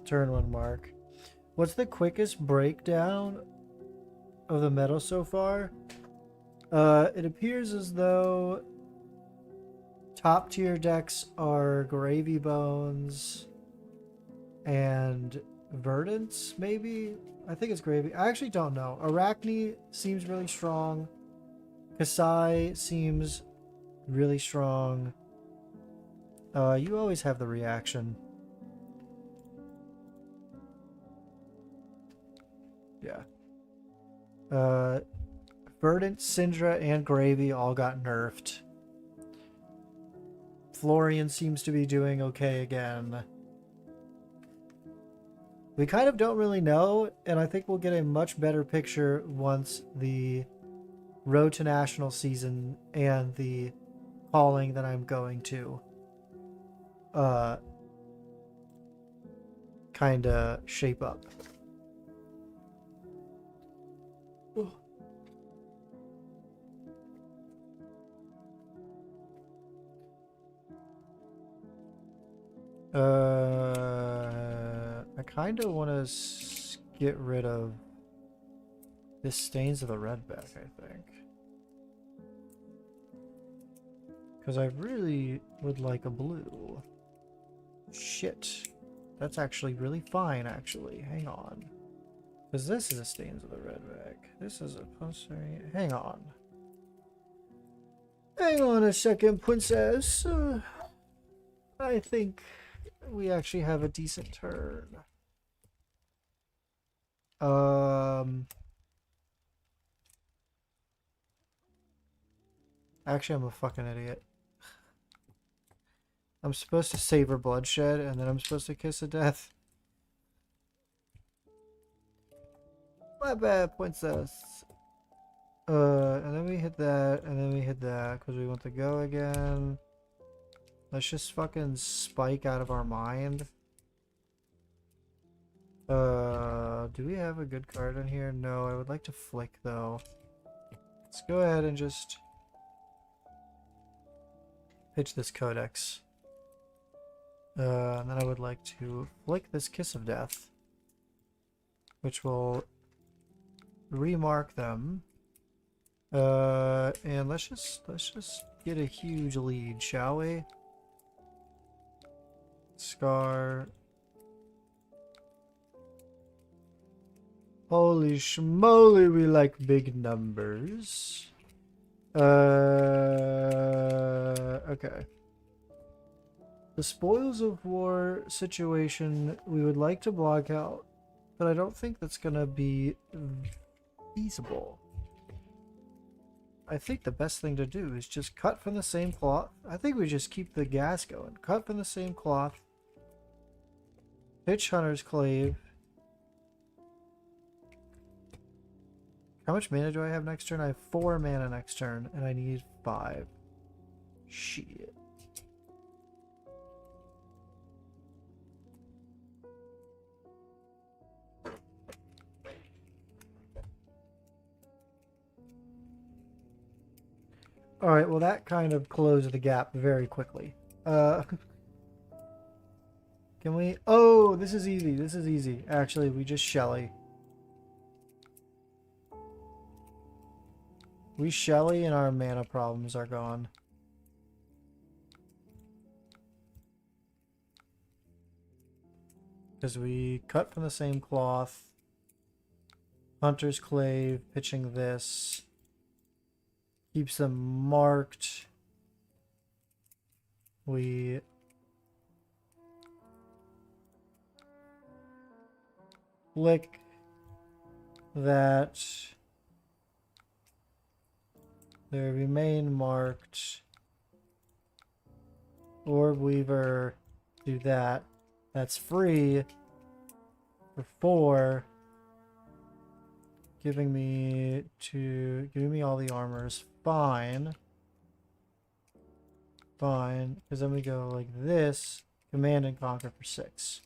Turn 1 mark. What's the quickest breakdown of the metal so far? It appears as though top tier decks are Gravy Bones and Verdance, maybe? I think it's Gravy. I actually don't know. Arachne seems really strong. Kasai seems really strong. You always have the reaction. Yeah. Verdant, Cindra, and Gravy all got nerfed. Florian seems to be doing okay again. We kind of don't really know, and I think we'll get a much better picture once the Road to National season and the calling that I'm going to kind of shape up. I kind of want to get rid of this Stains of the Redback, I think. Because I really would like a blue. Shit. That's actually really fine, actually. Hang on. Because this is a Stains of the Redback. This is a poster. Hang on. Hang on a second, princess. I think we actually have a decent turn. Actually, I'm a fucking idiot. I'm supposed to savor bloodshed, and then I'm supposed to kiss of death. My bad, princess. And then we hit that, and then we hit that, because we want to go again. Let's just fucking spike out of our mind. Do we have a good card in here? No, I would like to flick, though. Let's go ahead and just pitch this codex. And then I would like to flick this Kiss of Death, which will remark them. And let's just get a huge lead, shall we? Scar. Holy schmoly, we like big numbers. Okay. The Spoils of War situation we would like to block out, but I don't think that's gonna be feasible. I think the best thing to do is just cut from the same cloth. I think we just keep the gas going. Cut from the same cloth. Pitch Hunter's Clave. How much mana do I have next turn? I have 4 mana next turn, and I need 5. Shit. Alright, well that kind of closed the gap very quickly. Can we... Oh, this is easy. This is easy. Actually, we just Shelly. We Shelly and our mana problems are gone. Because we cut from the same cloth. Hunter's Clave, pitching this. Keeps them marked. We flick that. They remain marked. Orb Weaver, do that. That's free for 4. giving me all the armor is fine. Fine, because then we go like this, command and conquer for 6.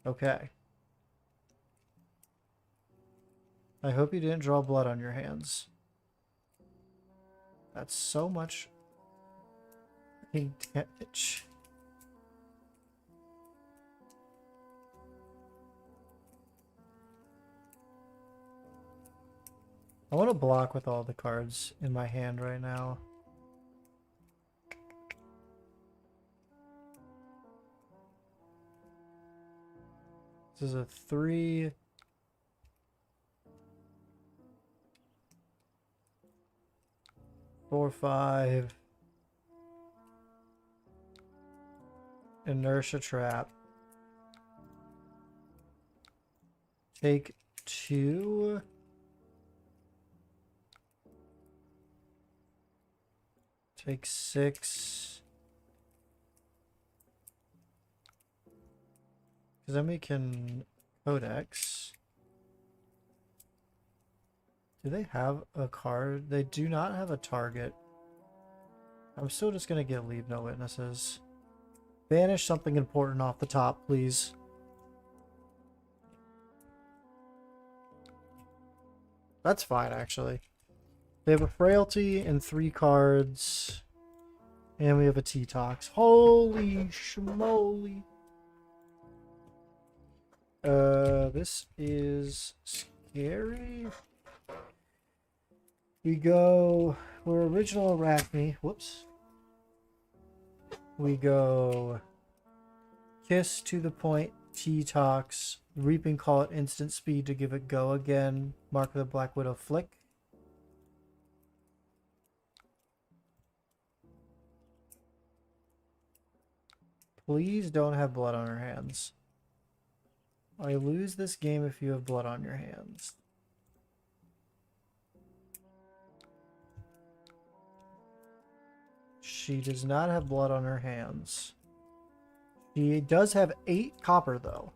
Okay. I hope you didn't draw blood on your hands. That's so much fucking damage. I want to block with all the cards in my hand right now. This is a 3. 4, 5. Inertia trap. Take 2. Take 6. Because then we can codex. Do they have a card? They do not have a target. I'm still just going to get leave no witnesses. Banish something important off the top, please. That's fine, actually. They have a frailty and 3 cards. And we have a T-Tox. Holy schmoly. This is scary. We're original Arachne. Whoops. We go Kiss to the point, T-Tox, Reaping Call at instant speed to give it go again. Mark of the Black Widow Flick. Please don't have blood on her hands. I lose this game if you have blood on your hands. She does not have blood on her hands. She does have 8 copper, though.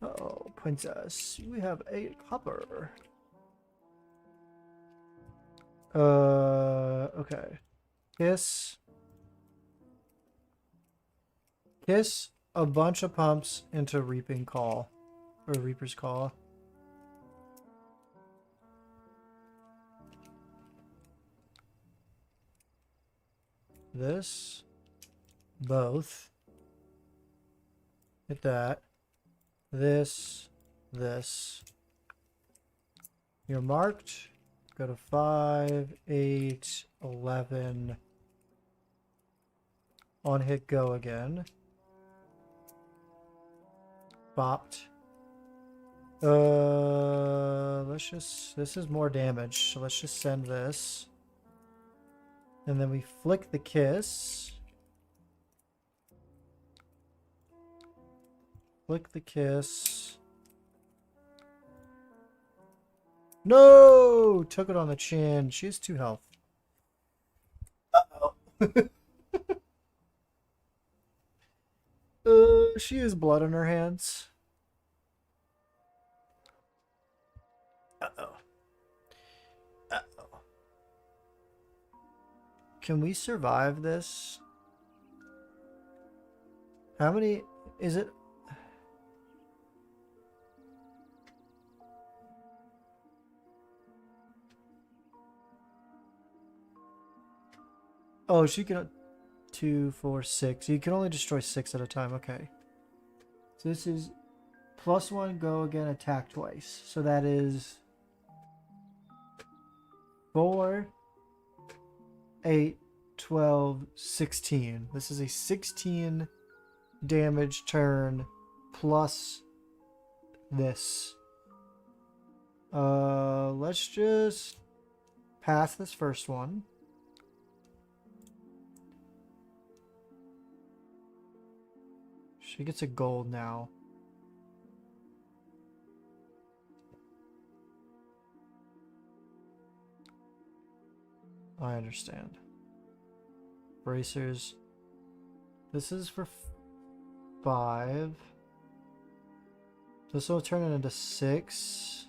Oh, princess, you have 8 copper. Okay. Kiss a bunch of pumps into Reaping Call. Or Reaper's Call. This. Both. Hit that. This. This. You're marked. Go to 5, 8, 11. On hit go again. Bopped. This is more damage, so let's just send this. And then we flick the kiss. Flick the kiss. No! Took it on the chin. She has 2 health. Uh-oh. She has blood on her hands. Uh-oh. Uh-oh. Can we survive this? How many is it? Oh, she can 2, 4, 6. You can only destroy 6 at a time. Okay. So this is +1, go again, attack twice. So that is 4, 8, 12, 16. This is a 16 damage turn plus this. Let's just pass this first one. She gets a gold now. I understand. Bracers. This is for 5. This will turn it into 6.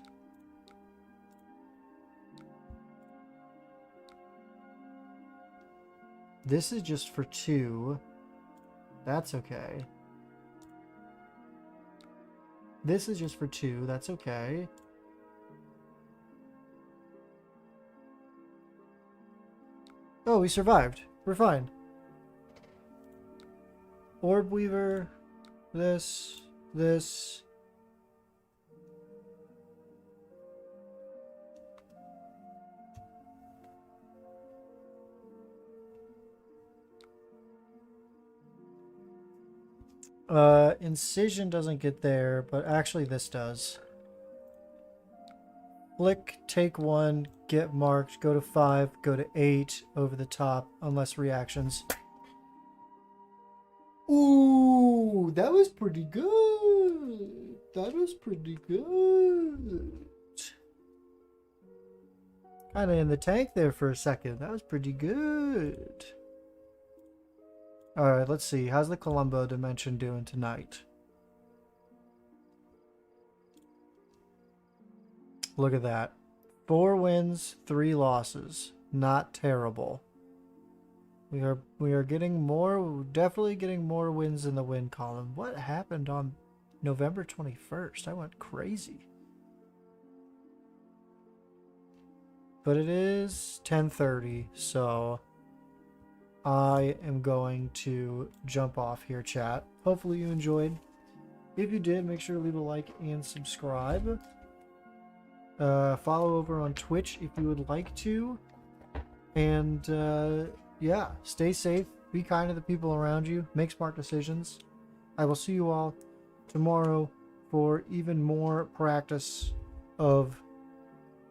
This is just for 2. That's okay. This is just for 2. That's okay. Oh, we survived. We're fine. Orb Weaver. This. Incision doesn't get there, but actually this does. Flick, take 1, get marked, go to 5, go to 8, over the top, unless reactions. Ooh, that was pretty good. That was pretty good. Kind of in the tank there for a second. That was pretty good. Alright, let's see. How's the Columbo Dimension doing tonight? Look at that. 4 wins, 3 losses. Not terrible. We are getting more, definitely getting more wins in the win column. What happened on November 21st? I went crazy. But it is 10:30, so I am going to jump off here, chat. Hopefully you enjoyed. If you did, make sure to leave a like and subscribe. Follow over on Twitch if you would like to. And yeah, stay safe. Be kind to the people around you. Make smart decisions. I will see you all tomorrow for even more practice of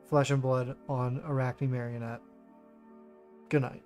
Flesh and Blood on Arachne Marionette. Good night.